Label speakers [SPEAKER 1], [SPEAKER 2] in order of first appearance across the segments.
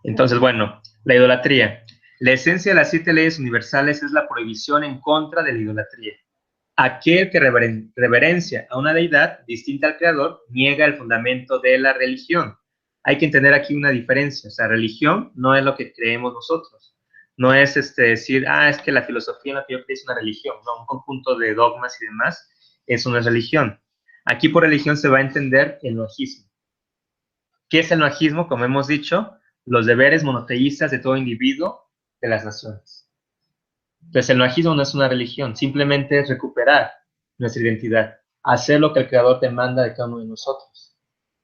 [SPEAKER 1] Entonces, bueno, la idolatría. La esencia de las 7 leyes universales es la prohibición en contra de la idolatría. Aquel que reverencia a una deidad distinta al creador niega el fundamento de la religión. Hay que entender aquí una diferencia. O sea, religión no es lo que creemos nosotros. No es decir, es que la filosofía en la que yo creo es una religión, no, un conjunto de dogmas y demás, es una religión. Aquí por religión se va a entender el noajísmo. ¿Qué es el noajísmo? Como hemos dicho, los deberes monoteístas de todo individuo de las naciones. Entonces el noajísmo no es una religión, simplemente es recuperar nuestra identidad, hacer lo que el Creador demanda de cada uno de nosotros.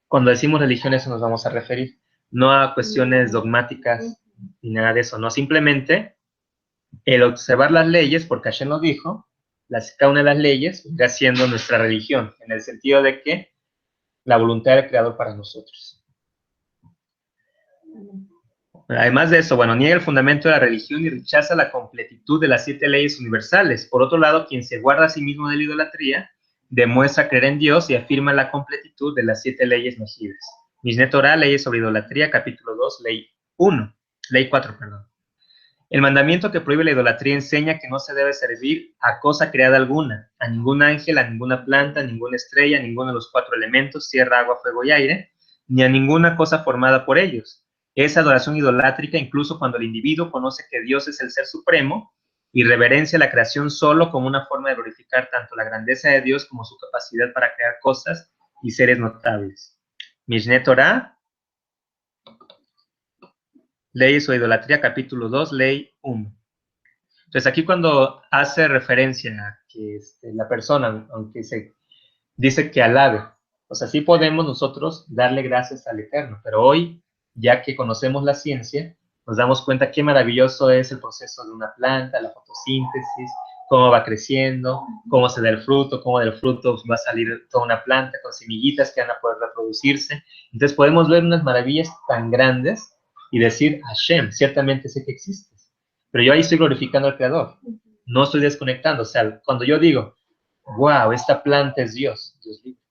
[SPEAKER 1] Cuando decimos religión, eso nos vamos a referir, no a cuestiones dogmáticas ni nada de eso, no, simplemente el observar las leyes, porque Hashem lo dijo, cada una de las leyes va siendo nuestra religión, en el sentido de que la voluntad del Creador para nosotros. Además de eso, bueno, niega el fundamento de la religión y rechaza la completitud de las 7 leyes universales. Por otro lado, quien se guarda a sí mismo de la idolatría, demuestra creer en Dios y afirma la completitud de las 7 leyes nacidas. Mishneh Torah, leyes sobre idolatría, capítulo 2, ley 4, perdón. El mandamiento que prohíbe la idolatría enseña que no se debe servir a cosa creada alguna, a ningún ángel, a ninguna planta, a ninguna estrella, a ninguno de los 4 elementos, tierra, agua, fuego y aire, ni a ninguna cosa formada por ellos. Es adoración idolátrica incluso cuando el individuo conoce que Dios es el ser supremo y reverencia la creación solo como una forma de glorificar tanto la grandeza de Dios como su capacidad para crear cosas y seres notables. Mishneh Torah, leyes o idolatría, capítulo 2, ley 1. Entonces aquí cuando hace referencia a que la persona, aunque se dice que alabe, o sea, sí podemos nosotros darle gracias al Eterno, pero hoy, ya que conocemos la ciencia, nos damos cuenta qué maravilloso es el proceso de una planta, la fotosíntesis, cómo va creciendo, cómo se da el fruto, cómo del fruto va a salir toda una planta con semillitas que van a poder reproducirse. Entonces podemos ver unas maravillas tan grandes y decir, Hashem, ciertamente sé que existes, pero yo ahí estoy glorificando al Creador, no estoy desconectando. O sea, cuando yo digo, wow, esta planta es Dios, Dios libre.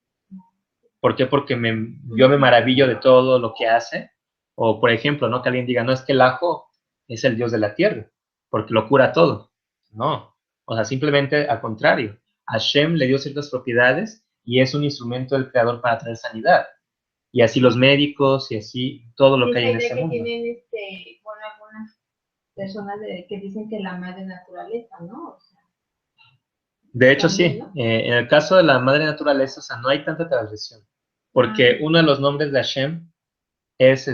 [SPEAKER 1] ¿Por qué? Porque yo me maravillo de todo lo que hace. O, por ejemplo, ¿no? Que alguien diga, no, es que el ajo es el Dios de la tierra, porque lo cura todo. No, o sea, simplemente al contrario. Hashem le dio ciertas propiedades y es un instrumento del Creador para traer sanidad. Y así los médicos y así todo lo que hay en ese mundo.
[SPEAKER 2] Tienen, bueno, algunas personas que dicen que la madre naturaleza, ¿no? O sea,
[SPEAKER 1] de hecho, sí. ¿No? En el caso de la madre naturaleza, o sea, no hay tanta transgresión. Porque uno de los nombres de Hashem es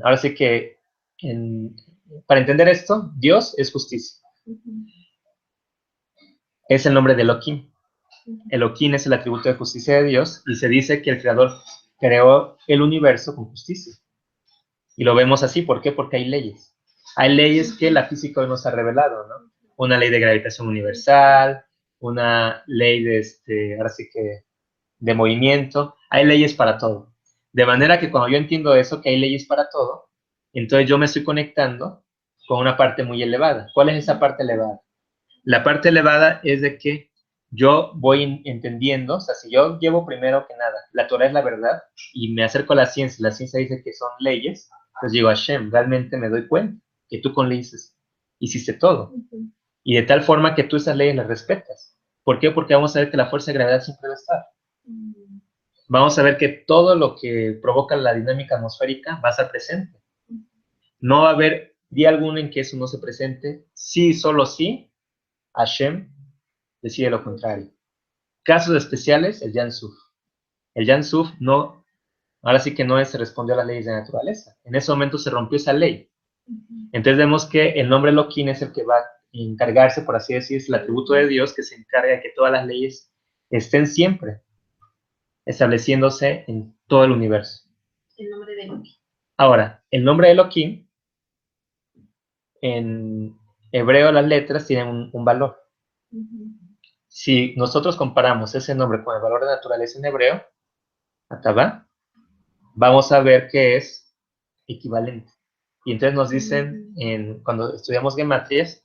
[SPEAKER 1] ahora sí que para entender esto, Dios es justicia. Es el nombre de Elohim. Elohim es el atributo de justicia de Dios y se dice que el Creador creó el universo con justicia. Y lo vemos así, ¿por qué? Porque hay leyes. Hay leyes que la física hoy nos ha revelado, ¿no? Una ley de gravitación universal, una ley ahora sí que de movimiento. Hay leyes para todo. De manera que cuando yo entiendo eso, que hay leyes para todo, entonces yo me estoy conectando con una parte muy elevada. ¿Cuál es esa parte elevada? La parte elevada es de que yo voy entendiendo, o sea, si yo llevo primero que nada, la Torah es la verdad, y me acerco a la ciencia dice que son leyes, pues digo, Hashem, realmente me doy cuenta que tú con leyes hiciste todo. Y de tal forma que tú esas leyes las respetas. ¿Por qué? Porque vamos a ver que la fuerza de gravedad siempre va a estar. Vamos a ver que todo lo que provoca la dinámica atmosférica va a estar presente. No va a haber día alguno en que eso no se presente. Sí, solo sí, Hashem decide lo contrario. Casos especiales, el Yan Suf. El Yan Suf no, ahora sí que no se respondió a las leyes de la naturaleza. En ese momento se rompió esa ley. Entonces vemos que el nombre Elohim es el que va a encargarse, por así decir, es el atributo de Dios que se encarga de que todas las leyes estén siempre estableciéndose en todo el universo.
[SPEAKER 2] El nombre de Elohim.
[SPEAKER 1] Ahora, el nombre de Elohim, en hebreo las letras tienen un valor. Si nosotros comparamos ese nombre con el valor de naturaleza en hebreo, Ataba, vamos a ver que es equivalente. Y entonces nos dicen, cuando estudiamos gematrias,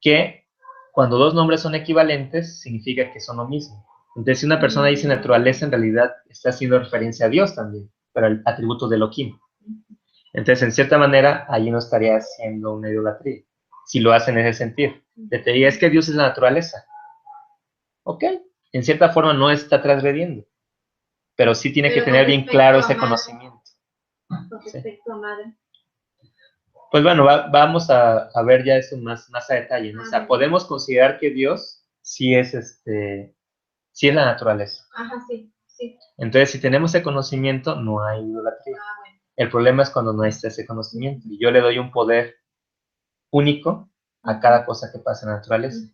[SPEAKER 1] que cuando dos nombres son equivalentes, significa que son lo mismo. Entonces, si una persona dice naturaleza, en realidad está haciendo referencia a Dios también, pero el atributo de Elohim. Entonces, en cierta manera, allí no estaría haciendo una idolatría, si lo hacen en ese sentido. Te diga, es que Dios es la naturaleza. Ok, en cierta forma no está transgrediendo, pero sí tiene que tener bien claro ese conocimiento.
[SPEAKER 2] Con respecto a madre.
[SPEAKER 1] Pues bueno, vamos a ver ya eso más a detalle, ¿no? O sea, podemos considerar que Dios sí es sí es la naturaleza.
[SPEAKER 2] Ajá, sí, sí.
[SPEAKER 1] Entonces, si tenemos ese conocimiento, no hay idolatría.
[SPEAKER 2] Bueno.
[SPEAKER 1] El problema es cuando no está ese conocimiento. Y yo le doy un poder único a cada cosa que pasa en la naturaleza.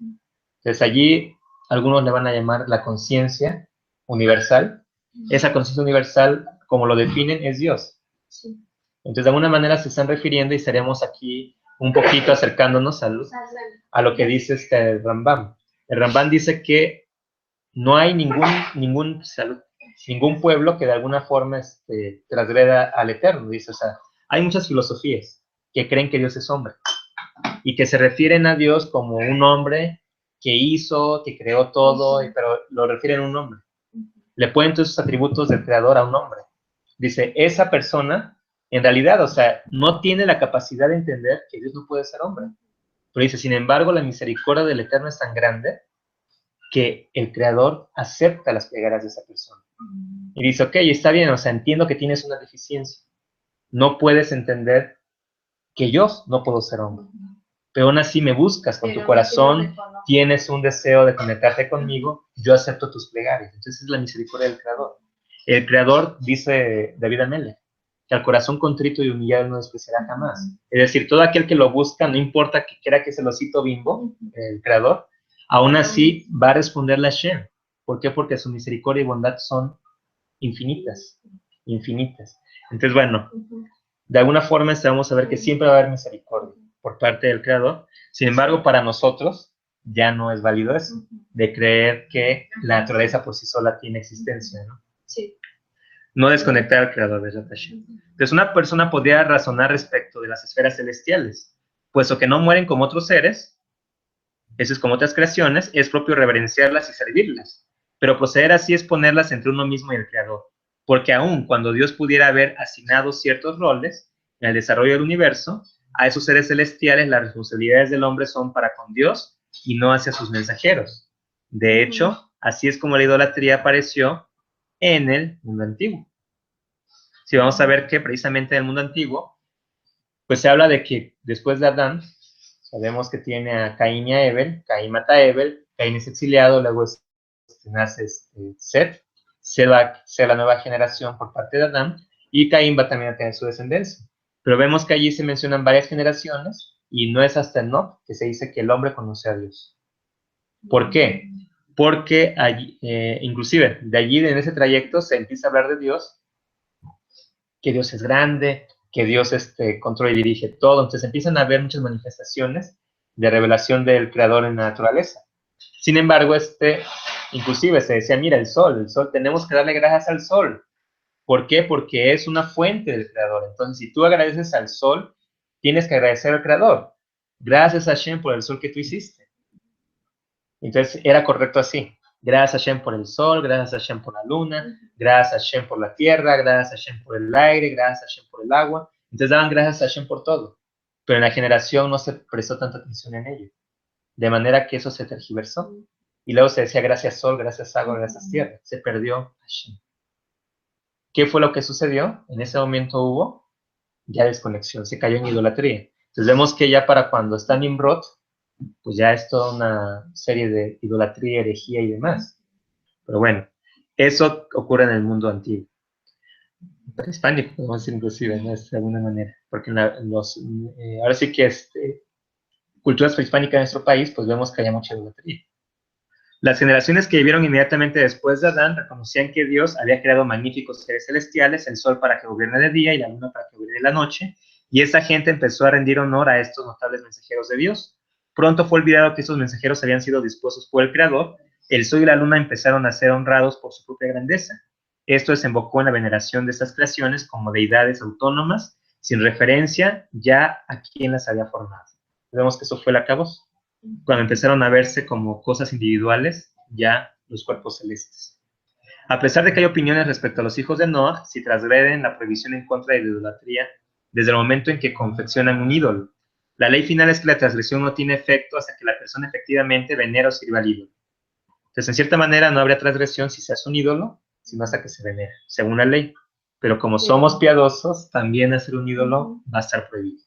[SPEAKER 1] Entonces, allí algunos le van a llamar la conciencia universal. Esa conciencia universal, como lo definen, es Dios.
[SPEAKER 2] Sí.
[SPEAKER 1] Entonces, de alguna manera se están refiriendo y estaremos aquí un poquito acercándonos a lo que dice el Rambam. El Rambam dice que no hay ningún pueblo que de alguna forma transgreda al Eterno. Dice, o sea, hay muchas filosofías que creen que Dios es hombre y que se refieren a Dios como un hombre que hizo, que creó todo, pero lo refieren a un hombre. Le ponen todos esos atributos del creador a un hombre. Dice, esa persona, en realidad, o sea, no tiene la capacidad de entender que Dios no puede ser hombre. Pero dice, sin embargo, la misericordia del Eterno es tan grande que el creador acepta las plegarias de esa persona. Y dice, ok, está bien, o sea, entiendo que tienes una deficiencia. No puedes entender que yo no puedo ser hombre. Pero aún así me buscas con tu corazón, tienes un deseo de conectarte conmigo, yo acepto tus plegarias. Entonces es la misericordia del creador. El creador, dice David Amelech, que al corazón contrito y humillado no despreciará jamás. Es decir, todo aquel que lo busca, no importa que quiera que se lo cito Bimbo, el creador, aún así va a responderle a Hashem. ¿Por qué? Porque su misericordia y bondad son infinitas, infinitas. Entonces, bueno, de alguna forma vamos a ver que siempre va a haber misericordia por parte del creador. Sin embargo, para nosotros ya no es válido eso, de creer que la naturaleza por sí sola tiene existencia, ¿no?
[SPEAKER 2] Sí.
[SPEAKER 1] No desconectar al creador de Hashem. Entonces, una persona podría razonar respecto de las esferas celestiales, puesto que no mueren como otros seres, eso es como otras creaciones, es propio reverenciarlas y servirlas. Pero proceder así es ponerlas entre uno mismo y el creador. Porque aun cuando Dios pudiera haber asignado ciertos roles en el desarrollo del universo, a esos seres celestiales las responsabilidades del hombre son para con Dios y no hacia sus mensajeros. De hecho, así es como la idolatría apareció en el mundo antiguo. Si vamos a ver que precisamente en el mundo antiguo, pues se habla de que después de Adán, sabemos que tiene a Caín y a Abel, Caín mata a Abel, Caín es exiliado, luego nace Set, Set va a ser la nueva generación por parte de Adán, y Caín va también a tener su descendencia. Pero vemos que allí se mencionan varias generaciones, y no es hasta Enoch que se dice que el hombre conoce a Dios. ¿Por qué? Porque allí, inclusive de allí, en ese trayecto, se empieza a hablar de Dios, que Dios es grande, que Dios controla y dirige todo. Entonces empiezan a haber muchas manifestaciones de revelación del creador en la naturaleza. Sin embargo, inclusive se decía, mira, el sol, tenemos que darle gracias al sol. ¿Por qué? Porque es una fuente del creador. Entonces, si tú agradeces al sol, tienes que agradecer al creador. Gracias a Hashem por el sol que tú hiciste. Entonces, era correcto así. Gracias a Hashem por el sol, gracias a Hashem por la luna, gracias a Hashem por la tierra, gracias a Hashem por el aire, gracias a Hashem por el agua. Entonces daban gracias a Hashem por todo. Pero en la generación no se prestó tanta atención en ello. De manera que eso se tergiversó. Y luego se decía gracias sol, gracias agua, gracias tierra. Se perdió Hashem. ¿Qué fue lo que sucedió? En ese momento hubo ya desconexión, se cayó en idolatría. Entonces vemos que ya para cuando está Nimrod, pues ya es toda una serie de idolatría, herejía y demás. Pero bueno, eso ocurre en el mundo antiguo. Prehispánico, podemos decir inclusive, ¿no? De alguna manera. Porque ahora sí que culturas prehispánicas en nuestro país, pues vemos que hay mucha idolatría. Las generaciones que vivieron inmediatamente después de Adán reconocían que Dios había creado magníficos seres celestiales, el sol para que gobierne de día y la luna para que gobierne de la noche, y esa gente empezó a rendir honor a estos notables mensajeros de Dios. Pronto fue olvidado que estos mensajeros habían sido dispuestos por el Creador. El sol y la luna empezaron a ser honrados por su propia grandeza. Esto desembocó en la veneración de estas creaciones como deidades autónomas, sin referencia ya a quién las había formado. Vemos que eso fue el acabose, cuando empezaron a verse como cosas individuales, ya los cuerpos celestes. A pesar de que hay opiniones respecto a los hijos de Noah, si transgreden la prohibición en contra de la idolatría desde el momento en que confeccionan un ídolo. La ley final es que la transgresión no tiene efecto hasta que la persona efectivamente venera o sirva al ídolo. Entonces, en cierta manera, no habría transgresión si se hace un ídolo, sino hasta que se venera, según la ley. Pero como somos piadosos, también hacer un ídolo va a estar prohibido.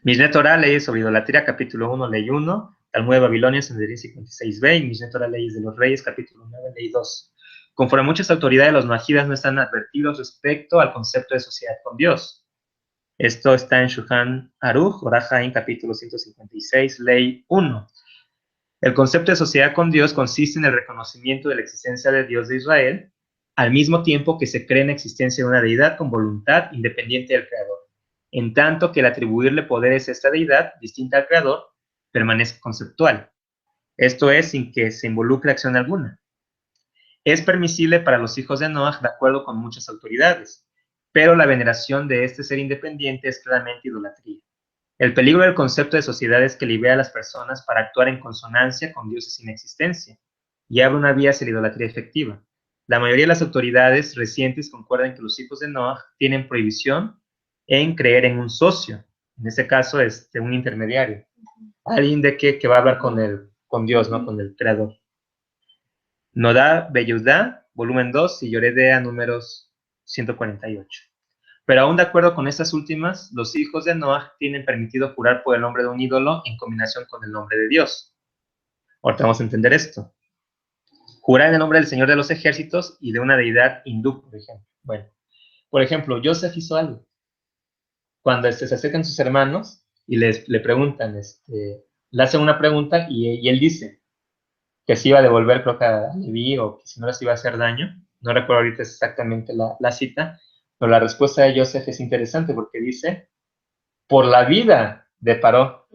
[SPEAKER 1] Mishneh Torah, leyes sobre idolatría, capítulo 1, ley 1, Talmud de Babilonia, Sanedrín 56b, y Mishneh Torah, leyes de los reyes, capítulo 9, ley 2. Conforme muchas autoridades, los noajidas no están advertidos respecto al concepto de sociedad con Dios. Esto está en Shulchan Aruch, Orach Chaim, capítulo 156, ley 1. El concepto de sociedad con Dios consiste en el reconocimiento de la existencia de Dios de Israel, al mismo tiempo que se cree en la existencia de una deidad con voluntad independiente del Creador, en tanto que el atribuirle poderes a esta deidad, distinta al Creador, permanece conceptual. Esto es, sin que se involucre acción alguna. Es permisible para los hijos de Noah de acuerdo con muchas autoridades, pero la veneración de este ser independiente es claramente idolatría. El peligro del concepto de sociedad es que libera a las personas para actuar en consonancia con dioses sin existencia y abre una vía hacia la idolatría efectiva. La mayoría de las autoridades recientes concuerdan que los hijos de Noah tienen prohibición en creer en un socio, en este caso un intermediario, alguien de que va a hablar con Dios, ¿no? Con el Creador. Nodá Beyudá, volumen 2, y Yoredea, números 148. Pero aún de acuerdo con estas últimas, los hijos de Noah tienen permitido jurar por el nombre de un ídolo en combinación con el nombre de Dios. Ahorita vamos a entender esto. Jurar en el nombre del Señor de los ejércitos y de una deidad hindú, por ejemplo. Bueno, por ejemplo, Joseph hizo algo. Cuando se acercan sus hermanos y le preguntan, le hacen una pregunta y él dice que se iba a devolver, creo que a Leví, o que si no les iba a hacer daño. No recuerdo ahorita exactamente la cita, pero la respuesta de Joseph es interesante porque dice, por la vida de Paró.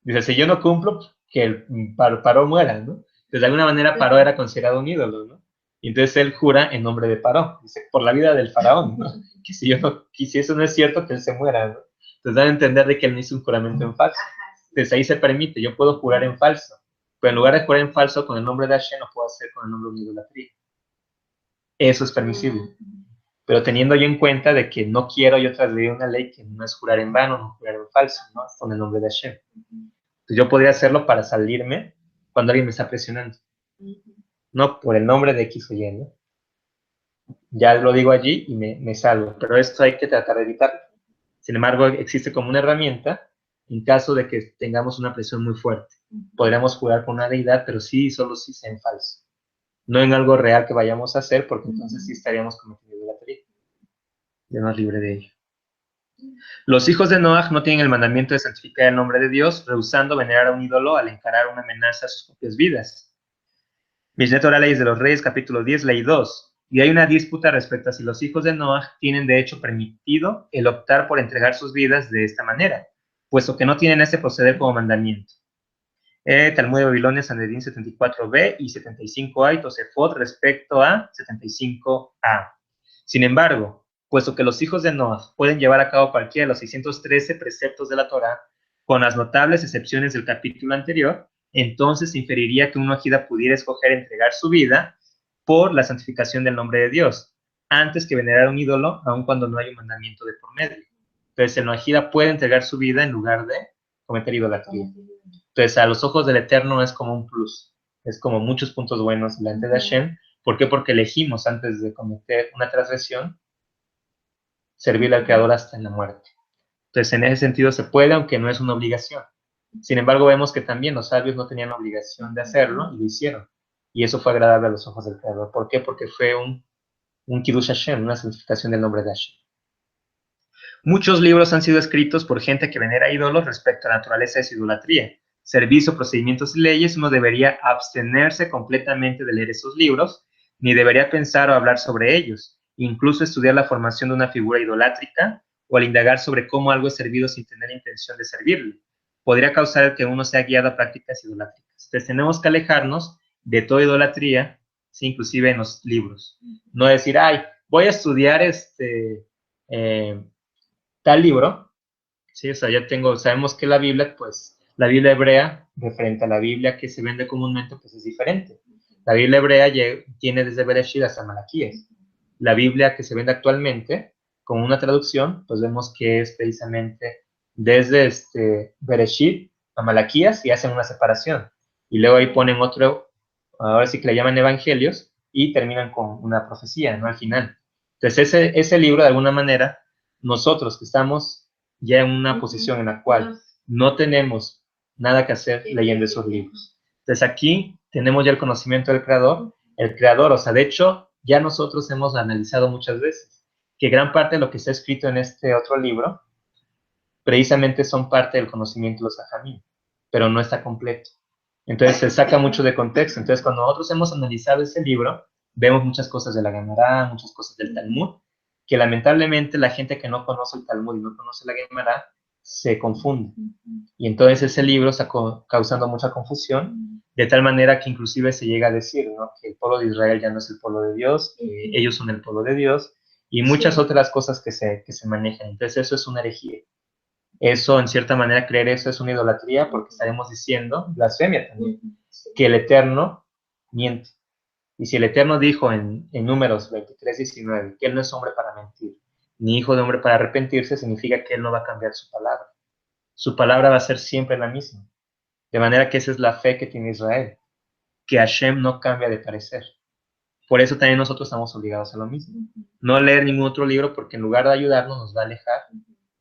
[SPEAKER 1] Dice, si yo no cumplo, que el Paró muera, ¿no? Entonces, de alguna manera, Paró era considerado un ídolo, ¿no? Y entonces él jura en nombre de Paró. Dice, por la vida del faraón, ¿no? Que si eso no es cierto, que él se muera, ¿no? Entonces, dan a entender de que él no hizo un juramento en falso. Entonces, ahí se permite, yo puedo jurar en falso. Pero en lugar de jurar en falso con el nombre de Hashem, lo puedo hacer con el nombre de una idolatría. Eso es permisible. Pero teniendo yo en cuenta de que no quiero yo transgredir una ley que no es jurar en vano, no jurar en falso, ¿no? Con el nombre de Hashem. Entonces yo podría hacerlo para salirme cuando alguien me está presionando. No por el nombre de X o Y, ¿no? Ya lo digo allí y me salgo. Pero esto hay que tratar de evitarlo. Sin embargo, existe como una herramienta en caso de que tengamos una presión muy fuerte. Podríamos jurar con una deidad, pero sí, solo si sea en falso. No en algo real que vayamos a hacer, porque entonces sí estaríamos cometiendo idolatría. Dios nos libre de ello. Los hijos de Noah no tienen el mandamiento de santificar el nombre de Dios, rehusando venerar a un ídolo al encarar una amenaza a sus propias vidas. Mishneh Torah, leyes de los reyes, capítulo 10, ley 2. Y hay una disputa respecto a si los hijos de Noah tienen de hecho permitido el optar por entregar sus vidas de esta manera, puesto que no tienen ese proceder como mandamiento. Talmud de Babilonia, Sanedrín 74b y 75a y Tosefot respecto a 75a. Sin embargo, puesto que los hijos de Noah pueden llevar a cabo cualquiera de los 613 preceptos de la Torá, con las notables excepciones del capítulo anterior, entonces se inferiría que un noajida pudiera escoger entregar su vida por la santificación del nombre de Dios, antes que venerar un ídolo, aun cuando no hay un mandamiento de por medio. Entonces el noajida puede entregar su vida en lugar de cometer idolatría. Entonces, a los ojos del Eterno es como un plus, es como muchos puntos buenos delante de Hashem. ¿Por qué? Porque elegimos antes de cometer una transgresión servirle al Creador hasta en la muerte. Entonces, en ese sentido se puede, aunque no es una obligación. Sin embargo, vemos que también los sabios no tenían la obligación de hacerlo y lo hicieron. Y eso fue agradable a los ojos del Creador. ¿Por qué? Porque fue un Kiddush Hashem, una santificación del nombre de Hashem. Muchos libros han sido escritos por gente que venera ídolos respecto a la naturaleza de su idolatría. Servicio, procedimientos y leyes, uno debería abstenerse completamente de leer esos libros, ni debería pensar o hablar sobre ellos, incluso estudiar la formación de una figura idolátrica o al indagar sobre cómo algo es servido sin tener intención de servirle. Podría causar que uno sea guiado a prácticas idolátricas. Entonces tenemos que alejarnos de toda idolatría, ¿sí? Inclusive en los libros. No decir, ay, voy a estudiar tal libro, ¿sí? O sea, sabemos que la Biblia, pues, la Biblia hebrea, referente a la Biblia que se vende comúnmente, pues es diferente. La Biblia hebrea tiene desde Bereshit hasta Malaquías. La Biblia que se vende actualmente, como una traducción, pues vemos que es precisamente desde Bereshit a Malaquías y hacen una separación. Y luego ahí ponen otro, ahora sí que le llaman evangelios, y terminan con una profecía, ¿no? Al final. Entonces ese libro, de alguna manera, nosotros que estamos ya en una posición en la cual no tenemos nada que hacer leyendo esos libros. Entonces aquí tenemos ya el conocimiento del Creador, o sea, de hecho, ya nosotros hemos analizado muchas veces que gran parte de lo que está escrito en este otro libro precisamente son parte del conocimiento de los Jajamim, pero no está completo. Entonces se saca mucho de contexto. Entonces cuando nosotros hemos analizado ese libro, vemos muchas cosas de la Gemara, muchas cosas del Talmud, que lamentablemente la gente que no conoce el Talmud y no conoce la Gemara se confunde. Y entonces ese libro está causando mucha confusión, de tal manera que inclusive se llega a decir, ¿no?, que el pueblo de Israel ya no es el pueblo de Dios, ellos son el pueblo de Dios, y muchas otras cosas que se manejan. Entonces eso es una herejía. Eso, en cierta manera, creer eso es una idolatría, porque estaremos diciendo, blasfemia también, que el Eterno miente. Y si el Eterno dijo en Números 23:19 que Él no es hombre para mentir, ni hijo de hombre para arrepentirse, significa que Él no va a cambiar su palabra. Su palabra va a ser siempre la misma. De manera que esa es la fe que tiene Israel, que Hashem no cambia de parecer. Por eso también nosotros estamos obligados a lo mismo. No leer ningún otro libro, porque en lugar de ayudarnos nos va a alejar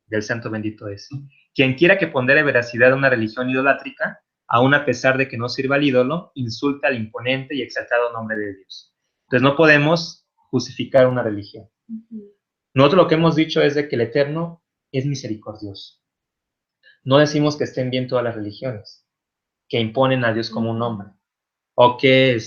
[SPEAKER 1] del santo bendito es. Quien quiera que pondere veracidad a una religión idolátrica, aun a pesar de que no sirva al ídolo, insulta al imponente y exaltado nombre de Dios. Entonces no podemos justificar una religión. Nosotros lo que hemos dicho es de que el Eterno es misericordioso. No decimos que estén bien todas las religiones, que imponen a Dios como un nombre, o que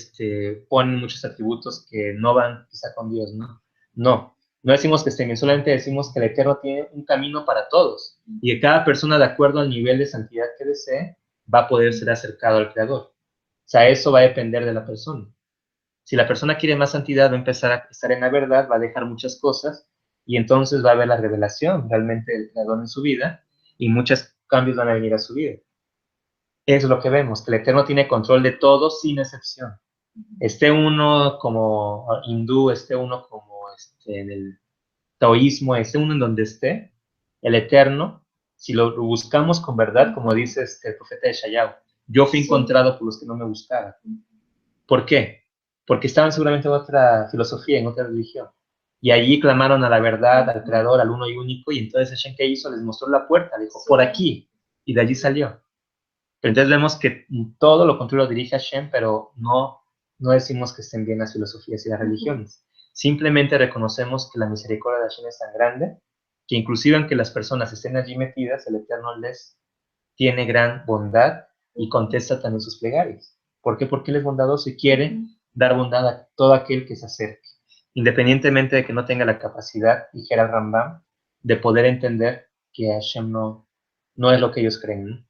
[SPEAKER 1] ponen muchos atributos que no van quizá con Dios, ¿no? No, no decimos que estén bien, solamente decimos que el Eterno tiene un camino para todos, y que cada persona, de acuerdo al nivel de santidad que desee, va a poder ser acercado al Creador. O sea, eso va a depender de la persona. Si la persona quiere más santidad, va a empezar a estar en la verdad, va a dejar muchas cosas, y entonces va a haber la revelación realmente del Creador en su vida, y muchos cambios van a venir a su vida. Es lo que vemos, que el Eterno tiene control de todo sin excepción. Esté uno como hindú, esté uno como en el taoísmo, esté uno en donde esté, el Eterno, si lo buscamos con verdad, como dice el profeta de Shayahu, yo fui encontrado por los que no me buscaban. ¿Por qué? Porque estaban seguramente en otra filosofía, en otra religión. Y allí clamaron a la verdad, al Creador, al uno y único, y entonces Hashem, ¿qué hizo? Les mostró la puerta, dijo, por aquí, y de allí salió. Pero entonces vemos que todo lo contrario lo dirige a Hashem, pero no decimos que estén bien las filosofías y las religiones. Simplemente reconocemos que la misericordia de Hashem es tan grande que inclusive aunque las personas estén allí metidas, el Eterno les tiene gran bondad y contesta también sus plegarias. ¿Por qué? Porque Él es bondadoso y quiere dar bondad a todo aquel que se acerque, independientemente de que no tenga la capacidad, dijera Rambam, de poder entender que Hashem no es lo que ellos creen, ¿no?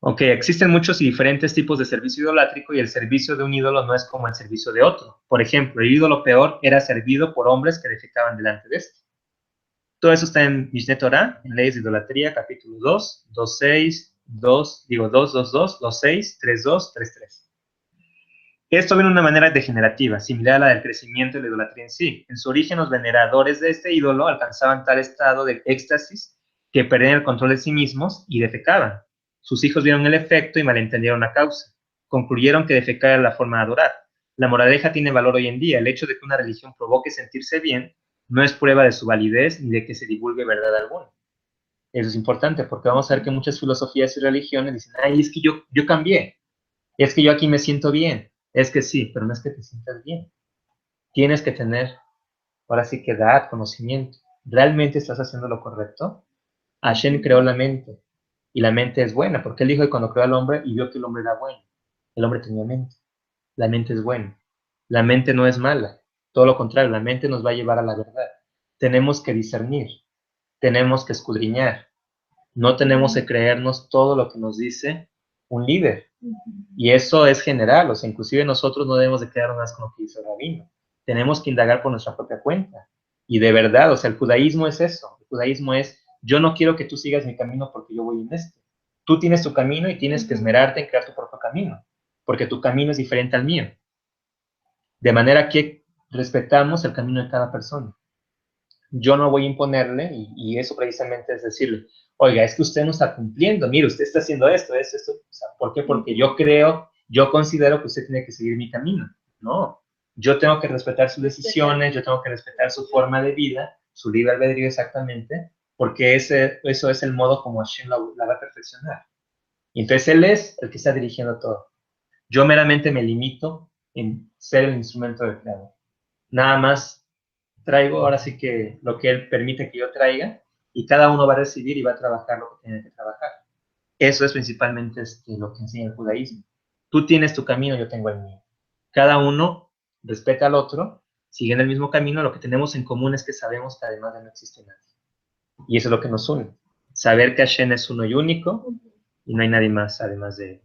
[SPEAKER 1] Ok, existen muchos y diferentes tipos de servicio idolátrico y el servicio de un ídolo no es como el servicio de otro. Por ejemplo, el ídolo peor era servido por hombres que defecaban delante de este. Todo eso está en Mishneh Torah, en Leyes de Idolatría, capítulo 2, 2.6, 2.2.2, 2.6, 3.2, 3.3. Esto viene de una manera degenerativa, similar a la del crecimiento de la idolatría en sí. En su origen, los veneradores de este ídolo alcanzaban tal estado de éxtasis que perdían el control de sí mismos y defecaban. Sus hijos vieron el efecto y malentendieron la causa. Concluyeron que defecar era la forma de adorar. La moraleja tiene valor hoy en día. El hecho de que una religión provoque sentirse bien no es prueba de su validez ni de que se divulgue verdad alguna. Eso es importante porque vamos a ver que muchas filosofías y religiones dicen, ay, es que yo cambié, es que yo aquí me siento bien. Es que sí, pero no es que te sientas bien. Tienes que tener, ahora sí que edad, conocimiento. ¿Realmente estás haciendo lo correcto? Hashem creó la mente y la mente es buena porque él dijo que cuando creó al hombre y vio que el hombre era bueno, el hombre tenía mente. La mente es buena. La mente no es mala. Todo lo contrario, la mente nos va a llevar a la verdad. Tenemos que discernir, tenemos que escudriñar. No tenemos que creernos todo lo que nos dice un líder. Y eso es general, o sea, inclusive nosotros no debemos de quedarnos más con lo que dice el rabino. Tenemos que indagar por nuestra propia cuenta. Y de verdad, o sea, el judaísmo es eso. El judaísmo es, yo no quiero que tú sigas mi camino porque yo voy en este. Tú tienes tu camino y tienes que esmerarte en crear tu propio camino, porque tu camino es diferente al mío. De manera que respetamos el camino de cada persona. yo no voy a imponerle, y eso precisamente es decirle, oiga, es que usted no está cumpliendo, mire, usted está haciendo esto, o sea, ¿por qué? Porque yo considero que usted tiene que seguir mi camino, ¿no? Yo tengo que respetar sus decisiones, yo tengo que respetar su forma de vida, su libre albedrío exactamente, porque eso es el modo como Hashem la va a perfeccionar. Y entonces él es el que está dirigiendo todo. Yo meramente me limito en ser el instrumento del creador. Nada más traigo ahora sí que lo que él permite que yo traiga, y cada uno va a recibir y va a trabajar lo que tiene que trabajar. Eso es principalmente lo que enseña el judaísmo. Tú tienes tu camino, yo tengo el mío. Cada uno respeta al otro, siguiendo el mismo camino. Lo que tenemos en común es que sabemos que además de él no existe nadie. Y eso es lo que nos une. Saber que Hashem es uno y único, y no hay nadie más además de él.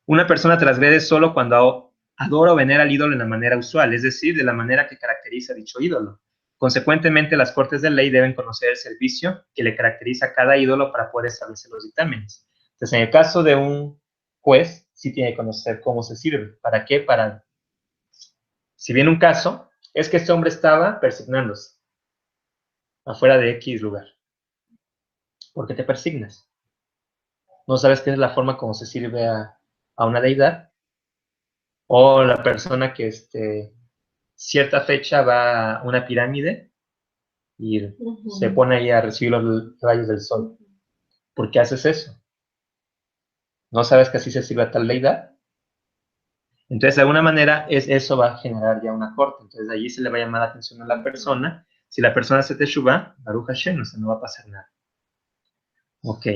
[SPEAKER 1] Una persona transgrede solo cuando adora o venera al ídolo en la manera usual, es decir, de la manera que caracteriza a dicho ídolo. Consecuentemente, las cortes de ley deben conocer el servicio que le caracteriza a cada ídolo para poder establecer los dictámenes. Entonces, en el caso de un juez, sí tiene que conocer cómo se sirve. ¿Para qué? Si viene un caso, es que este hombre estaba persignándose afuera de X lugar. ¿Por qué te persignas? ¿No sabes qué es la forma como se sirve a una deidad? O la persona que cierta fecha va a una pirámide y se pone ahí a recibir los rayos del sol. ¿Por qué haces eso? ¿No sabes que así se sirve a tal deidad? Entonces, de alguna manera, eso va a generar ya una corte. Entonces, allí se le va a llamar la atención a la persona. Si la persona se teshuva, Baruch Hashem, o sea, no va a pasar nada. Ok.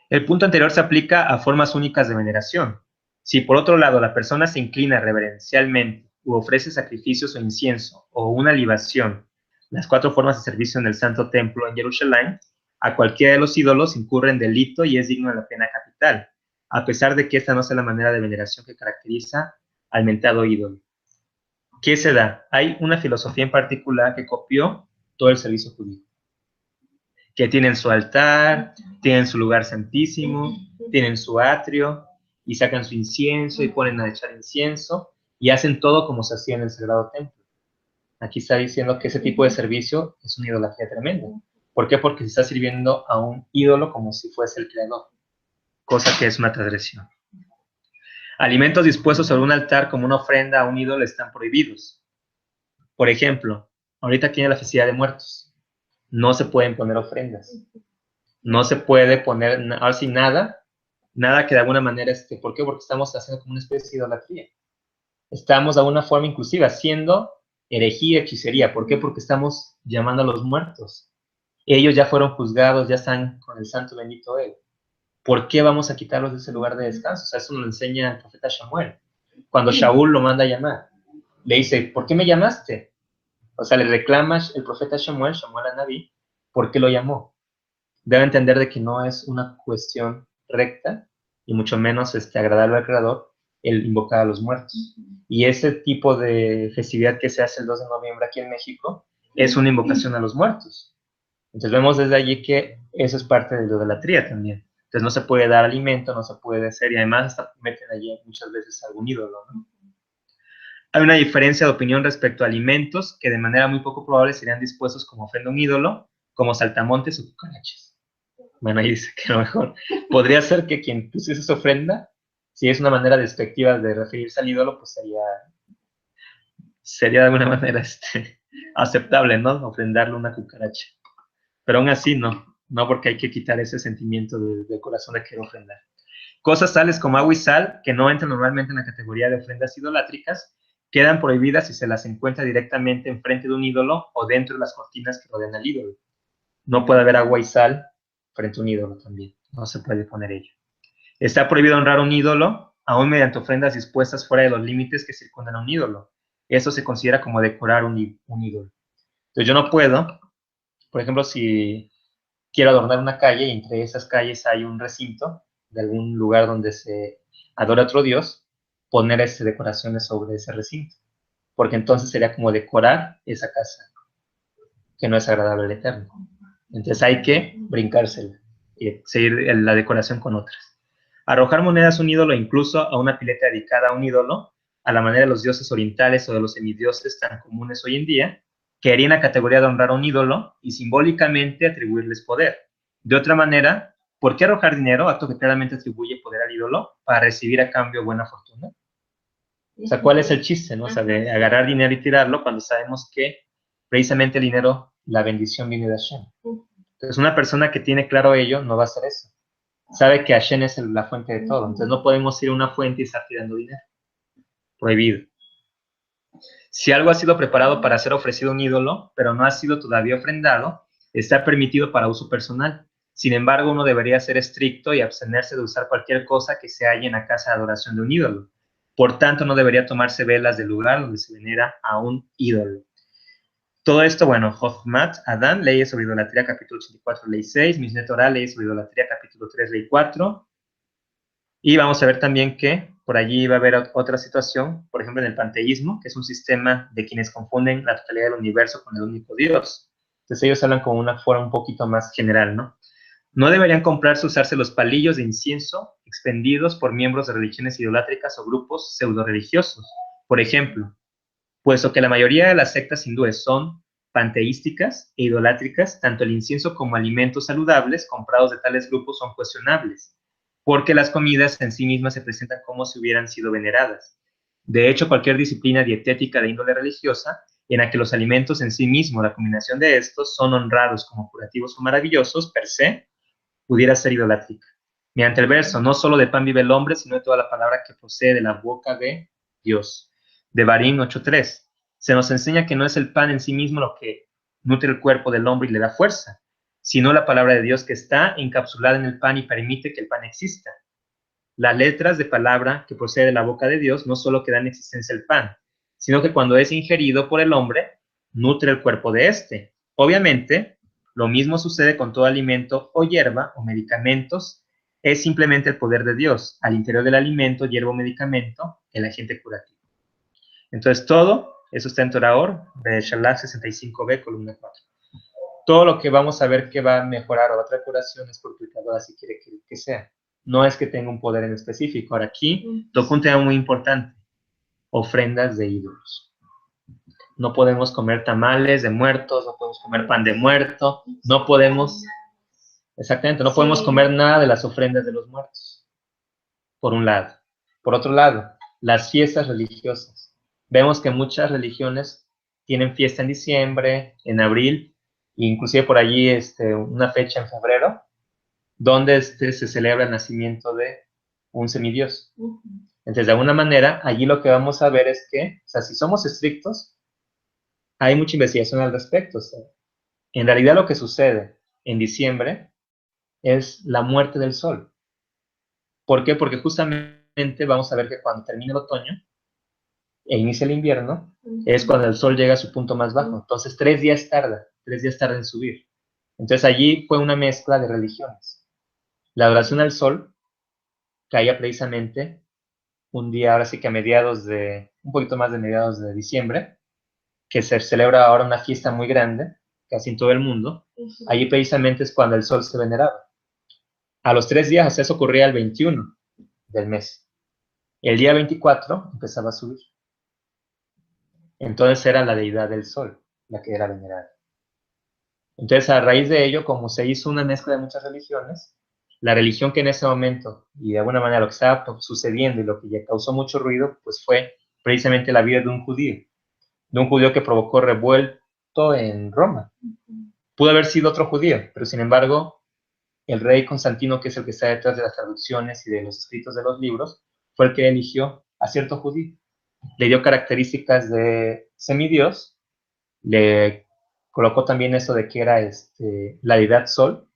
[SPEAKER 1] El punto anterior se aplica a formas únicas de veneración. Si por otro lado la persona se inclina reverencialmente u ofrece sacrificios o incienso o una libación, las 4 formas de servicio en el Santo Templo en Jerusalén, a cualquiera de los ídolos incurre en delito y es digno de la pena capital, a pesar de que esta no sea la manera de veneración que caracteriza al mentado ídolo. ¿Qué se da? Hay una filosofía en particular que copió todo el servicio judío, que tienen su altar, tienen su lugar santísimo, tienen su atrio, y sacan su incienso y ponen a echar incienso, y hacen todo como se hacía en el Sagrado Templo. Aquí está diciendo que ese tipo de servicio es una idolatría tremenda. ¿Por qué? Porque se está sirviendo a un ídolo como si fuese el creador, cosa que es una transgresión. Alimentos dispuestos sobre un altar como una ofrenda a un ídolo están prohibidos. Por ejemplo, ahorita aquí en la festividad de muertos, no se pueden poner ofrendas. No se puede poner, ahora sí, nada que de alguna manera, ¿por qué? Porque estamos haciendo como una especie de idolatría. Estamos de alguna forma inclusive haciendo herejía, hechicería. ¿Por qué? Porque estamos llamando a los muertos. Ellos ya fueron juzgados, ya están con el santo bendito él. ¿Por qué vamos a quitarlos de ese lugar de descanso? O sea, eso nos lo enseña el profeta Samuel. Cuando Shaul lo manda a llamar, le dice, ¿por qué me llamaste? O sea, le reclama el profeta Samuel a Naví, ¿por qué lo llamó? Debe entender de que no es una cuestión recta y mucho menos agradable al creador el invocar a los muertos. Y ese tipo de festividad que se hace el 2 de noviembre aquí en México es una invocación a los muertos. Entonces vemos desde allí que eso es parte de la idolatría también. Entonces no se puede dar alimento, no se puede hacer, y además hasta meten allí muchas veces algún ídolo, ¿no? Hay una diferencia de opinión respecto a alimentos que de manera muy poco probable serían dispuestos como ofrenda a un ídolo, como saltamontes o cucarachas. Bueno, ahí dice que a lo mejor podría ser que quien pusiese esa ofrenda, si es una manera despectiva de referirse al ídolo, pues sería de alguna manera aceptable, ¿no? Ofrendarle una cucaracha. Pero aún así no porque hay que quitar ese sentimiento del corazón de querer ofrendar. Cosas tales como agua y sal, que no entran normalmente en la categoría de ofrendas idolátricas, quedan prohibidas si se las encuentra directamente enfrente de un ídolo o dentro de las cortinas que rodean al ídolo. No puede haber agua y sal frente a un ídolo también, no se puede poner ello. Está prohibido honrar a un ídolo, aún mediante ofrendas dispuestas fuera de los límites que circundan a un ídolo. Eso se considera como decorar un ídolo. Entonces yo no puedo, por ejemplo, si quiero adornar una calle y entre esas calles hay un recinto de algún lugar donde se adora a otro dios, poner decoraciones sobre ese recinto, porque entonces sería como decorar esa casa, que no es agradable al Eterno. Entonces hay que brincársela y seguir la decoración con otras. Arrojar monedas a un ídolo, incluso a una pileta dedicada a un ídolo, a la manera de los dioses orientales o de los semidioses tan comunes hoy en día, quedaría en la categoría de honrar a un ídolo y simbólicamente atribuirles poder. De otra manera, ¿por qué arrojar dinero, acto que claramente atribuye poder al ídolo, para recibir a cambio buena fortuna? O sea, ¿cuál es el chiste, no? O sea, de agarrar dinero y tirarlo cuando sabemos que precisamente el dinero, la bendición viene de Hashem. Entonces, una persona que tiene claro ello no va a hacer eso. Sabe que Hashem es la fuente de todo. Entonces, no podemos ir a una fuente y estar tirando dinero. Prohibido. Si algo ha sido preparado para ser ofrecido a un ídolo, pero no ha sido todavía ofrendado, está permitido para uso personal. Sin embargo, uno debería ser estricto y abstenerse de usar cualquier cosa que se halle en la casa de adoración de un ídolo. Por tanto, no debería tomarse velas del lugar donde se venera a un ídolo. Todo esto, bueno, Jochmat, Adán, leyes sobre idolatría, capítulo 84, ley 6, Mishneh Torah, leyes sobre idolatría, capítulo 3, ley 4. Y vamos a ver también que por allí va a haber otra situación, por ejemplo, en el panteísmo, que es un sistema de quienes confunden la totalidad del universo con el único Dios. Entonces ellos hablan con una forma un poquito más general, ¿no? No deberían comprarse o usarse los palillos de incienso expendidos por miembros de religiones idolátricas o grupos pseudo-religiosos. Por ejemplo, puesto que la mayoría de las sectas hindúes son panteísticas e idolátricas, tanto el incienso como alimentos saludables comprados de tales grupos son cuestionables, porque las comidas en sí mismas se presentan como si hubieran sido veneradas. De hecho, cualquier disciplina dietética de índole religiosa, en la que los alimentos en sí mismos, la combinación de estos, son honrados como curativos o maravillosos, per se, pudiera ser idolátrica. Mediante el verso, no solo de pan vive el hombre, sino de toda la palabra que procede de la boca de Dios. De Barín 8.3. Se nos enseña que no es el pan en sí mismo lo que nutre el cuerpo del hombre y le da fuerza, sino la palabra de Dios que está encapsulada en el pan y permite que el pan exista. Las letras de palabra que procede de la boca de Dios no solo que dan existencia al pan, sino que cuando es ingerido por el hombre, nutre el cuerpo de éste. Obviamente, lo mismo sucede con todo alimento o hierba o medicamentos, es simplemente el poder de Dios al interior del alimento, hierba o medicamento, el agente curativo. Entonces, todo eso está en Toraor, de Shalach 65b, columna 4. Todo lo que vamos a ver que va a mejorar o otra curación es porque el creador así quiere que sea. No es que tenga un poder en específico. Ahora aquí toca un tema muy importante: ofrendas de ídolos. No podemos comer tamales de muertos, no podemos comer pan de muerto, no podemos, exactamente, no podemos comer nada de las ofrendas de los muertos, por un lado. Por otro lado, las fiestas religiosas. Vemos que muchas religiones tienen fiesta en diciembre, en abril, inclusive por allí una fecha en febrero, donde se celebra el nacimiento de un semidios. Entonces, de alguna manera, allí lo que vamos a ver es que, o sea, si somos estrictos, hay mucha investigación al respecto. O sea, en realidad lo que sucede en diciembre es la muerte del sol. ¿Por qué? Porque justamente vamos a ver que cuando termina el otoño e inicia el invierno, es cuando el sol llega a su punto más bajo. Entonces, 3 días tarda en subir. Entonces, allí fue una mezcla de religiones. La adoración al sol caía precisamente un día, ahora sí que un poquito más de mediados de diciembre, que se celebra ahora una fiesta muy grande, casi en todo el mundo. Allí precisamente es cuando el sol se veneraba. A los 3 días, o sea, eso ocurría el 21 del mes. El día 24 empezaba a subir. Entonces era la deidad del sol la que era venerada. Entonces, a raíz de ello, como se hizo una mezcla de muchas religiones, la religión que en ese momento, y de alguna manera lo que estaba sucediendo y lo que ya causó mucho ruido, pues fue precisamente la vida de un judío que provocó revuelto en Roma. Pudo haber sido otro judío, pero sin embargo, el rey Constantino, que es el que está detrás de las traducciones y de los escritos de los libros, fue el que eligió a cierto judío. Le dio características de semidios, le colocó también eso de que era la deidad Sol,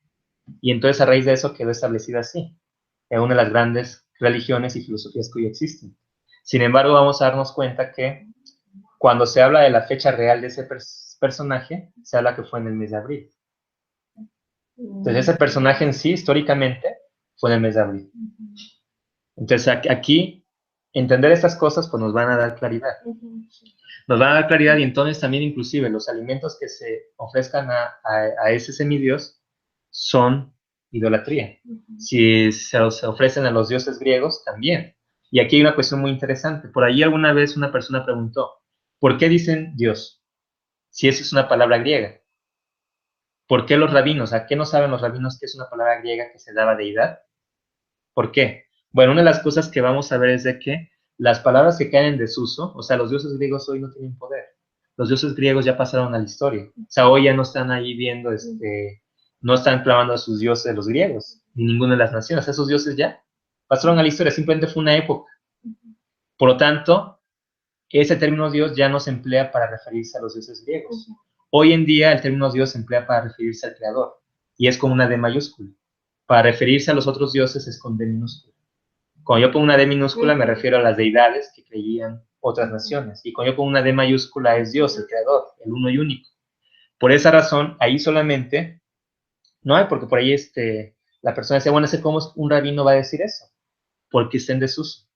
[SPEAKER 1] y entonces a raíz de eso quedó establecida así, en una de las grandes religiones y filosofías que hoy existen. Sin embargo, vamos a darnos cuenta que cuando se habla de la fecha real de ese personaje, se habla que fue en el mes de abril. Entonces, ese personaje en sí, históricamente, fue en el mes de abril. Entonces, aquí, entender estas cosas, pues nos van a dar claridad. Nos van a dar claridad y entonces también inclusive los alimentos que se ofrezcan a ese semidios son idolatría. Si se los ofrecen a los dioses griegos, también. Y aquí hay una cuestión muy interesante. Por ahí alguna vez una persona preguntó, ¿por qué dicen Dios? si esa es una palabra griega? ¿Por qué los rabinos? ¿A qué no saben los rabinos que es una palabra griega que se daba deidad? ¿Por qué? Bueno, una de las cosas que vamos a ver es de que las palabras que caen en desuso, o sea, los dioses griegos hoy no tienen poder. Los dioses griegos ya pasaron a la historia. O sea, hoy ya no están ahí viendo, no están clamando a sus dioses los griegos, ni ninguna de las naciones. Esos dioses ya pasaron a la historia, simplemente fue una época. Por lo tanto, ese término Dios ya no se emplea para referirse a los dioses griegos. Hoy en día el término Dios se emplea para referirse al Creador, y es con una D mayúscula. Para referirse a los otros dioses es con D minúscula. Cuando yo pongo una D minúscula me refiero a las deidades que creían otras naciones, y cuando yo pongo una D mayúscula es Dios, el Creador, el uno y único. Por esa razón, ahí solamente, no hay, porque por ahí la persona dice, bueno, ¿cómo un rabino va a decir eso? Porque está en desuso.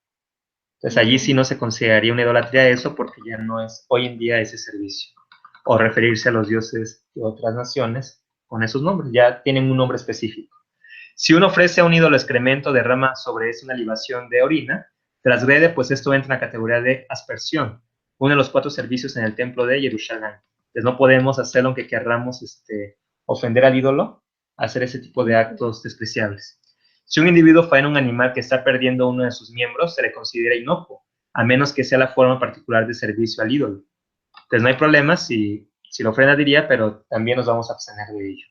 [SPEAKER 1] Entonces allí sí no se consideraría una idolatría eso, porque ya no es hoy en día ese servicio. O referirse a los dioses de otras naciones con esos nombres, ya tienen un nombre específico. Si uno ofrece a un ídolo excremento, derrama sobre eso una libación de orina, transgrede, pues esto entra en la categoría de aspersión, uno de los 4 servicios en el templo de Jerusalén. Entonces no podemos hacerlo aunque querramos ofender al ídolo, hacer ese tipo de actos despreciables. Si un individuo faena un animal que está perdiendo uno de sus miembros, se le considera inocuo, a menos que sea la forma particular de servicio al ídolo. Entonces no hay problema si lo ofrenda diría, pero también nos vamos a abstener de ello.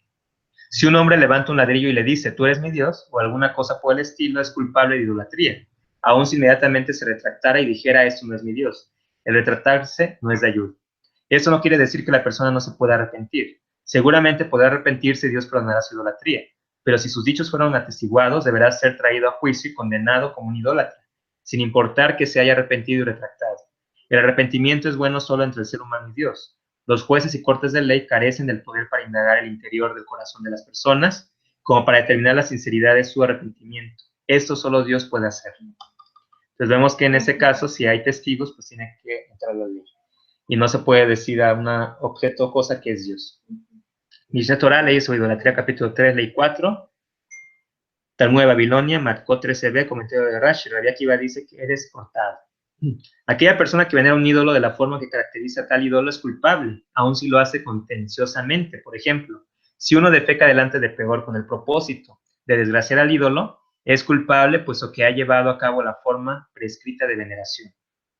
[SPEAKER 1] Si un hombre levanta un ladrillo y le dice, tú eres mi Dios, o alguna cosa por el estilo, es culpable de idolatría, aun si inmediatamente se retractara y dijera, esto no es mi Dios. El retractarse no es de ayuda. Eso no quiere decir que la persona no se pueda arrepentir. Seguramente podrá arrepentirse y Dios perdonará su idolatría, pero si sus dichos fueron atestiguados, deberá ser traído a juicio y condenado como un idólatra, sin importar que se haya arrepentido y retractado. El arrepentimiento es bueno solo entre el ser humano y Dios. Los jueces y cortes de ley carecen del poder para indagar el interior del corazón de las personas, como para determinar la sinceridad de su arrepentimiento. Esto solo Dios puede hacer. Entonces vemos que en ese caso, si hay testigos, pues tiene que entrar la ley. Y no se puede decir a un objeto o cosa que es Dios. Mishneh Torah, ley sobre idolatría, capítulo 3, ley 4. Talmud de Babilonia, marcó 13b, comentario de Rashi. Rabbi Akiva dice que eres cortado. Aquella persona que venera un ídolo de la forma que caracteriza a tal ídolo es culpable, aun si lo hace contenciosamente. Por ejemplo, si uno defeca delante de peor con el propósito de desgraciar al ídolo, es culpable puesto que ha llevado a cabo la forma prescrita de veneración.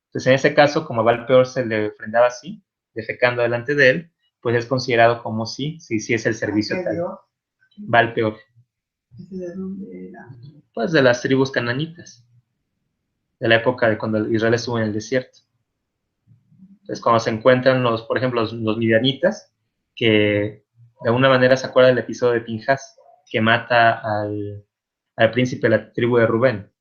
[SPEAKER 1] Entonces, en ese caso, como a Baal peor se le ofrendaba así, defecando delante de él, pues es considerado como si hiciese el servicio tal. Baal peor.
[SPEAKER 3] ¿De dónde era?
[SPEAKER 1] Pues de las tribus cananitas, de la época de cuando Israel estuvo en el desierto. Entonces, cuando se encuentran por ejemplo, los midianitas, que de alguna manera se acuerda del episodio de Pinjas, que mata al príncipe de la tribu de Rubén,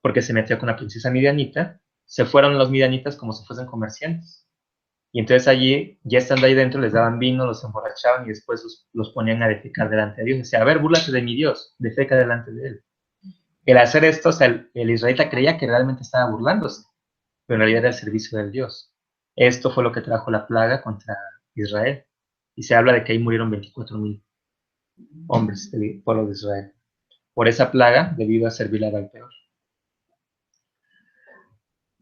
[SPEAKER 1] porque se metió con la princesa midianita, se fueron los midianitas como si fuesen comerciantes. Y entonces allí, ya estando ahí dentro, les daban vino, los emborrachaban y después los ponían a defecar delante de Dios. Decía, a ver, búrlate de mi Dios, defeca delante de él. El hacer esto, o sea, el israelita creía que realmente estaba burlándose, pero en realidad era el servicio del Dios. Esto fue lo que trajo la plaga contra Israel. Y se habla de que ahí murieron 24,000 hombres del pueblo de Israel. Por esa plaga, debido a servirle a Baal peor.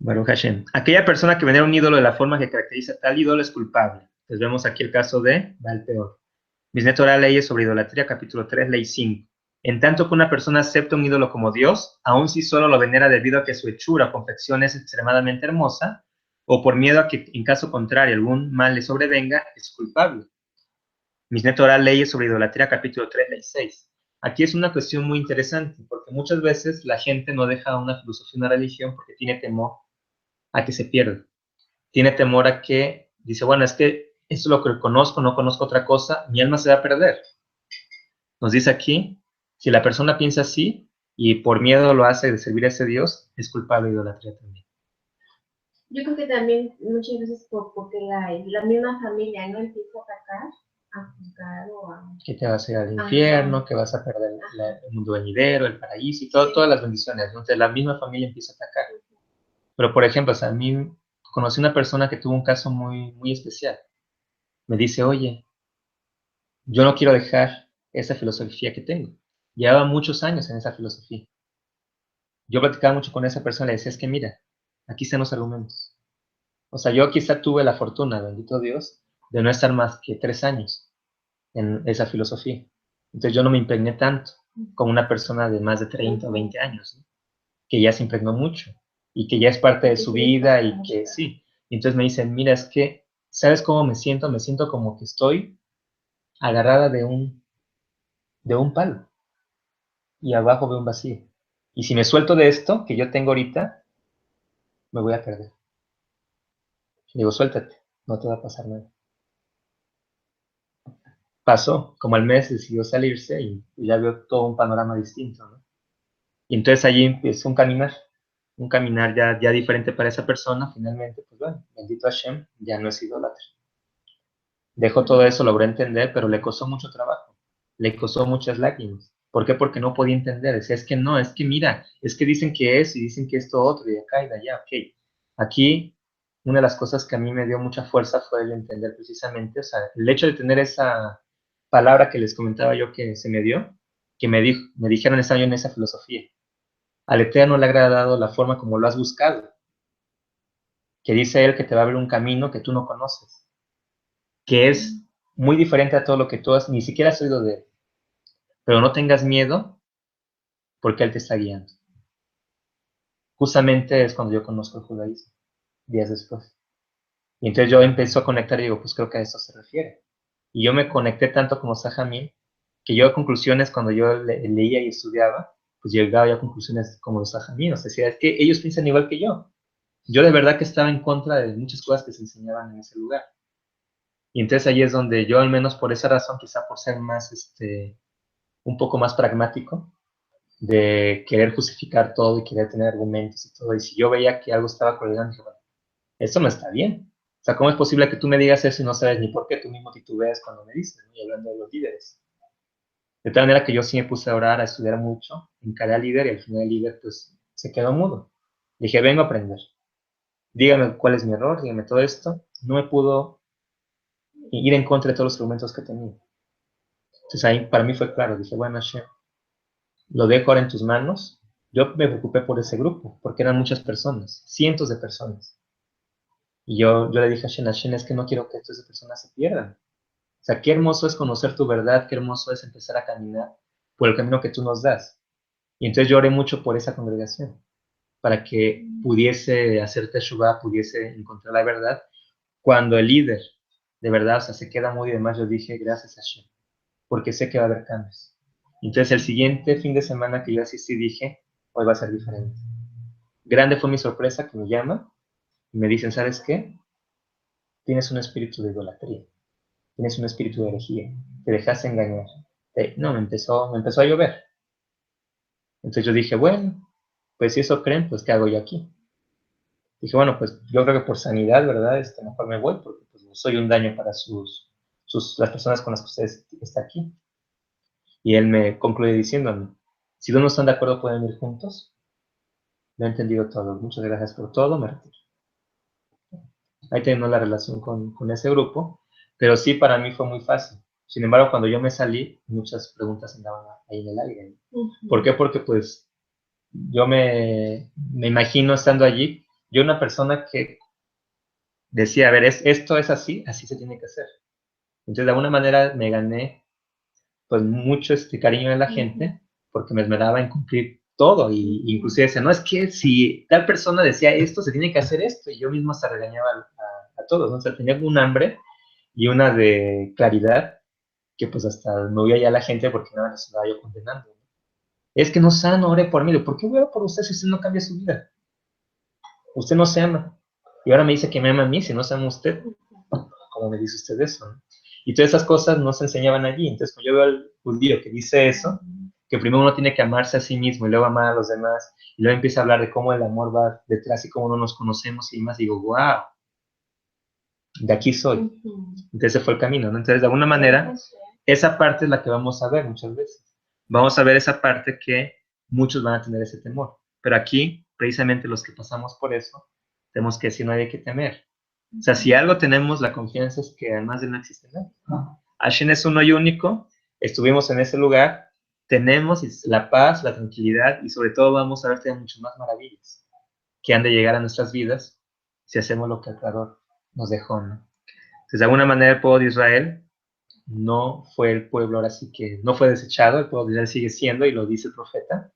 [SPEAKER 1] Baruch Hashem. Aquella persona que venera un ídolo de la forma que caracteriza a tal ídolo es culpable. Entonces vemos aquí el caso de Baal peor. Mishneh Torah, leyes sobre idolatría, capítulo 3, ley 5. En tanto que una persona acepta un ídolo como Dios, aun si solo lo venera debido a que su hechura o confección es extremadamente hermosa, o por miedo a que en caso contrario algún mal le sobrevenga, es culpable. Mishneh Torah, leyes sobre idolatría, capítulo 3, ley 6. Aquí es una cuestión muy interesante, porque muchas veces la gente no deja una filosofía, una religión, porque tiene temor a que se pierda. Tiene temor a que, dice, bueno, es que esto es lo que conozco, no conozco otra cosa, mi alma se va a perder. Nos dice aquí, si la persona piensa así y por miedo lo hace de servir a ese Dios, es culpable de idolatría también.
[SPEAKER 2] Yo creo que también muchas veces porque la misma familia no empieza a atacar, a juzgar o a...
[SPEAKER 1] Que te vas a ir al infierno, que vas a perder el mundo venidero, el paraíso y todas las bendiciones. Entonces la misma familia empieza a atacar. Pero por ejemplo, o sea, a mí conocí una persona que tuvo un caso muy, muy especial. Me dice, oye, yo no quiero dejar esa filosofía que tengo. Llevaba muchos años en esa filosofía. Yo platicaba mucho con esa persona y le decía, es que mira, aquí están los argumentos. O sea, yo quizá tuve la fortuna, bendito Dios, de no estar más que 3 años en esa filosofía. Entonces yo no me impregné tanto como una persona de más de 30 o 20 años, ¿no? Que ya se impregnó mucho y que ya es parte de su vida y que sí. Y entonces me dicen, mira, es que, ¿sabes cómo me siento? Me siento como que estoy agarrada de un palo y abajo veo un vacío. Y si me suelto de esto que yo tengo ahorita, me voy a perder. Digo, suéltate, no te va a pasar nada. Pasó, como al mes decidió salirse y ya veo todo un panorama distinto, ¿no? Y entonces allí empezó un caminar ya diferente para esa persona. Finalmente, pues bueno, bendito Hashem, ya no es idólatra. Dejó todo eso, logró entender, pero le costó mucho trabajo, le costó muchas lágrimas. ¿Por qué? Porque no podía entender. Decía, es que no, es que mira, es que dicen que es y dicen que esto otro, y de acá y de allá, ok. Aquí, una de las cosas que a mí me dio mucha fuerza fue el entender precisamente, o sea, el hecho de tener esa palabra que les comentaba yo que se me dio, que me dijeron estaba yo en esa filosofía. Al Eterno le ha agradado la forma como lo has buscado, que dice él que te va a abrir un camino que tú no conoces, que es muy diferente a todo lo que tú has, ni siquiera has oído de él. Pero no tengas miedo porque él te está guiando. Justamente es cuando yo conozco el judaísmo, días después. Y entonces yo empiezo a conectar y digo, pues creo que a eso se refiere. Y yo me conecté tanto como Sajamín, que yo a conclusiones, cuando yo leía y estudiaba, pues llegaba yo a conclusiones como los Sajamín. O sea, decía, es que ellos piensan igual que yo. Yo de verdad que estaba en contra de muchas cosas que se enseñaban en ese lugar. Y entonces ahí es donde yo, al menos por esa razón, quizá por ser más, un poco más pragmático, de querer justificar todo y querer tener argumentos y todo. Y si yo veía que algo estaba colgando, dije, bueno, esto no está bien. O sea, ¿cómo es posible que tú me digas eso y no sabes ni por qué tú mismo titubeas cuando me dices, ¿no? Y hablando de los líderes. De tal manera que yo sí me puse a orar, a estudiar mucho en cada líder y al final el líder pues se quedó mudo. Dije, vengo a aprender. Dígame cuál es mi error, dígame todo esto. No me pudo ir en contra de todos los argumentos que tenía. Entonces ahí para mí fue claro. Dije, bueno, Hashem, lo dejo ahora en tus manos. Yo me preocupé por ese grupo, porque eran muchas personas, cientos de personas. Y yo le dije a Hashem, es que no quiero que estas personas se pierdan. O sea, qué hermoso es conocer tu verdad, qué hermoso es empezar a caminar por el camino que tú nos das. Y entonces yo oré mucho por esa congregación, para que pudiese hacer Teshuvah, pudiese encontrar la verdad. Cuando el líder, de verdad, o sea, se queda muy de más, yo dije, gracias a Hashem, porque sé que va a haber cambios. Entonces el siguiente fin de semana que yo asistí dije, hoy va a ser diferente. Grande fue mi sorpresa que me llama y me dicen, ¿sabes qué? Tienes un espíritu de idolatría, tienes un espíritu de herejía, te dejaste engañar. No, me empezó a llover. Entonces yo dije, bueno, pues si eso creen, pues ¿qué hago yo aquí? Dije, bueno, pues yo creo que por sanidad, ¿verdad? Mejor me voy porque pues, soy un daño para las personas con las que ustedes están aquí. Y él me concluye diciéndome, si no están de acuerdo pueden ir juntos. Lo he entendido todo. Muchas gracias por todo. Me retiro. Ahí terminó la relación con ese grupo, pero sí para mí fue muy fácil. Sin embargo, cuando yo me salí, muchas preguntas andaban ahí en el aire. ¿Por qué? Porque pues yo me imagino estando allí, yo una persona que decía, a ver, esto es así, así se tiene que hacer. Entonces, de alguna manera me gané pues mucho cariño de la gente porque me esmeraba en cumplir todo y inclusive decía, no, es que si tal persona decía esto, se tiene que hacer esto y yo mismo hasta regañaba a todos, ¿no? O sea, tenía un hambre y una de claridad que pues hasta me movía ya la gente porque no les estaba yo condenando. Es que no sano, ore por mí. ¿Por qué voy a orar por usted si usted no cambia su vida? Usted no se ama. Y ahora me dice que me ama a mí, si no se ama usted, ¿cómo me dice usted eso? ¿No? Y todas esas cosas no se enseñaban allí. Entonces, cuando yo veo al judío que dice eso, que primero uno tiene que amarse a sí mismo y luego amar a los demás, y luego empieza a hablar de cómo el amor va detrás y cómo no nos conocemos y demás, digo, wow, de aquí soy. Entonces ese fue el camino, ¿no? Entonces, de alguna manera, esa parte es la que vamos a ver muchas veces. Vamos a ver esa parte que muchos van a tener ese temor. Pero aquí, precisamente los que pasamos por eso, tenemos que decir, no hay que temer. O sea, si algo tenemos, la confianza es que además de no existe nada. Hashem es uno y único, estuvimos en ese lugar, tenemos la paz, la tranquilidad y sobre todo vamos a ver que hay muchas más maravillas que han de llegar a nuestras vidas si hacemos lo que el Creador nos dejó, ¿no? Entonces, de alguna manera, el pueblo de Israel no fue el pueblo, ahora sí que no fue desechado, el pueblo de Israel sigue siendo, y lo dice el profeta,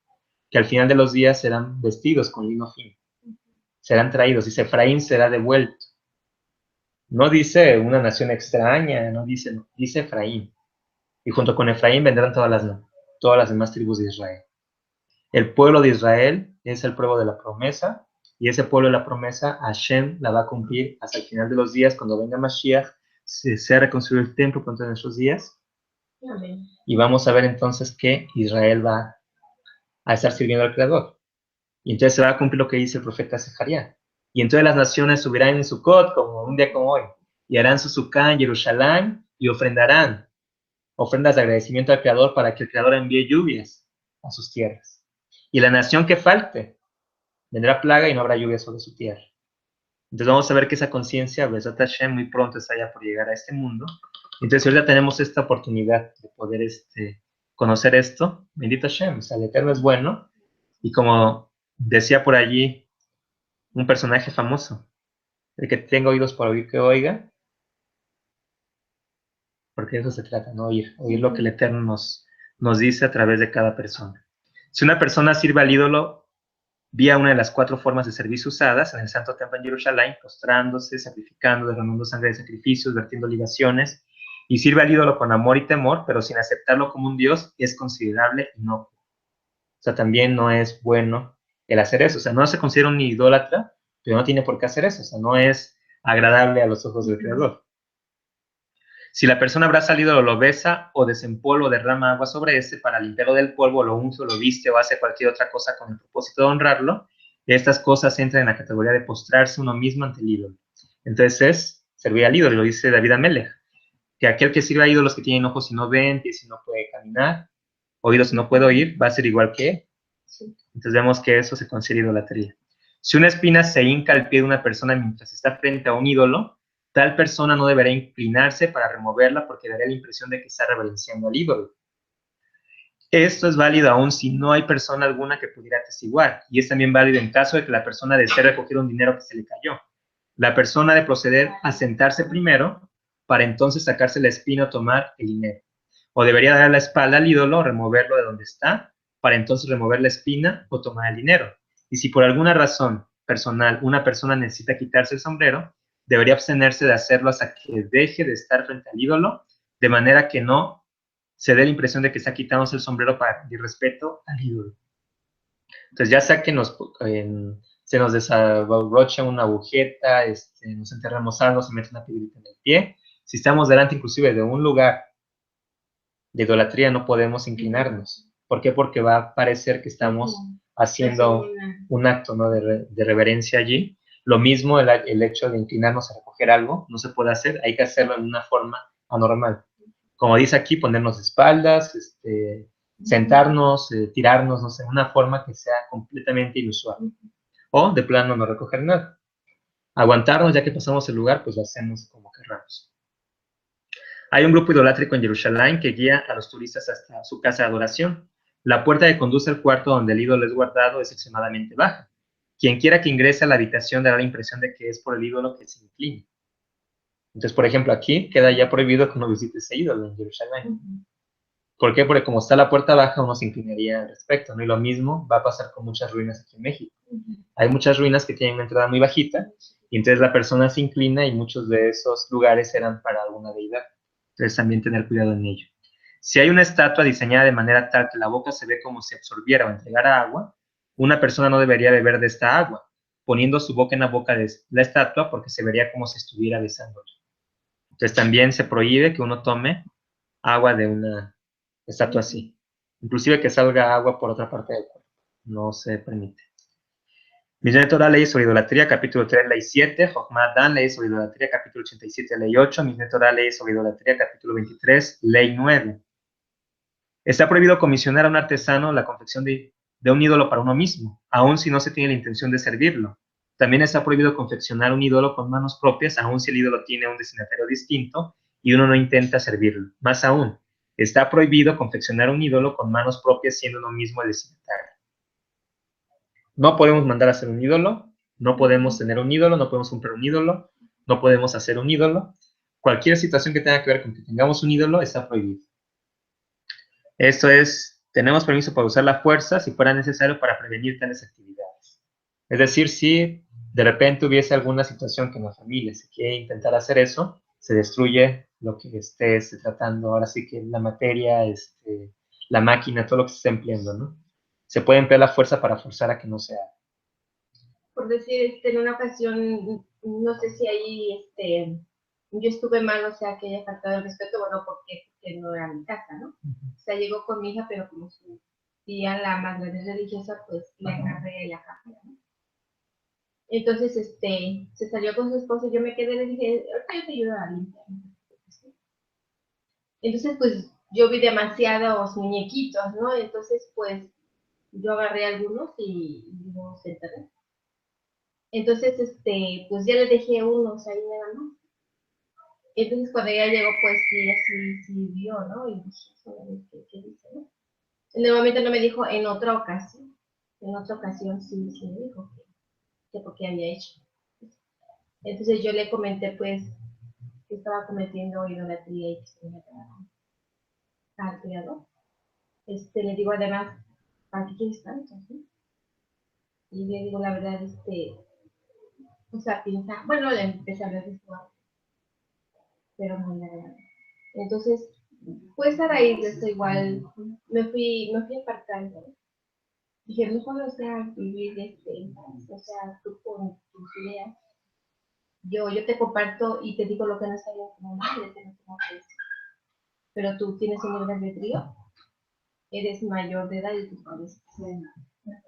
[SPEAKER 1] que al final de los días serán vestidos con lino fino, serán traídos, dice, Efraín será devuelto. No dice una nación extraña, no dice, no, dice Efraín. Y junto con Efraín vendrán todas las demás tribus de Israel. El pueblo de Israel es el pueblo de la promesa, y ese pueblo de la promesa, Hashem la va a cumplir hasta el final de los días, cuando venga Mashiach, se reconstruir el templo pronto en nuestros días.
[SPEAKER 2] Amén.
[SPEAKER 1] Y vamos a ver entonces que Israel va a estar sirviendo al Creador. Y entonces se va a cumplir lo que dice el profeta Zeharia. Y entonces las naciones subirán en Sukkot, como un día como hoy, y harán su Sukkah en Jerusalén, y ofrendarán ofrendas de agradecimiento al Creador para que el Creador envíe lluvias a sus tierras. Y la nación que falte, vendrá plaga y no habrá lluvia sobre su tierra. Entonces vamos a ver que esa conciencia, Besat Hashem, muy pronto está ya por llegar a este mundo. Entonces ahorita tenemos esta oportunidad de poder conocer esto. Bendito Hashem, o sea, el Eterno es bueno. Y como decía por allí un personaje famoso, el que tenga oídos para oír, que oiga, porque de eso se trata, ¿no? Oír lo que el Eterno nos dice a través de cada persona. Si una persona sirve al ídolo vía una de las 4 formas de servicio usadas en el Santo Templo en Jerusalén, postrándose, sacrificando, derramando sangre de sacrificios, vertiendo libaciones, y sirve al ídolo con amor y temor, pero sin aceptarlo como un Dios, es considerable inocuo. O sea, también no es bueno el hacer eso. O sea, no se considera un idólatra, pero no tiene por qué hacer eso. O sea, no es agradable a los ojos del Creador. Si la persona abraza al ídolo, lo besa o desempolva o derrama agua sobre este para limpiarlo del polvo, lo unge, lo viste o hace cualquier otra cosa con el propósito de honrarlo, estas cosas entran en la categoría de postrarse uno mismo ante el ídolo. Entonces es servir al ídolo, lo dice David Amelech, que aquel que sirve a ídolos que tienen ojos y no ven, pies y no puede caminar, oídos y no puede oír, va a ser igual que él. Entonces vemos que eso se considera idolatría. Si una espina se hinca al pie de una persona mientras está frente a un ídolo, tal persona no deberá inclinarse para removerla porque daría la impresión de que está reverenciando al ídolo. Esto es válido aún si no hay persona alguna que pudiera atestiguar, y es también válido en caso de que la persona desee recoger un dinero que se le cayó. La persona debe proceder a sentarse primero para entonces sacarse la espina o tomar el dinero. O debería dar la espalda al ídolo, removerlo de donde está, para entonces remover la espina o tomar el dinero. Y si por alguna razón personal una persona necesita quitarse el sombrero, debería abstenerse de hacerlo hasta que deje de estar frente al ídolo, de manera que no se dé la impresión de que está quitándose el sombrero para pedir respeto al ídolo. Entonces, ya sea que se nos desabrocha una agujeta, nos enterramos algo, se mete una piedrita en el pie, si estamos delante inclusive de un lugar de idolatría, no podemos inclinarnos. ¿Por qué? Porque va a parecer que estamos haciendo un acto, ¿no?, de reverencia allí. Lo mismo el hecho de inclinarnos a recoger algo, no se puede hacer, hay que hacerlo en una forma anormal. Como dice aquí, ponernos de espaldas, sentarnos, tirarnos, no sé, una forma que sea completamente inusual. O de plano no recoger nada. Aguantarnos, ya que pasamos el lugar, pues lo hacemos como querramos. Hay un grupo idolátrico en Jerusalén que guía a los turistas hasta su casa de adoración. La puerta que conduce al cuarto donde el ídolo es guardado es extremadamente baja. Quien quiera que ingrese a la habitación dará la impresión de que es por el ídolo que se inclina. Entonces, por ejemplo, aquí queda ya prohibido que uno visite ese ídolo en Jerusalén. ¿Por qué? Porque como está la puerta baja, uno se inclinaría al respecto, ¿no? Y lo mismo va a pasar con muchas ruinas aquí en México. Hay muchas ruinas que tienen una entrada muy bajita, y entonces la persona se inclina y muchos de esos lugares eran para alguna deidad. Entonces también tener cuidado en ello. Si hay una estatua diseñada de manera tal que la boca se ve como si absorbiera o entregara agua, una persona no debería beber de esta agua, poniendo su boca en la boca de la estatua porque se vería como si estuviera besándola. Entonces también se prohíbe que uno tome agua de una estatua así. Inclusive que salga agua por otra parte del cuerpo. No se permite. Mishneh Torah, ley sobre idolatría, capítulo 3, ley 7. Jochma Dan, ley sobre idolatría, capítulo 87, ley 8. Mishneh Torah, ley sobre idolatría, capítulo 23, ley 9. Está prohibido comisionar a un artesano la confección de un ídolo para uno mismo, aun si no se tiene la intención de servirlo. También está prohibido confeccionar un ídolo con manos propias, aun si el ídolo tiene un destinatario distinto y uno no intenta servirlo. Más aún, está prohibido confeccionar un ídolo con manos propias siendo uno mismo el destinatario. No podemos mandar a hacer un ídolo, no podemos tener un ídolo, no podemos comprar un ídolo, no podemos hacer un ídolo. cualquier situación que tenga que ver con que tengamos un ídolo está prohibido. Esto es, tenemos permiso para usar la fuerza si fuera necesario para prevenir tales actividades. Es decir, si de repente hubiese alguna situación que en la familia se quiere intentar hacer eso, se destruye lo que esté tratando, ahora sí que la materia, la máquina, todo lo que se está empleando, ¿no? Se puede emplear la fuerza para forzar a que no se haga.
[SPEAKER 2] Por decir, en una ocasión, no sé si ahí, yo estuve mal, o sea, que haya faltado el respeto, bueno, porque no era mi casa, ¿no? O sea, llegó con mi hija, pero como su tía, la más grande religiosa, pues la agarré y la café, ¿no? Entonces, se salió con su esposo y yo me quedé y le dije, ahorita yo te ayudo a limpiar. Entonces, pues, yo vi demasiados muñequitos, ¿no? Entonces, pues, yo agarré algunos y los enterré. Entonces, pues ya le dejé unos ahí nada más. Entonces, cuando ella llegó, pues sí, así sí vio, ¿no? Y dije, ¿qué dice, no? En el momento no me dijo, en otra ocasión sí me dijo que porque había hecho. Entonces yo le comenté, pues, que estaba cometiendo idolatría y que se me al criador. Le digo, además, ¿para qué quieres tanto? ¿Sí? Y le digo, la verdad, o sea, piensa, bueno, le empecé a hablar de su arte, pero no la verdad. Entonces, pues a raíz de eso igual me fui apartando. Dije, mejor, o sea, vivir o sea, tú con tus ideas. Yo te comparto y te digo lo que no está bien como madre, te lo tengo que decir. Pero tú tienes un libre albedrío, eres mayor de edad y tú puedes hacer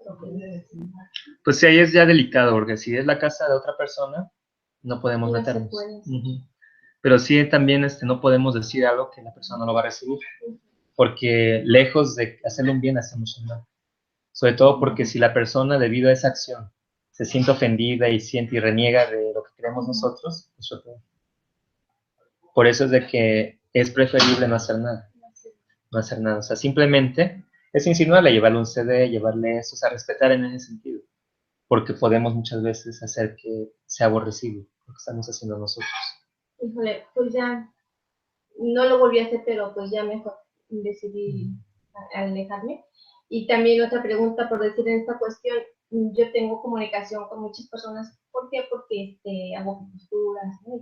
[SPEAKER 2] lo que necesites.
[SPEAKER 1] Pues sí, ahí es ya delicado, porque si es la casa de otra persona, no podemos
[SPEAKER 2] No se
[SPEAKER 1] meternos.
[SPEAKER 2] puede.
[SPEAKER 1] Pero sí también no podemos decir algo que la persona no lo va a recibir, porque lejos de hacerle un bien, hacemos un mal. Sobre todo porque si la persona, debido a esa acción, se siente ofendida y siente y reniega de lo que creemos nosotros, eso es peor. Por eso es de que es preferible no hacer nada. No hacer nada. O sea, simplemente es insinuarle, llevarle un CD, llevarle eso, o sea, respetar en ese sentido. Porque podemos muchas veces hacer que sea aborrecible lo que estamos haciendo nosotros.
[SPEAKER 2] Híjole, pues ya no lo volví a hacer, pero pues ya mejor decidí alejarme. Y también otra pregunta, por decir en esta cuestión, yo tengo comunicación con muchas personas. ¿Por qué? Porque hago posturas, ¿no?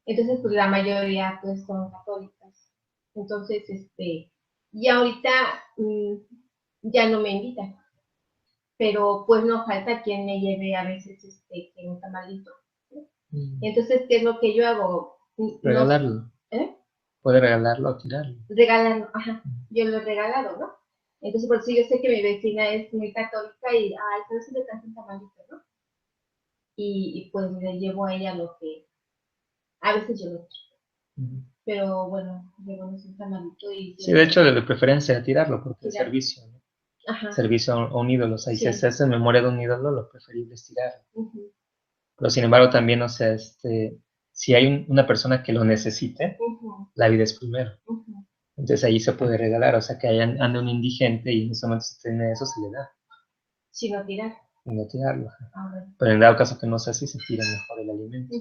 [SPEAKER 2] Entonces, pues la mayoría pues son católicas. Entonces, y ahorita ya no me invitan. Pero pues no falta quien me lleve a veces que un tamalito. Entonces, ¿qué es lo que yo hago?
[SPEAKER 1] Regalarlo. Puede regalarlo o tirarlo.
[SPEAKER 2] Regalan, ajá, yo lo he regalado, ¿no? Entonces, por eso yo sé que mi vecina es muy católica y, entonces le traje un tamalito, ¿no? Y pues le llevo a ella lo que, a veces yo lo tiro. Pero bueno, llevamos un tamalito y...
[SPEAKER 1] Sí, de hecho, de preferencia tirarlo, porque es
[SPEAKER 2] tirar.
[SPEAKER 1] servicio, ¿no?
[SPEAKER 2] Ajá.
[SPEAKER 1] Servicio a un ídolo. O sea, y si
[SPEAKER 2] Sí.
[SPEAKER 1] se hace en memoria de un ídolo, lo preferible es tirarlo. Pero sin embargo, también, o sea, si hay una persona que lo necesite, la vida es primero. Entonces ahí se puede regalar, o sea, que ande un indigente y en ese momento se tiene eso, se le da.
[SPEAKER 2] Si no tirar.
[SPEAKER 1] Y no tirarlo.
[SPEAKER 2] Bueno.
[SPEAKER 1] Pero en dado caso que no sea así, se tira mejor el alimento.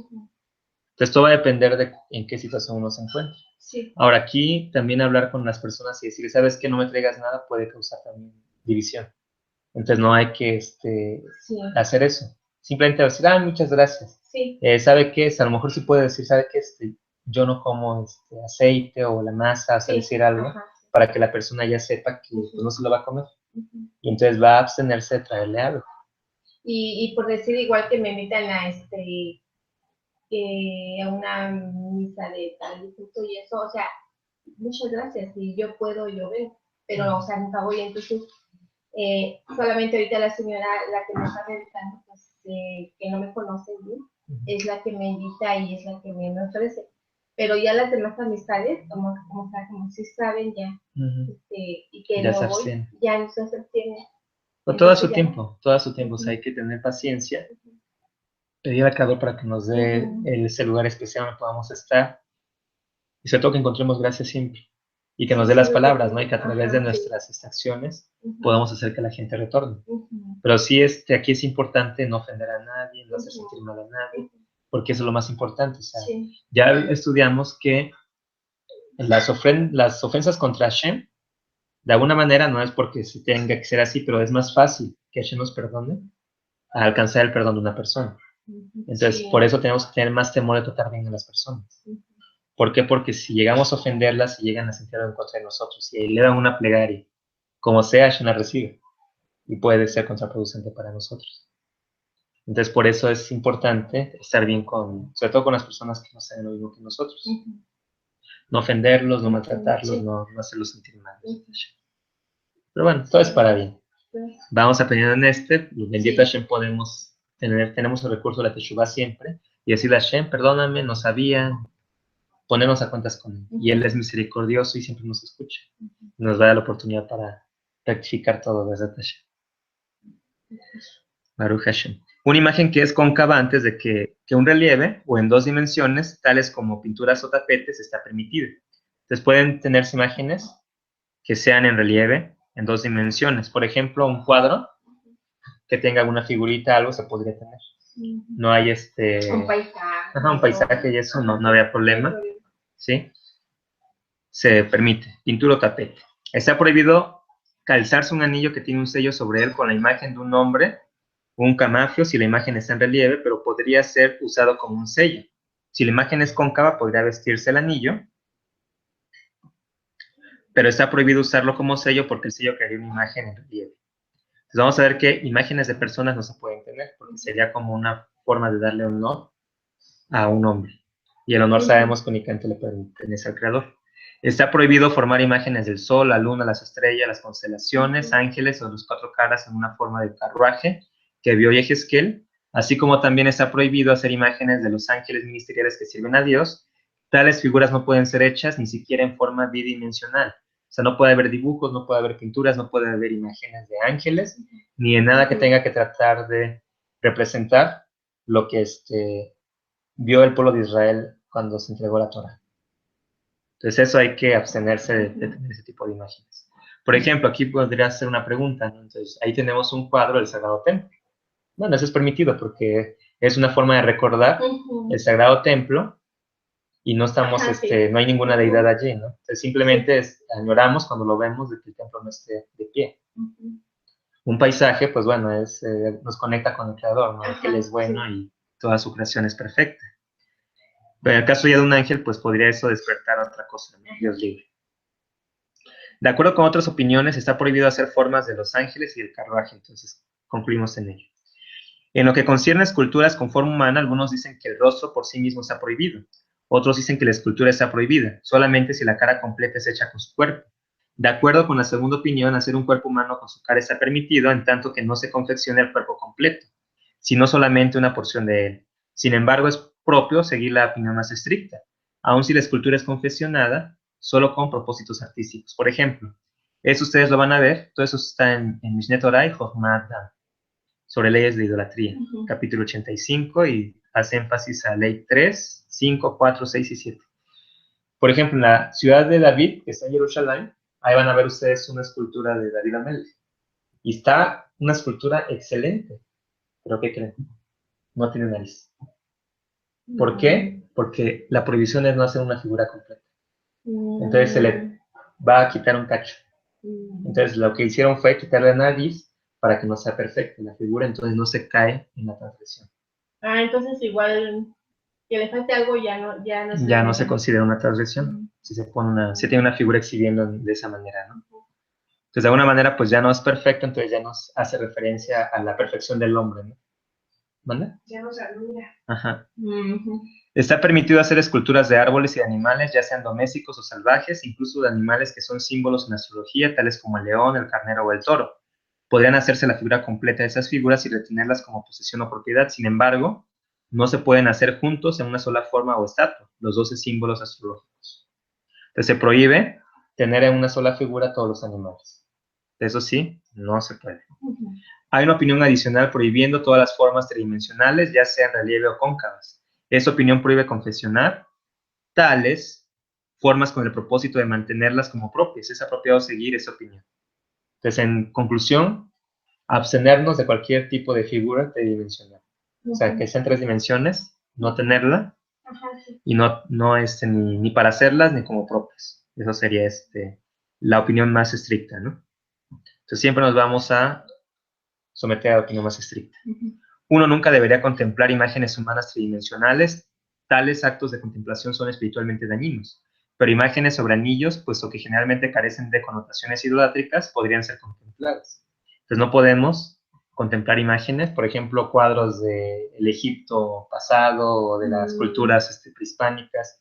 [SPEAKER 1] Entonces todo va a depender de en qué situación uno se encuentra.
[SPEAKER 2] Sí.
[SPEAKER 1] Ahora aquí también hablar con las personas y decir, ¿sabes qué? No me traigas nada, puede causar también división. Entonces no hay que hacer eso. Simplemente decir, muchas gracias.
[SPEAKER 2] Sí.
[SPEAKER 1] ¿Sabe qué? A lo mejor sí puede decir, ¿sabe qué? Yo no como aceite o la masa, o sea, decir algo, para que la persona ya sepa que pues, no se lo va a comer. Y entonces va a abstenerse de traerle algo.
[SPEAKER 2] Y por decir igual que me invitan a a una misa de tal punto y eso, o sea, muchas gracias, si yo puedo, yo vengo, pero, o sea, nunca voy, entonces, solamente ahorita la señora, la que me está rentando, pues, que no me conoce bien, es la que me invita y es la que me ofrece, pero ya las demás amistades, como si saben ya, y que
[SPEAKER 1] ya
[SPEAKER 2] no voy, ya no se abstienen.
[SPEAKER 1] Pero todo a su tiempo, o sea, hay que tener paciencia, pedir al Creador para que nos dé ese lugar especial donde podamos estar, y sobre todo que encontremos gracia siempre, y que nos dé las palabras, ¿no? Y que a través de nuestras acciones podamos hacer que la gente retorne. Pero sí, aquí es importante no ofender a nadie, no hacer sentir mal a nadie, porque eso es lo más importante. O sea,
[SPEAKER 2] Sí.
[SPEAKER 1] ya estudiamos que las ofensas contra Hashem, de alguna manera, no es porque se tenga que ser así, pero es más fácil que Hashem nos perdone a alcanzar el perdón de una persona. Entonces,
[SPEAKER 2] Sí.
[SPEAKER 1] por eso tenemos que tener más temor de tratar bien a las personas. ¿Por qué? Porque si llegamos a ofenderlas, si llegan a sentir algo en contra de nosotros, y elevan una plegaria, como sea, Hashem la recibe, y puede ser contraproducente para nosotros. Entonces, por eso es importante estar bien sobre todo con las personas que no saben lo mismo que nosotros. No ofenderlos, no maltratarlos,
[SPEAKER 2] Sí.
[SPEAKER 1] no hacerlos sentir mal. Pero bueno, todo es para bien. Vamos aprendiendo en bendito
[SPEAKER 2] Sí.
[SPEAKER 1] Hashem, tenemos el recurso de la Teshuvah siempre, y decirle a Hashem, perdóname, no sabía, ponernos a cuentas con él. Y él es misericordioso y siempre nos escucha. Nos da la oportunidad para rectificar todo desde Hashem. Baruch Hashem. Una imagen que es cóncava antes de que un relieve o en 2 dimensiones, tales como pinturas o tapetes, está permitida. Entonces pueden tenerse imágenes que sean en relieve en 2 dimensiones. Por ejemplo, un cuadro que tenga alguna figurita, algo se podría tener. No hay
[SPEAKER 2] Un paisaje.
[SPEAKER 1] un paisaje y eso no había problema. ¿Sí? Se permite. Pintura o tapete. Está prohibido calzarse un anillo que tiene un sello sobre él con la imagen de un hombre, un camafio, si la imagen está en relieve, pero podría ser usado como un sello. Si la imagen es cóncava, podría vestirse el anillo, pero está prohibido usarlo como sello porque el sello crearía una imagen en relieve. Entonces vamos a ver que imágenes de personas no se pueden tener, porque sería como una forma de darle honor a un hombre. Y el honor sabemos que únicamente le pertenece al Creador. Está prohibido formar imágenes del sol, la luna, las estrellas, las constelaciones, ángeles o los 4 caras en una forma de carruaje que vio Yehezkel, así como también está prohibido hacer imágenes de los ángeles ministeriales que sirven a Dios. Tales figuras no pueden ser hechas ni siquiera en forma bidimensional. O sea, no puede haber dibujos, no puede haber pinturas, no puede haber imágenes de ángeles, ni en nada que tenga que tratar de representar lo que vio el pueblo de Israel cuando se entregó la Torah. Entonces eso hay que abstenerse de tener ese tipo de imágenes. Por ejemplo, aquí podría hacer una pregunta, ¿no? Entonces ahí tenemos un cuadro del Sagrado Templo. Bueno, eso es permitido porque es una forma de recordar el Sagrado Templo y no estamos, no hay ninguna deidad allí, ¿no? Entonces simplemente añoramos cuando lo vemos de que el templo no esté de pie. Un paisaje, pues bueno, nos conecta con el Creador, ¿no? Que Él es bueno y toda su creación es perfecta. Pero en el caso ya de un ángel, pues podría eso despertar otra cosa, ¿no? Dios libre. De acuerdo con otras opiniones, está prohibido hacer formas de los ángeles y el carruaje, entonces concluimos en ello. En lo que concierne a esculturas con forma humana, algunos dicen que el rostro por sí mismo está prohibido. Otros dicen que la escultura está prohibida, solamente si la cara completa es hecha con su cuerpo. De acuerdo con la segunda opinión, hacer un cuerpo humano con su cara está permitido, en tanto que no se confeccione el cuerpo completo, sino solamente una porción de él. Sin embargo, es propio seguir la opinión más estricta, aun si la escultura es confeccionada solo con propósitos artísticos. Por ejemplo, eso ustedes lo van a ver, todo eso está en Mishneh Torah y Chochmat Dan, sobre leyes de idolatría, capítulo 85, y hace énfasis a ley 3, 5, 4, 6 y 7. Por ejemplo, en la ciudad de David, que está en Jerusalén, ahí van a ver ustedes una escultura de David Amelech. Y está una escultura excelente. ¿Pero qué creen? No tiene nariz. ¿Por qué? Porque la prohibición es no hacer una figura completa. Entonces se le va a quitar un cacho. Entonces lo que hicieron fue quitarle la nariz para que no sea perfecta la figura, entonces no se cae en la transgresión.
[SPEAKER 2] Entonces igual que le falte algo
[SPEAKER 1] ya no se considera una transgresión. Si se tiene una figura exhibiendo de esa manera, ¿no? Entonces de alguna manera pues ya no es perfecto, entonces ya nos hace referencia a la perfección del hombre, ¿no? ¿Manda?
[SPEAKER 3] Ya no se alumbra.
[SPEAKER 1] Ajá. Está permitido hacer esculturas de árboles y de animales, ya sean domésticos o salvajes, incluso de animales que son símbolos en la astrología, tales como el león, el carnero o el toro. Podrían hacerse la figura completa de esas figuras y retenerlas como posesión o propiedad. Sin embargo, no se pueden hacer juntos en una sola forma o estatua, los 12 símbolos astrológicos. Entonces se prohíbe tener en una sola figura todos los animales. Eso sí, no se puede. Hay una opinión adicional prohibiendo todas las formas tridimensionales, ya sean relieve o cóncavas. Esa opinión prohíbe confeccionar tales formas con el propósito de mantenerlas como propias. Es apropiado seguir esa opinión. Entonces, en conclusión, abstenernos de cualquier tipo de figura tridimensional. O sea, que sean 3 dimensiones, no tenerla
[SPEAKER 2] Ajá, sí.
[SPEAKER 1] y ni para hacerlas ni como propias. Eso sería la opinión más estricta, ¿no? Entonces siempre nos vamos a someter a la opinión más estricta. Uno nunca debería contemplar imágenes humanas tridimensionales. Tales actos de contemplación son espiritualmente dañinos. Pero imágenes sobre anillos, puesto que generalmente carecen de connotaciones idolátricas, podrían ser contempladas. Entonces no podemos contemplar imágenes, por ejemplo, cuadros del Egipto pasado o de las culturas prehispánicas,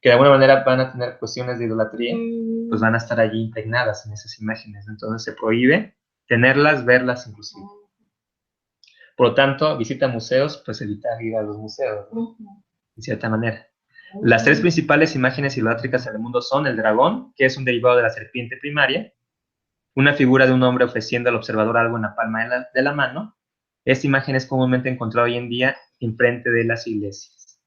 [SPEAKER 1] que de alguna manera van a tener cuestiones de idolatría, pues van a estar allí impregnadas en esas imágenes. Entonces se prohíbe tenerlas, verlas inclusive. Por lo tanto, visita museos, pues evitar ir a los museos, ¿no? De cierta manera. Las tres principales imágenes idolátricas en el mundo son el dragón, que es un derivado de la serpiente primaria, una figura de un hombre ofreciendo al observador algo en la palma de la mano. Esta imagen es comúnmente encontrada hoy en día enfrente de las iglesias.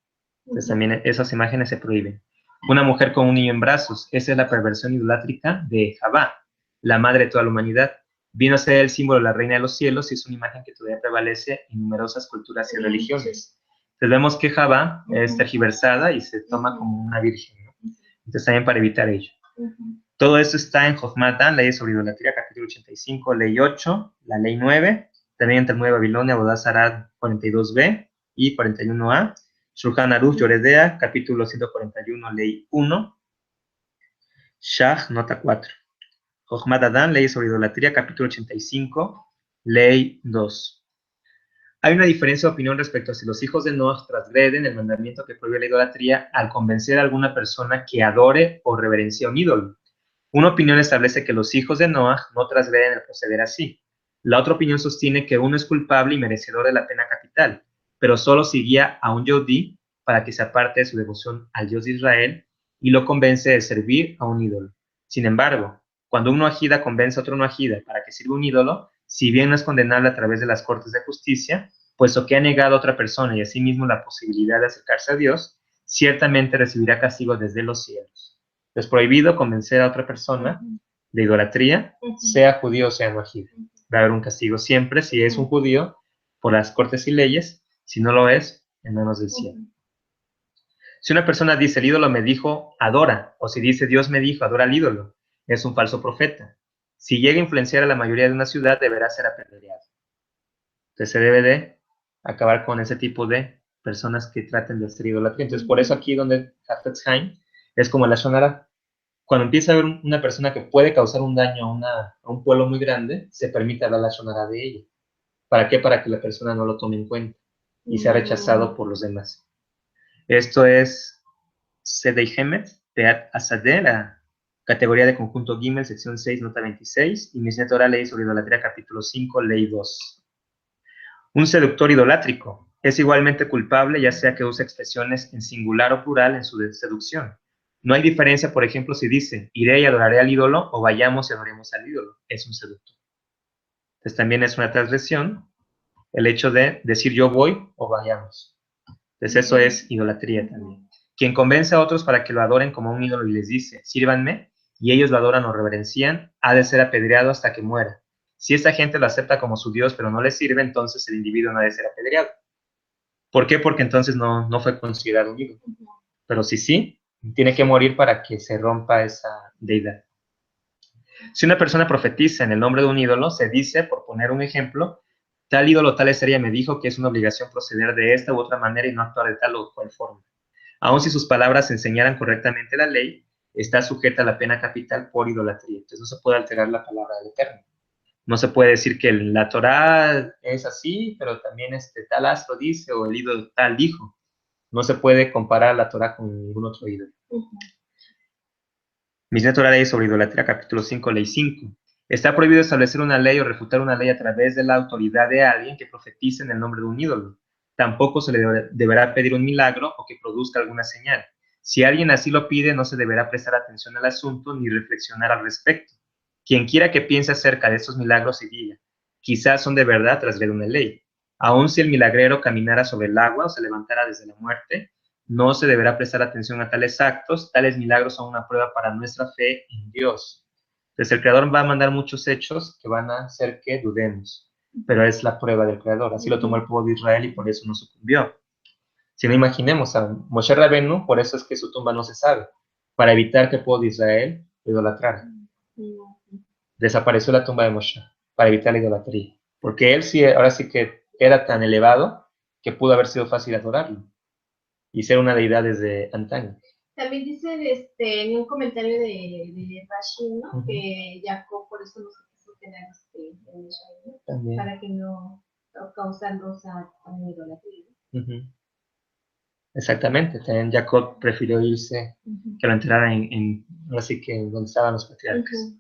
[SPEAKER 1] Entonces también esas imágenes se prohíben. Una mujer con un niño en brazos, esa es la perversión idolátrica de Jabá, la madre de toda la humanidad. Vino a ser el símbolo de la reina de los cielos y es una imagen que todavía prevalece en numerosas culturas y religiones. Entonces vemos que Jabá es tergiversada y se toma como una virgen, ¿no? Entonces también para evitar ello. Todo esto está en Jochmat Dan, Leyes sobre Idolatría, capítulo 85, ley 8, la ley 9, también en Talmud de Babilonia, Avodat Zarah 42b y 41a, Shulchan Aruch, Yoredea, capítulo 141, ley 1, Shach, nota 4. Jochmat Dan, Leyes sobre Idolatría, capítulo 85, ley 2. Hay una diferencia de opinión respecto a si los hijos de Noah transgreden el mandamiento que prohíbe la idolatría al convencer a alguna persona que adore o reverencie a un ídolo. Una opinión establece que los hijos de Noah no transgreden el proceder así. La otra opinión sostiene que uno es culpable y merecedor de la pena capital, pero solo si guía a un yodí para que se aparte de su devoción al Dios de Israel y lo convence de servir a un ídolo. Sin embargo, cuando un noajida convence a otro noajida para que sirva un ídolo, si bien no es condenable a través de las cortes de justicia, puesto que ha negado a otra persona y asimismo la posibilidad de acercarse a Dios, ciertamente recibirá castigo desde los cielos. Es prohibido convencer a otra persona de idolatría, sea judío o sea noajida. Va a haber un castigo siempre si es un judío por las cortes y leyes, si no lo es, en manos del cielo. Si una persona dice el ídolo me dijo, adora, o si dice Dios me dijo, adora al ídolo, es un falso profeta. Si llega a influenciar a la mayoría de una ciudad, deberá ser apedreado. Entonces se debe de acabar con ese tipo de personas que traten de hacer idolatría. Entonces por eso aquí donde Hafetz Haim es como la Shonara. Cuando empieza a haber una persona que puede causar un daño a un pueblo muy grande, se permite hablar la Shonara de ella. ¿Para qué? Para que la persona no lo tome en cuenta y sea rechazado por los demás. Esto es Sedei Hemet, Teat Asadeh, la categoría de conjunto Gimel, sección 6, nota 26, y Mishneh Torah, ley sobre idolatría, capítulo 5, ley 2. Un seductor idolátrico es igualmente culpable, ya sea que use expresiones en singular o plural en su seducción. No hay diferencia, por ejemplo, si dice, iré y adoraré al ídolo, o vayamos y adoremos al ídolo. Es un seductor. Entonces también es una transgresión el hecho de decir yo voy o vayamos. Entonces eso es idolatría también. Quien convence a otros para que lo adoren como un ídolo y les dice, sírvanme, y ellos lo adoran o reverencian, ha de ser apedreado hasta que muera. Si esta gente lo acepta como su Dios, pero no le sirve, entonces el individuo no ha de ser apedreado. ¿Por qué? Porque entonces no fue considerado un ídolo. Pero sí, tiene que morir para que se rompa esa deidad. Si una persona profetiza en el nombre de un ídolo, se dice, por poner un ejemplo, tal ídolo, tal estrella me dijo que es una obligación proceder de esta u otra manera y no actuar de tal o cual forma. Aun si sus palabras enseñaran correctamente la ley, está sujeta a la pena capital por idolatría. Entonces no se puede alterar la palabra del Eterno. No se puede decir que la Torá es así, pero también tal astro dice o el ídolo tal dijo. No se puede comparar la Torá con ningún otro ídolo. Mishneh Torah, ley sobre idolatría, capítulo 5, ley 5. Está prohibido establecer una ley o refutar una ley a través de la autoridad de alguien que profetice en el nombre de un ídolo. Tampoco se le deberá pedir un milagro o que produzca alguna señal. Si alguien así lo pide, no se deberá prestar atención al asunto ni reflexionar al respecto. Quien quiera que piense acerca de estos milagros y diga, quizás son de verdad, transgrede una ley. Aun si el milagrero caminara sobre el agua o se levantara desde la muerte, no se deberá prestar atención a tales actos. Tales milagros son una prueba para nuestra fe en Dios. Entonces el Creador va a mandar muchos hechos que van a hacer que dudemos, pero es la prueba del Creador. Así lo tomó el pueblo de Israel y por eso no sucumbió. Si no, imaginemos a Moshe Rabenu, por eso es que su tumba no se sabe, para evitar que el pueblo de Israel lo idolatrara. Desapareció la tumba de Moshe, para evitar la idolatría. Porque él sí, ahora sí que era tan elevado que pudo haber sido fácil adorarlo y ser una deidad desde antaño.
[SPEAKER 2] También dicen en un comentario de Rashi, ¿no? Que Jacob por eso no se quiso quedar en Israel, ¿no?
[SPEAKER 1] También.
[SPEAKER 2] Para que no causarlos a idolatría.
[SPEAKER 1] Exactamente, también Jacob prefirió irse que lo enterraran así que donde estaban los patriarcas.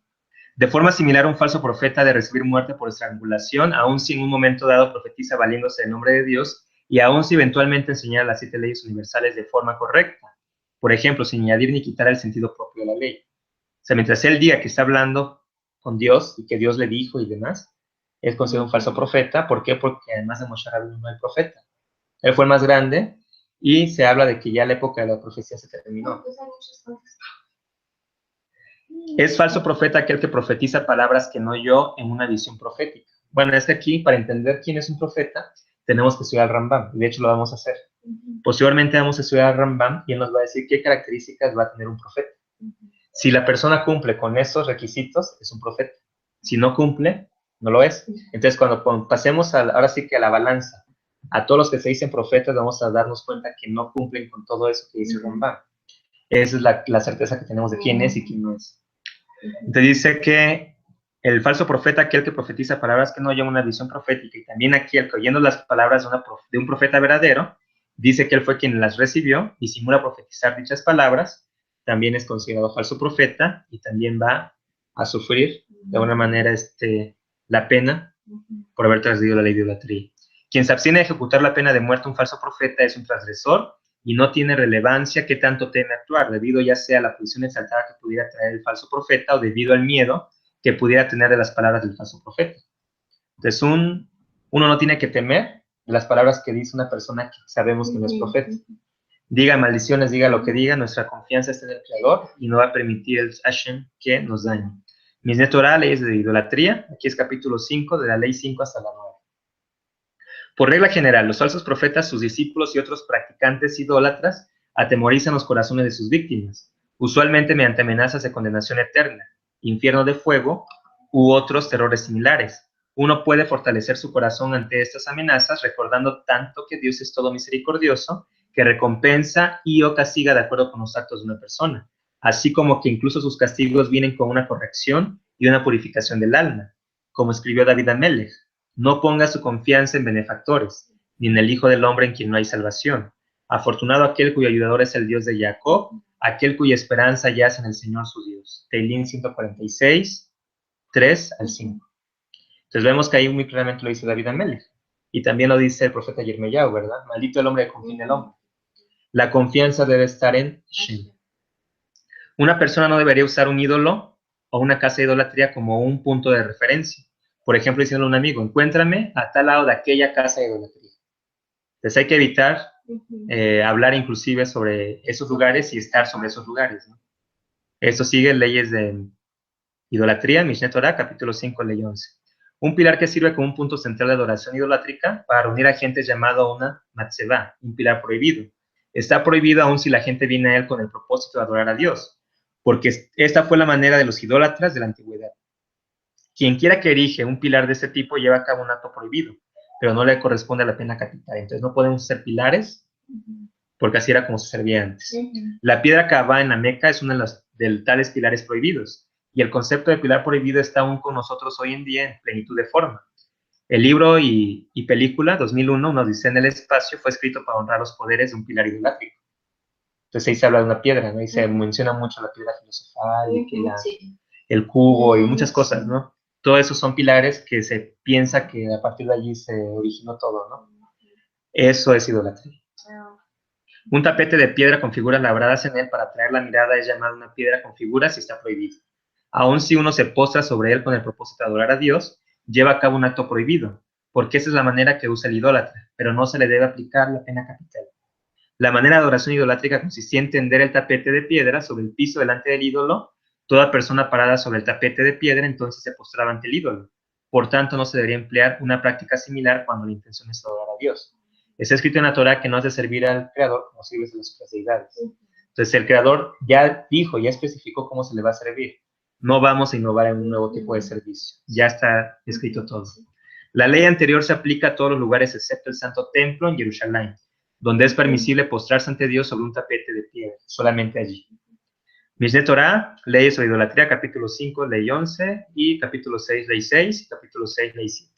[SPEAKER 1] De forma similar, un falso profeta de recibir muerte por estrangulación, aun si en un momento dado profetiza valiéndose del nombre de Dios, y aun si eventualmente enseñara las 7 leyes universales de forma correcta. Por ejemplo, sin añadir ni quitar el sentido propio de la ley. O sea, mientras él diga que está hablando con Dios y que Dios le dijo y demás, es considerado un falso profeta. ¿Por qué? Porque además de Moshe Rabbeinu no hay profeta. Él fue el más grande y se habla de que ya la época de la profecía se terminó. Es falso profeta aquel que profetiza palabras que no oyó en una visión profética. Bueno, es que aquí, para entender quién es un profeta, tenemos que estudiar al Rambam, y de hecho lo vamos a hacer. Posteriormente vamos a estudiar al Rambam y él nos va a decir qué características va a tener un profeta. Si la persona cumple con esos requisitos, es un profeta. Si no cumple, no lo es. Entonces, cuando pasemos ahora sí que a la balanza, a todos los que se dicen profetas, vamos a darnos cuenta que no cumplen con todo eso que dice el Rambam. Esa es la certeza que tenemos de quién es y quién no es. Entonces dice que el falso profeta, aquel que profetiza palabras que no oyen una visión profética, y también aquí el que oyendo las palabras de un profeta verdadero, dice que él fue quien las recibió y simula profetizar dichas palabras, también es considerado falso profeta y también va a sufrir de alguna manera la pena por haber transgredido la ley de idolatría. Quien se abstiene de ejecutar la pena de muerte a un falso profeta es un transgresor y no tiene relevancia qué tanto teme actuar, debido ya sea a la posición exaltada que pudiera traer el falso profeta o debido al miedo que pudiera tener de las palabras del falso profeta. Entonces, uno no tiene que temer de las palabras que dice una persona que sabemos que no es profeta. Diga maldiciones, diga lo que diga, nuestra confianza está en el Creador y no va a permitir el Hashem que nos dañe. Mishneh Torah, leyes de idolatría, aquí es capítulo 5, de la ley 5 hasta la 9. Por regla general, los falsos profetas, sus discípulos y otros practicantes idólatras atemorizan los corazones de sus víctimas, usualmente mediante amenazas de condenación eterna, infierno de fuego u otros terrores similares. Uno puede fortalecer su corazón ante estas amenazas recordando tanto que Dios es todo misericordioso, que recompensa y o castiga de acuerdo con los actos de una persona, así como que incluso sus castigos vienen con una corrección y una purificación del alma, como escribió David Amelech. No ponga su confianza en benefactores, ni en el Hijo del Hombre en quien no hay salvación. Afortunado aquel cuyo ayudador es el Dios de Jacob, aquel cuya esperanza yace en el Señor su Dios. Teilín 146, 3 al 5. Entonces vemos que ahí muy claramente lo dice David Amelech. Y también lo dice el profeta Yirmiyahu, ¿verdad? Maldito el hombre que confía en el hombre. La confianza debe estar en Shem. Una persona no debería usar un ídolo o una casa de idolatría como un punto de referencia. Por ejemplo, diciéndole a un amigo, encuéntrame a tal lado de aquella casa de idolatría. Entonces hay que evitar hablar inclusive sobre esos lugares y estar sobre esos lugares, ¿no? Esto sigue leyes de idolatría, Mishneh Torah, capítulo 5, ley 11. Un pilar que sirve como un punto central de adoración idolátrica para reunir a gente es llamado una matzevah, un pilar prohibido. Está prohibido aun si la gente viene a él con el propósito de adorar a Dios, porque esta fue la manera de los idólatras de la antigüedad. Quien quiera que erige un pilar de este tipo lleva a cabo un acto prohibido, pero no le corresponde la pena capital. Entonces no podemos ser pilares, porque así era como se servía antes. La piedra Kaaba en la Meca es uno de tales pilares prohibidos, y el concepto de pilar prohibido está aún con nosotros hoy en día en plenitud de forma. El libro y película 2001, Una odisea en el espacio, fue escrito para honrar los poderes de un pilar idolátrico. Entonces ahí se habla de una piedra, ¿no? Y se menciona mucho la piedra filosofal, y que el cubo y muchas cosas, ¿no? Todo eso son pilares que se piensa que a partir de allí se originó todo, ¿no? Eso es idolatría. Un tapete de piedra con figuras labradas en él para atraer la mirada es llamado una piedra con figuras y está prohibido. Aun si uno se postra sobre él con el propósito de adorar a Dios, lleva a cabo un acto prohibido, porque esa es la manera que usa el idólatra, pero no se le debe aplicar la pena capital. La manera de adoración idolátrica consistía en tender el tapete de piedra sobre el piso delante del ídolo. Toda persona parada sobre el tapete de piedra entonces se postraba ante el ídolo. Por tanto, no se debería emplear una práctica similar cuando la intención es adorar a Dios. Está escrito en la Torah que no has de servir al Creador como sirves a las otras deidades. Entonces el Creador ya dijo, ya especificó cómo se le va a servir. No vamos a innovar en un nuevo tipo de servicio. Ya está escrito todo. La ley anterior se aplica a todos los lugares excepto el Santo Templo en Jerusalén, donde es permisible postrarse ante Dios sobre un tapete de piedra, solamente allí. Mishneh Torah, leyes sobre idolatría, capítulo 5, ley 11, y capítulo 6, ley 6, y capítulo 6, ley 7.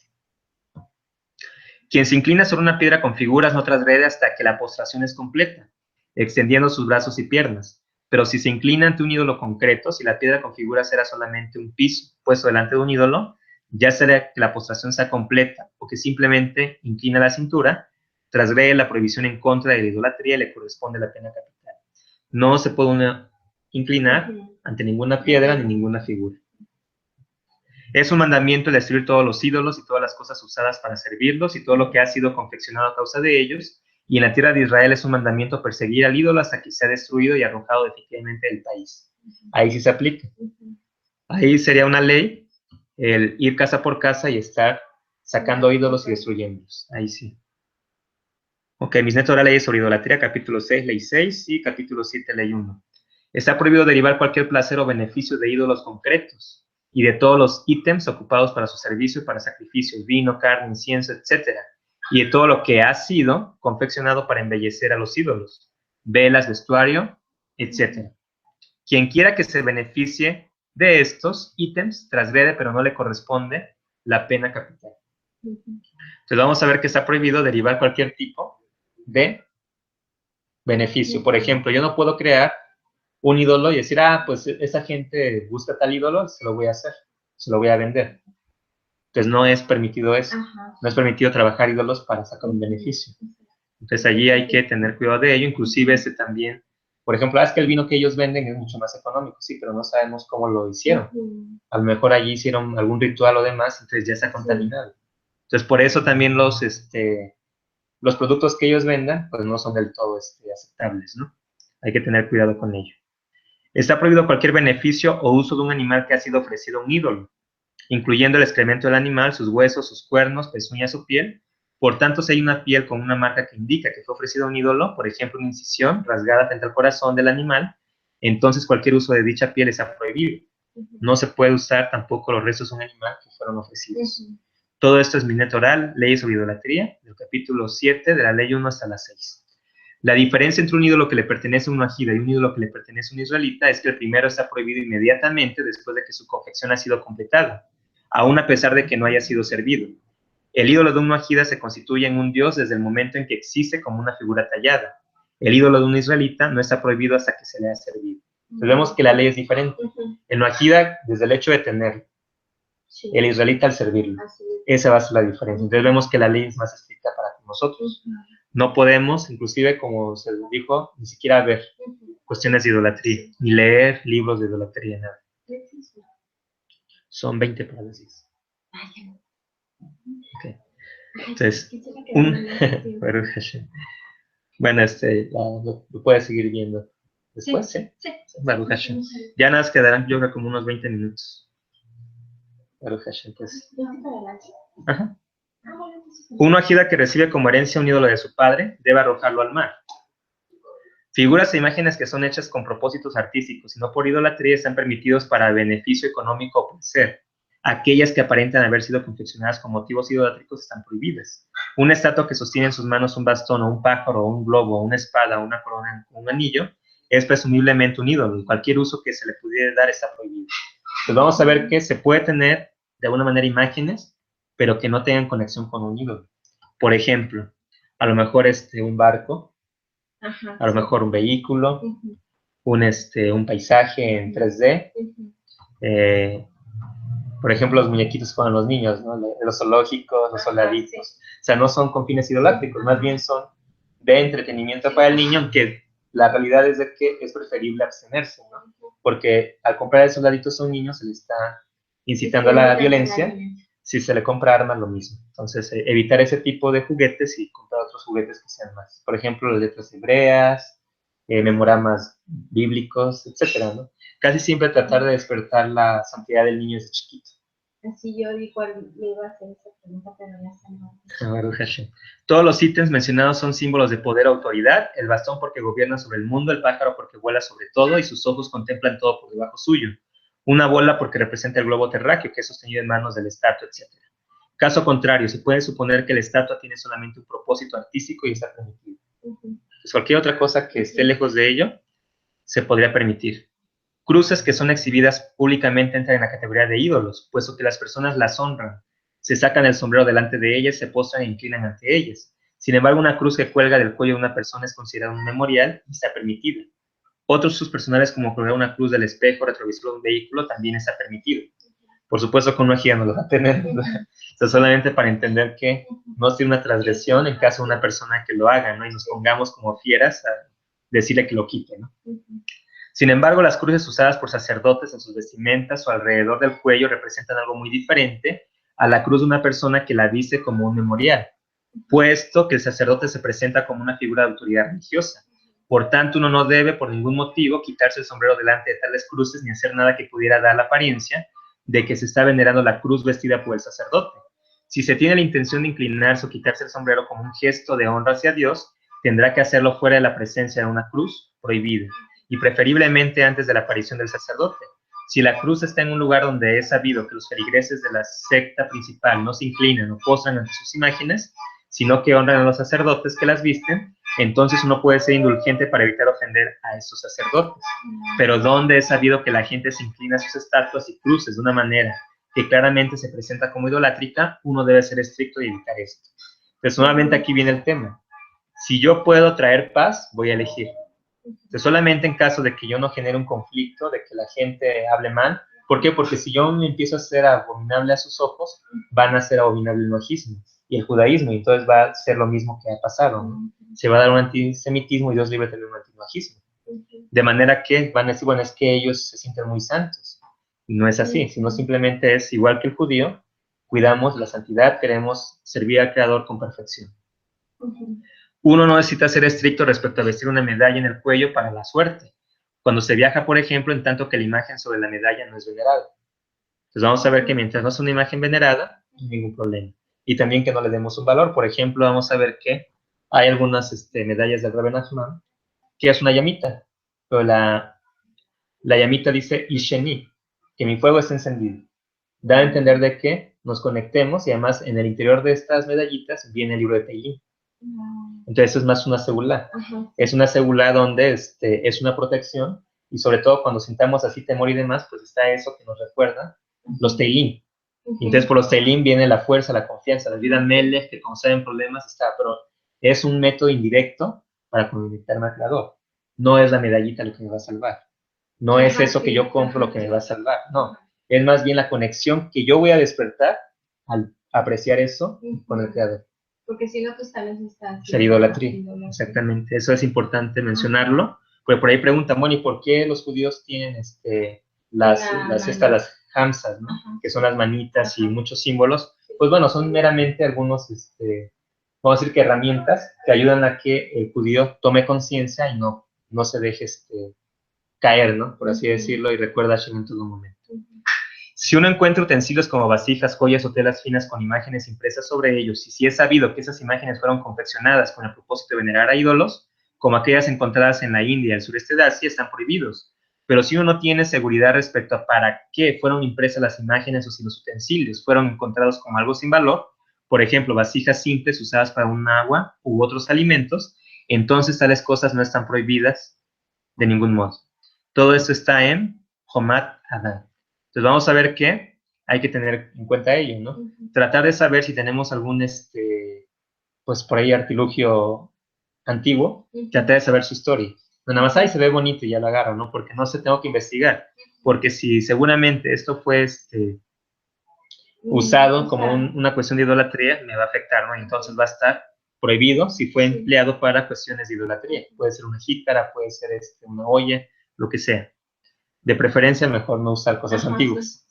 [SPEAKER 1] Quien se inclina sobre una piedra con figuras no transgrede hasta que la postración es completa, extendiendo sus brazos y piernas. Pero si se inclina ante un ídolo concreto, si la piedra con figuras era solamente un piso puesto delante de un ídolo, ya sea que la postración sea completa o que simplemente inclina la cintura, transgrede la prohibición en contra de la idolatría y le corresponde la pena capital. No se puede inclinar ante ninguna piedra ni ninguna figura. Es un mandamiento el destruir todos los ídolos y todas las cosas usadas para servirlos y todo lo que ha sido confeccionado a causa de ellos. Y en la tierra de Israel es un mandamiento perseguir al ídolo hasta que sea destruido y arrojado definitivamente del país. Ahí sí se aplica. Ahí sería una ley el ir casa por casa y estar sacando ídolos y destruyéndolos. Ahí sí. Ok, Mishneh Torah, leyes sobre idolatría, capítulo 6, ley 6 y capítulo 7, ley 1. Está prohibido derivar cualquier placer o beneficio de ídolos concretos y de todos los ítems ocupados para su servicio y para sacrificios, vino, carne, incienso, etc. Y de todo lo que ha sido confeccionado para embellecer a los ídolos, velas, vestuario, etc. Quien quiera que se beneficie de estos ítems transgrede, pero no le corresponde la pena capital. Entonces vamos a ver que está prohibido derivar cualquier tipo de beneficio. Por ejemplo, yo no puedo crear un ídolo y decir, pues esa gente busca tal ídolo, se lo voy a hacer, se lo voy a vender. Entonces no es permitido eso. No es permitido trabajar ídolos para sacar un beneficio. Entonces allí hay que tener cuidado de ello. Inclusive también, por ejemplo, es que el vino que ellos venden es mucho más económico, sí, pero no sabemos cómo lo hicieron. A lo mejor allí hicieron algún ritual o demás, entonces ya está contaminado. Entonces por eso también los productos que ellos vendan, pues no son del todo aceptables, ¿no? Hay que tener cuidado con ello. Está prohibido cualquier beneficio o uso de un animal que ha sido ofrecido a un ídolo, incluyendo el excremento del animal, sus huesos, sus cuernos, pezuñas o piel. Por tanto, si hay una piel con una marca que indica que fue ofrecido a un ídolo, por ejemplo, una incisión rasgada frente al corazón del animal, entonces cualquier uso de dicha piel está prohibido. No se puede usar tampoco los restos de un animal que fueron ofrecidos. Todo esto es Mishneh Torah, leyes sobre idolatría, del capítulo 7 de la ley 1 hasta la 6. La diferencia entre un ídolo que le pertenece a un ajida y un ídolo que le pertenece a un israelita es que el primero está prohibido inmediatamente después de que su confección ha sido completada, aún a pesar de que no haya sido servido. El ídolo de un ajida se constituye en un dios desde el momento en que existe como una figura tallada. El ídolo de un israelita no está prohibido hasta que se le ha servido. Entonces vemos que la ley es diferente. El ajida, desde el hecho de tenerlo, el israelita al servirlo. Esa va a ser la diferencia. Entonces vemos que la ley es más estricta para nosotros. No podemos, inclusive como se dijo, ni siquiera ver cuestiones de idolatría, ni leer libros de idolatría, nada. Son 20 para las 10. Okay. Entonces, bueno, lo puedes seguir viendo después, ¿sí? Baruch Hashem. Ya nada más quedarán, yo creo, como unos 20 minutos. Baruch Hashem, pues. Ajá. Un ajida que recibe como herencia un ídolo de su padre debe arrojarlo al mar. Figuras e imágenes que son hechas con propósitos artísticos y no por idolatría están permitidos para beneficio económico o placer. Aquellas que aparentan haber sido confeccionadas con motivos idolátricos están prohibidas. Una estatua que sostiene en sus manos un bastón o un pájaro o un globo o una espada o una corona o un anillo es presumiblemente un ídolo y cualquier uso que se le pudiera dar está prohibido. Pues vamos a ver que se puede tener de alguna manera imágenes, pero que no tengan conexión con un ídolo. Por ejemplo, a lo mejor un barco, a lo mejor un vehículo, un paisaje en 3D. Por ejemplo, los muñequitos que ponen los niños, ¿no? Los zoológicos, los soldaditos. O sea, no son con fines idolátricos, más bien son de entretenimiento para el niño, aunque la realidad es de que es preferible abstenerse, ¿no? Porque al comprar el soldadito a un niño se le está incitando a la violencia. Si se le compra armas, lo mismo. Entonces, evitar ese tipo de juguetes y comprar otros juguetes que sean más. Por ejemplo, las letras hebreas, memoramas bíblicos, etcétera, ¿no? Casi siempre tratar de despertar la santidad del niño desde chiquito.
[SPEAKER 2] Así yo igual me iba a hacer esa pregunta, pero ya se me...
[SPEAKER 1] Baruch Hashem. Todos los ítems mencionados son símbolos de poder o autoridad, el bastón porque gobierna sobre el mundo, el pájaro porque vuela sobre todo y sus ojos contemplan todo por debajo suyo. Una bola porque representa el globo terráqueo que es sostenido en manos del estatua, etc. Caso contrario, se puede suponer que la estatua tiene solamente un propósito artístico y está permitido. Pues cualquier otra cosa que esté lejos de ello se podría permitir. Cruces que son exhibidas públicamente entran en la categoría de ídolos, puesto que las personas las honran, se sacan el sombrero delante de ellas, se postran e inclinan ante ellas. Sin embargo, una cruz que cuelga del cuello de una persona es considerada un memorial y está permitida. Otros usos personales, como colgar una cruz del espejo retrovisor de un vehículo, también está permitido. Por supuesto que uno aquí ya no lo va a tener, o solamente para entender que no es una transgresión en caso de una persona que lo haga, ¿no? Y nos pongamos como fieras a decirle que lo quite, ¿no? Sin embargo, las cruces usadas por sacerdotes en sus vestimentas o alrededor del cuello representan algo muy diferente a la cruz de una persona que la viste como un memorial, puesto que el sacerdote se presenta como una figura de autoridad religiosa. Por tanto, uno no debe por ningún motivo quitarse el sombrero delante de tales cruces ni hacer nada que pudiera dar la apariencia de que se está venerando la cruz vestida por el sacerdote. Si se tiene la intención de inclinarse o quitarse el sombrero como un gesto de honra hacia Dios, tendrá que hacerlo fuera de la presencia de una cruz prohibida, y preferiblemente antes de la aparición del sacerdote. Si la cruz está en un lugar donde es sabido que los feligreses de la secta principal no se inclinan o posan ante sus imágenes, sino que honran a los sacerdotes que las visten, entonces uno puede ser indulgente para evitar ofender a esos sacerdotes. Pero ¿dónde es sabido que la gente se inclina a sus estatuas y cruces de una manera que claramente se presenta como idolátrica? Uno debe ser estricto y evitar esto. Personalmente aquí viene el tema. Si yo puedo traer paz, voy a elegir. Entonces, solamente en caso de que yo no genere un conflicto, de que la gente hable mal. ¿Por qué? Porque si yo me empiezo a ser abominable a sus ojos, van a ser abominable el nojismo y el judaísmo, y entonces va a ser lo mismo que ha pasado, ¿no? Se va a dar un antisemitismo y Dios libre de tener un antinojismo. De manera que van a decir, bueno, es que ellos se sienten muy santos. Y no es así, sino simplemente es igual que el judío, cuidamos la santidad, queremos servir al Creador con perfección. Uno no necesita ser estricto respecto a vestir una medalla en el cuello para la suerte, cuando se viaja, por ejemplo, en tanto que la imagen sobre la medalla no es venerada. Entonces vamos a ver que mientras no es una imagen venerada, no hay ningún problema. Y también que no le demos un valor. Por ejemplo, vamos a ver que hay algunas medallas del Rebbe Nachman, que es una llamita, pero la llamita dice Isheni, que mi fuego está encendido. Da a entender de que nos conectemos, y además en el interior de estas medallitas viene el libro de Teilín. Entonces es más una segulá. Es una segulá donde es una protección, y sobre todo cuando sintamos así temor y demás, pues está eso que nos recuerda, los Teilín. Entonces por los Teilín viene la fuerza, la confianza, la vida Melech, que cuando salen problemas está, pero es un método indirecto para conectarme al Creador. No es la medallita lo que me va a salvar. No es eso que yo compro lo que me va a salvar. No, es más bien la conexión que yo voy a despertar al apreciar eso con el Creador.
[SPEAKER 2] Porque si no, pues también se está...
[SPEAKER 1] Sería idolatría. Exactamente, eso es importante mencionarlo, porque por ahí preguntan, bueno, ¿y por qué los judíos tienen las hamsas, ¿no? Que son las manitas y muchos símbolos? Pues bueno, son meramente algunos, vamos a decir que herramientas que ayudan a que el judío tome conciencia y no se deje caer, ¿no? Por así decirlo, y recuerda a Hashem en todo momento. Si uno encuentra utensilios como vasijas, joyas o telas finas con imágenes impresas sobre ellos, y si es sabido que esas imágenes fueron confeccionadas con el propósito de venerar a ídolos, como aquellas encontradas en la India y el sureste de Asia, están prohibidos. Pero si uno no tiene seguridad respecto a para qué fueron impresas las imágenes o si los utensilios fueron encontrados como algo sin valor, por ejemplo, vasijas simples usadas para un agua u otros alimentos, entonces tales cosas no están prohibidas de ningún modo. Todo esto está en Homat Adán. Entonces vamos a ver que hay que tener en cuenta ello, ¿no? Tratar de saber si tenemos algún, pues por ahí artilugio antiguo, tratar de saber su historia. No, nada más ahí se ve bonito y ya lo agarro, ¿no? Porque no sé, tengo que investigar. Porque si seguramente esto fue usado como una cuestión de idolatría, me va a afectar, ¿no? Y entonces va a estar prohibido si fue empleado para cuestiones de idolatría. Puede ser una jícara, puede ser una olla, lo que sea. De preferencia, mejor no usar cosas antiguas.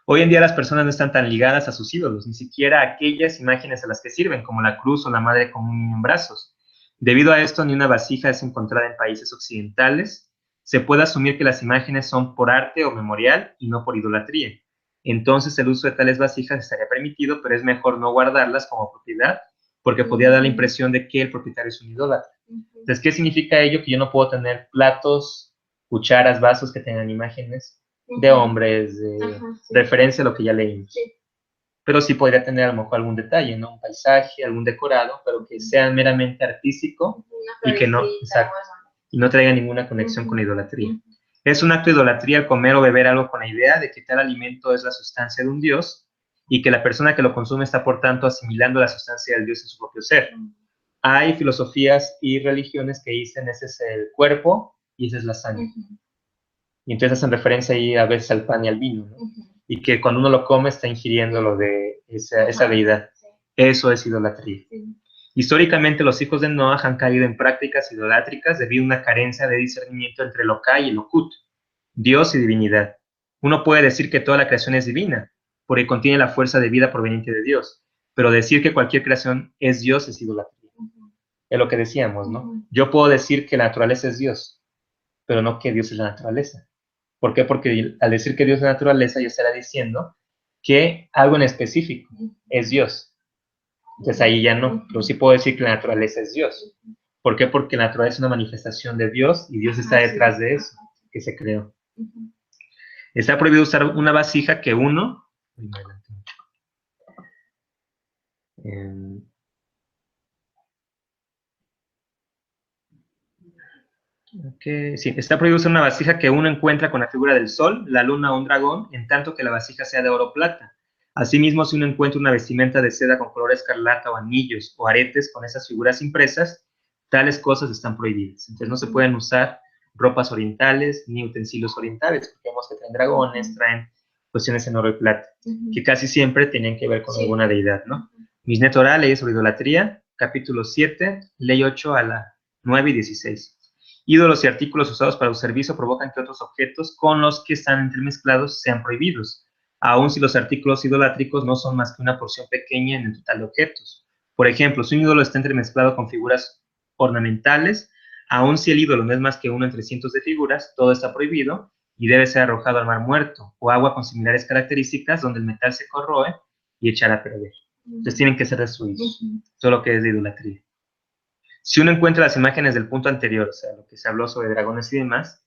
[SPEAKER 1] Hoy en día las personas no están tan ligadas a sus ídolos, ni siquiera a aquellas imágenes a las que sirven, como la cruz o la madre con un niño en brazos. Debido a esto, ni una vasija es encontrada en países occidentales. Se puede asumir que las imágenes son por arte o memorial y no por idolatría. entonces el uso de tales vasijas estaría permitido, pero es mejor no guardarlas como propiedad, porque podría dar la impresión de que el propietario es un idólatra. Entonces, ¿qué significa ello? Que yo no puedo tener platos, cucharas, vasos que tengan imágenes de hombres, de referencia a lo que ya leímos.
[SPEAKER 2] Sí.
[SPEAKER 1] Pero sí podría tener a lo mejor algún detalle, ¿no? Un paisaje, algún decorado, pero que sea meramente artístico y que no, exacto, y no traiga ninguna conexión con la idolatría. Es un acto de idolatría el comer o beber algo con la idea de que tal alimento es la sustancia de un dios y que la persona que lo consume está, por tanto, asimilando la sustancia del dios en su propio ser. Hay filosofías y religiones que dicen ese es el cuerpo y esa es la sangre. Y entonces hacen referencia ahí a veces al pan y al vino, ¿no? Y que cuando uno lo come está ingiriendo lo de esa deidad. Eso es idolatría. Históricamente los hijos de Noah han caído en prácticas idolátricas debido a una carencia de discernimiento entre lo Kai y lo Kut, Dios y divinidad. Uno puede decir que toda la creación es divina, porque contiene la fuerza de vida proveniente de Dios, pero decir que cualquier creación es Dios es idolatría. Es lo que decíamos, ¿no? Yo puedo decir que la naturaleza es Dios, pero no que Dios es la naturaleza. ¿Por qué? Porque al decir que Dios es la naturaleza, yo estaré diciendo que algo en específico es Dios. Entonces ahí ya no, pero sí puedo decir que la naturaleza es Dios. ¿Por qué? Porque la naturaleza es una manifestación de Dios y Dios está detrás de eso, que se creó. Está prohibido usar una vasija que uno... Okay, sí, está prohibido usar una vasija que uno encuentra con la figura del sol, la luna o un dragón, en tanto que la vasija sea de oro o plata. Asimismo, si uno encuentra una vestimenta de seda con color escarlata o anillos o aretes con esas figuras impresas, tales cosas están prohibidas. Entonces no se pueden usar ropas orientales ni utensilios orientales, porque vemos que traen dragones, traen cuestiones en oro y plata, que casi siempre tienen que ver con alguna deidad, ¿no? Mishneh Torah, leyes sobre idolatría, capítulo 7, ley 8 a la 9 y 16. Ídolos y artículos usados para su servicio provocan que otros objetos con los que están entremezclados sean prohibidos, aun si los artículos idolátricos no son más que una porción pequeña en el total de objetos. Por ejemplo, si un ídolo está entremezclado con figuras ornamentales, aun si el ídolo no es más que uno entre cientos de figuras, todo está prohibido y debe ser arrojado al mar muerto o agua con similares características donde el metal se corroe y echará a perder. Entonces tienen que ser destruidos. Todo lo que es de idolatría. Si uno encuentra las imágenes del punto anterior, o sea, lo que se habló sobre dragones y demás,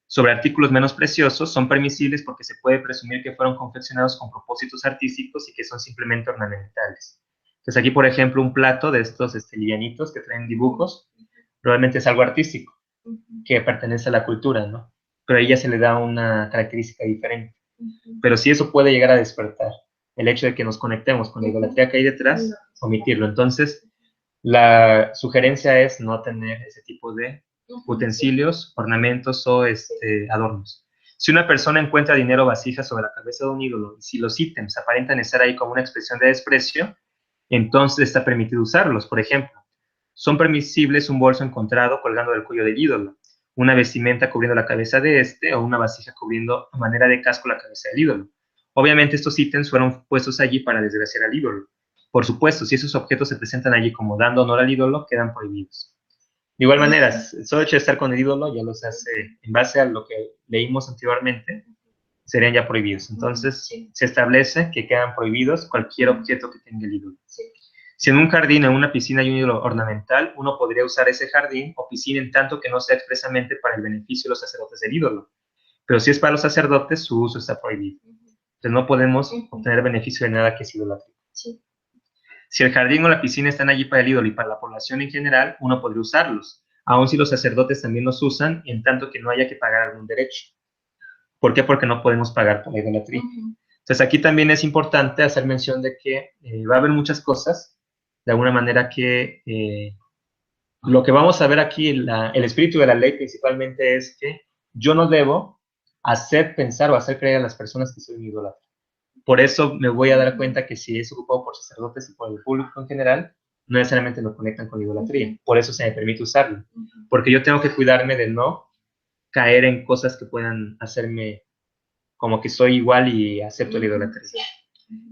[SPEAKER 1] sobre artículos menos preciosos, son permisibles porque se puede presumir que fueron confeccionados con propósitos artísticos y que son simplemente ornamentales. Entonces aquí, por ejemplo, un plato de estos livianitos que traen dibujos, probablemente es algo artístico, que pertenece a la cultura, ¿no? Pero a ella se le da una característica diferente. Pero si eso puede llegar a despertar el hecho de que nos conectemos con la idolatría que hay detrás, omitirlo. Entonces, la sugerencia es no tener ese tipo de utensilios, ornamentos o adornos. Si una persona encuentra dinero o vasijas sobre la cabeza de un ídolo y si los ítems aparentan estar ahí como una expresión de desprecio, entonces está permitido usarlos. Por ejemplo, son permisibles un bolso encontrado colgando del cuello del ídolo, una vestimenta cubriendo la cabeza de este o una vasija cubriendo a manera de casco la cabeza del ídolo. Obviamente estos ítems fueron puestos allí para desgraciar al ídolo. Por supuesto, si esos objetos se presentan allí como dando honor al ídolo, quedan prohibidos. De igual manera, solo hecho de estar con el ídolo ya los hace, en base a lo que leímos anteriormente, serían ya prohibidos. Entonces, se establece que quedan prohibidos cualquier objeto que tenga el ídolo. Si en un jardín o en una piscina hay un ídolo ornamental, uno podría usar ese jardín o piscina en tanto que no sea expresamente para el beneficio de los sacerdotes del ídolo. Pero si es para los sacerdotes, su uso está prohibido. Entonces no podemos obtener beneficio de nada que es idolatría. Si el jardín o la piscina están allí para el ídolo y para la población en general, uno podría usarlos, aun si los sacerdotes también los usan, en tanto que no haya que pagar algún derecho. ¿Por qué? Porque no podemos pagar por la idolatría. Entonces aquí también es importante hacer mención de que va a haber muchas cosas, de alguna manera que lo que vamos a ver aquí, el espíritu de la ley principalmente es que yo no debo hacer pensar o hacer creer a las personas que soy un idólatra. Por eso me voy a dar cuenta que si es ocupado por sacerdotes y por el público en general, no necesariamente lo conectan con idolatría. Por eso se me permite usarlo. Porque yo tengo que cuidarme de no caer en cosas que puedan hacerme como que soy igual y acepto la idolatría.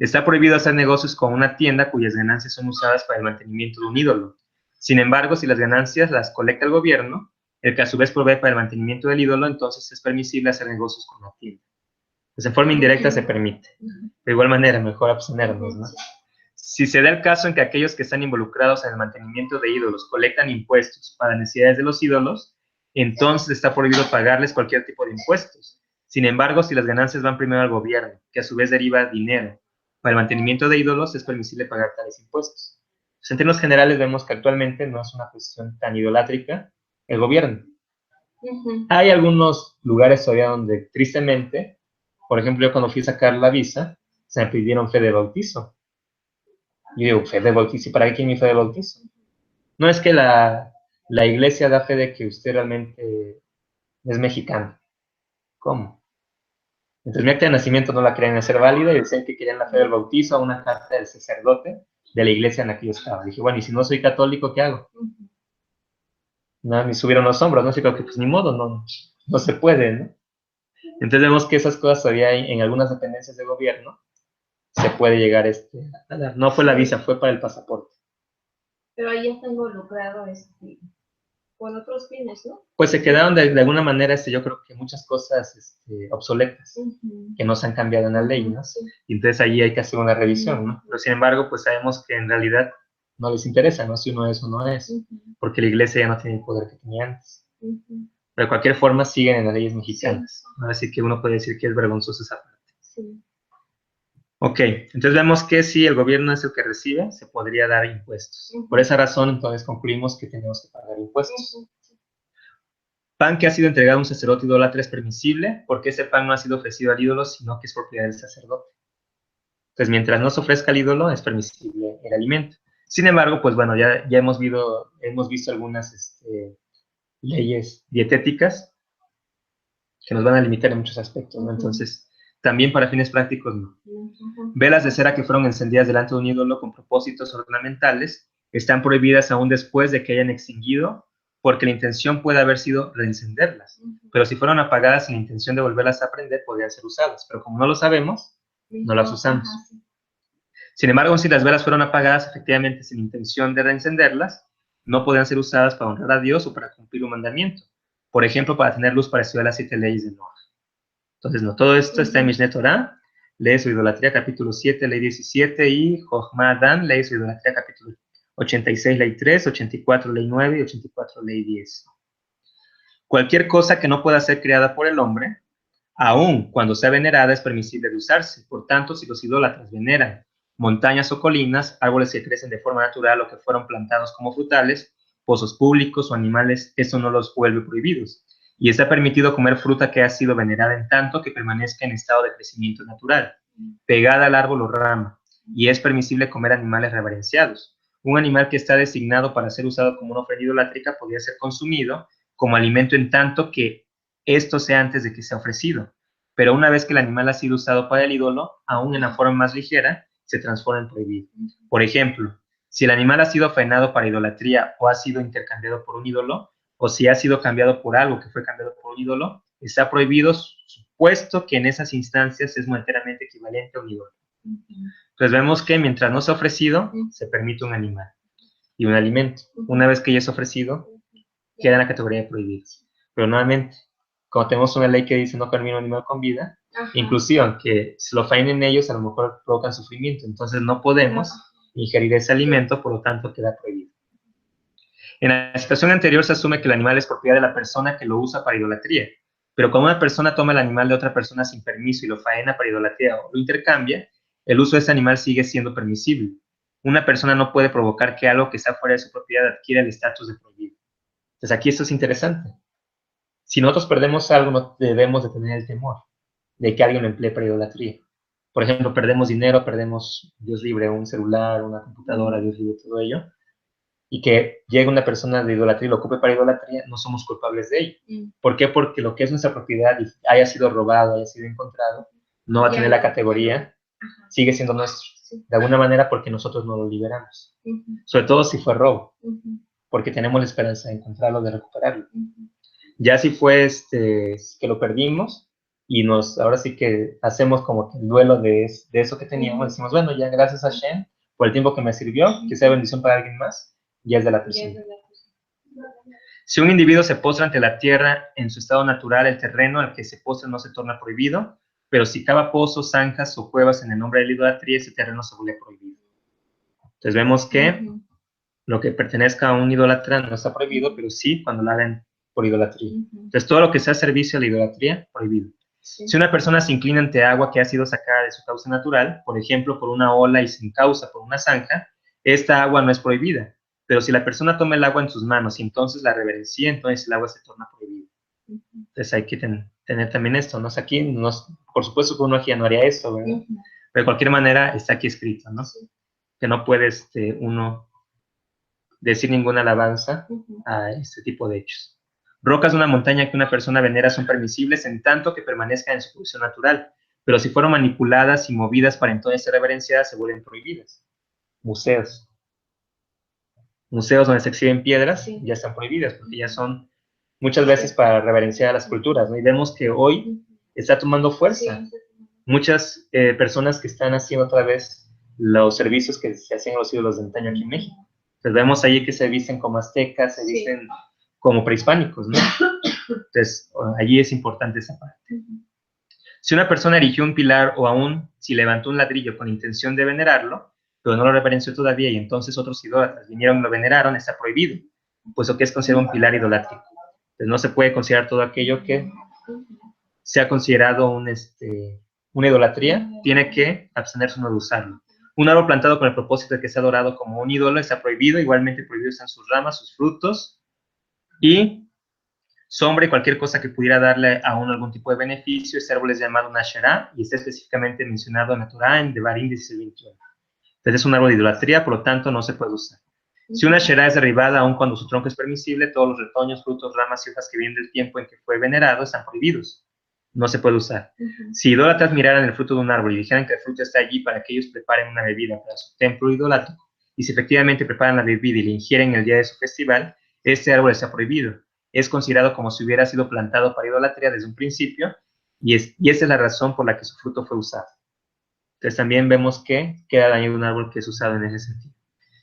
[SPEAKER 1] Está prohibido hacer negocios con una tienda cuyas ganancias son usadas para el mantenimiento de un ídolo. Sin embargo, si las ganancias las colecta el gobierno, el que a su vez provee para el mantenimiento del ídolo, entonces es permisible hacer negocios con la tienda. Pues en forma indirecta se permite. De igual manera, mejor abstenernos, ¿no? Si se da el caso en que aquellos que están involucrados en el mantenimiento de ídolos colectan impuestos para necesidades de los ídolos, entonces está prohibido pagarles cualquier tipo de impuestos. Sin embargo, si las ganancias van primero al gobierno, que a su vez deriva dinero para el mantenimiento de ídolos, es permisible pagar tales impuestos. Pues en términos generales vemos que actualmente no es una cuestión tan idolátrica el gobierno. Hay algunos lugares todavía donde, tristemente, por ejemplo, yo cuando fui a sacar la visa, se me pidieron fe de bautizo. Y digo, fe de bautizo, ¿y para qué quiere mi fe de bautizo? No es que la iglesia da fe de que usted realmente es mexicano. ¿Cómo? Entonces mi acta de nacimiento no la querían hacer válida y decían que querían la fe del bautizo a una carta del sacerdote de la iglesia en la que yo estaba. Dije, bueno, y si no soy católico, ¿qué hago? No, me subieron los hombros, ¿no? Así que pues ni modo, no se puede, ¿no? Entonces vemos que esas cosas todavía hay en algunas dependencias de gobierno, se puede llegar a dar. No fue la visa, fue para el pasaporte.
[SPEAKER 2] Pero ahí está involucrado con otros fines, ¿no?
[SPEAKER 1] Pues se quedaron de alguna manera, yo creo que muchas cosas obsoletas, que no se han cambiado en la ley, ¿no? Y entonces ahí hay que hacer una revisión, ¿no? Pero sin embargo, pues sabemos que en realidad no les interesa, ¿no? Si uno es o no es, porque la iglesia ya no tiene el poder que tenía antes. Pero de cualquier forma siguen en las leyes mexicanas, ¿no? Así que uno puede decir que es vergonzoso esa parte.
[SPEAKER 2] Sí.
[SPEAKER 1] Ok, entonces vemos que si el gobierno es el que recibe, se podría dar impuestos. Por esa razón, entonces concluimos que tenemos que pagar impuestos. Pan que ha sido entregado a un sacerdote idólatra es permisible porque ese pan no ha sido ofrecido al ídolo, sino que es propiedad del sacerdote. Entonces, mientras no se ofrezca al ídolo, es permisible el alimento. Sin embargo, pues bueno, ya hemos visto algunas leyes dietéticas que nos van a limitar en muchos aspectos, ¿no? Entonces, también para fines prácticos, no. Velas de cera que fueron encendidas delante de un ídolo con propósitos ornamentales están prohibidas aún después de que hayan extinguido, porque la intención puede haber sido reencenderlas. Pero si fueron apagadas sin la intención de volverlas a prender, podrían ser usadas. Pero como no lo sabemos, no las usamos. Sin embargo, si las velas fueron apagadas efectivamente sin intención de reencenderlas, no podrían ser usadas para honrar a Dios o para cumplir un mandamiento. Por ejemplo, para tener luz para estudiar las 7 leyes de Noah. Entonces, no, todo esto está en Mishneh Torah. Lee su idolatría, capítulo 7, ley 17, y Jochma Dan, lee su idolatría, capítulo 86, ley 3, 84, ley 9 y 84, ley 10. Cualquier cosa que no pueda ser creada por el hombre, aun cuando sea venerada, es permisible de usarse. Por tanto, si los idólatras veneran montañas o colinas, árboles que crecen de forma natural o que fueron plantados como frutales, pozos públicos o animales, eso no los vuelve prohibidos. Y está permitido comer fruta que ha sido venerada en tanto que permanezca en estado de crecimiento natural, pegada al árbol o rama, y es permisible comer animales reverenciados. Un animal que está designado para ser usado como una ofrenda idolátrica podría ser consumido como alimento en tanto que esto sea antes de que sea ofrecido. Pero una vez que el animal ha sido usado para el ídolo, aún en la forma más ligera, se transforma en prohibido. Por ejemplo, si el animal ha sido faenado para idolatría o ha sido intercambiado por un ídolo, o si ha sido cambiado por algo que fue cambiado por un ídolo, está prohibido, supuesto que en esas instancias es monetariamente equivalente a un ídolo. Entonces vemos que mientras no sea ofrecido, se permite un animal y un alimento. Una vez que ya es ofrecido, queda en la categoría de prohibidos. Pero nuevamente, como tenemos una ley que dice no comer un animal con vida, inclusive aunque se lo faenen ellos, a lo mejor provocan sufrimiento. Entonces no podemos ingerir ese alimento, por lo tanto queda prohibido. En la situación anterior se asume que el animal es propiedad de la persona que lo usa para idolatría. Pero cuando una persona toma el animal de otra persona sin permiso y lo faena para idolatría o lo intercambia, el uso de ese animal sigue siendo permisible. Una persona no puede provocar que algo que está fuera de su propiedad adquiera el estatus de prohibido. Entonces aquí esto es interesante. Si nosotros perdemos algo, no debemos de tener el temor de que alguien lo emplee para idolatría. Por ejemplo, perdemos dinero, perdemos, Dios libre, un celular, una computadora, Dios libre, todo ello, y que llegue una persona de idolatría y lo ocupe para idolatría, no somos culpables de ello. ¿Por qué? Porque lo que es nuestra propiedad y haya sido robado, haya sido encontrado, no va a tener la categoría, sigue siendo nuestro. De alguna manera porque nosotros no lo liberamos. Sobre todo si fue robo, porque tenemos la esperanza de encontrarlo, de recuperarlo. Ya si fue que lo perdimos y ahora sí que hacemos como que el duelo de eso que teníamos, decimos, bueno, ya gracias a Shem por el tiempo que me sirvió, que sea bendición para alguien más, ya es de la persona. Si un individuo se postra ante la tierra en su estado natural, el terreno al que se postra no se torna prohibido, pero si cava pozos, zanjas o cuevas en el nombre de la idolatría, ese terreno se vuelve prohibido. Entonces vemos que lo que pertenezca a un idólatra no está prohibido, pero sí cuando lo hagan por idolatría. Entonces todo lo que sea servicio a la idolatría, prohibido.
[SPEAKER 2] Sí.
[SPEAKER 1] Si una persona se inclina ante agua que ha sido sacada de su causa natural, por ejemplo, por una ola y sin causa por una zanja, esta agua no es prohibida. Pero si la persona toma el agua en sus manos y entonces la reverencia, entonces el agua se torna prohibida. Entonces hay que tener también esto, ¿no? O sea, aquí, por supuesto que uno aquí no haría eso, ¿verdad? Pero de cualquier manera está aquí escrito, ¿no? Que no puede uno decir ninguna alabanza a este tipo de hechos. Rocas de una montaña que una persona venera son permisibles en tanto que permanezcan en su posición natural, pero si fueron manipuladas y movidas para entonces ser reverenciadas, se vuelven prohibidas. Museos. Museos donde se exhiben piedras ya están prohibidas porque ya son muchas veces para reverenciar a las culturas, ¿no? Y vemos que hoy está tomando fuerza. Muchas personas que están haciendo otra vez los servicios que se hacían a los ídolos de antaño aquí en México. Entonces vemos ahí que se visten como aztecas, se visten como prehispánicos, ¿no? Entonces allí es importante esa parte. Si una persona erigió un pilar o aún si levantó un ladrillo con intención de venerarlo, pero no lo reverenció todavía y entonces otros idólatras vinieron y lo veneraron, está prohibido, puesto que es considerado un pilar idolátrico. Entonces no se puede considerar todo aquello que sea considerado una idolatría, tiene que abstenerse uno de usarlo. Un árbol plantado con el propósito de que sea adorado como un ídolo está prohibido, igualmente prohibidos están sus ramas, sus frutos y sombra y cualquier cosa que pudiera darle a uno algún tipo de beneficio. Este árbol es llamado una Asherá y está específicamente mencionado en la Torah en Devarim 16:21. Entonces es un árbol de idolatría, por lo tanto no se puede usar. Si una Asherá es derribada, aun cuando su tronco es permisible, todos los retoños, frutos, ramas y hojas que vienen del tiempo en que fue venerado están prohibidos. No se puede usar. Si idólatras miraran el fruto de un árbol y dijeran que el fruto está allí para que ellos preparen una bebida para su templo idolátrico, y si efectivamente preparan la bebida y la ingieren el día de su festival, este árbol está prohibido. Es considerado como si hubiera sido plantado para idolatría desde un principio, y esa es la razón por la que su fruto fue usado. Entonces también vemos que queda dañado un árbol que es usado en ese sentido.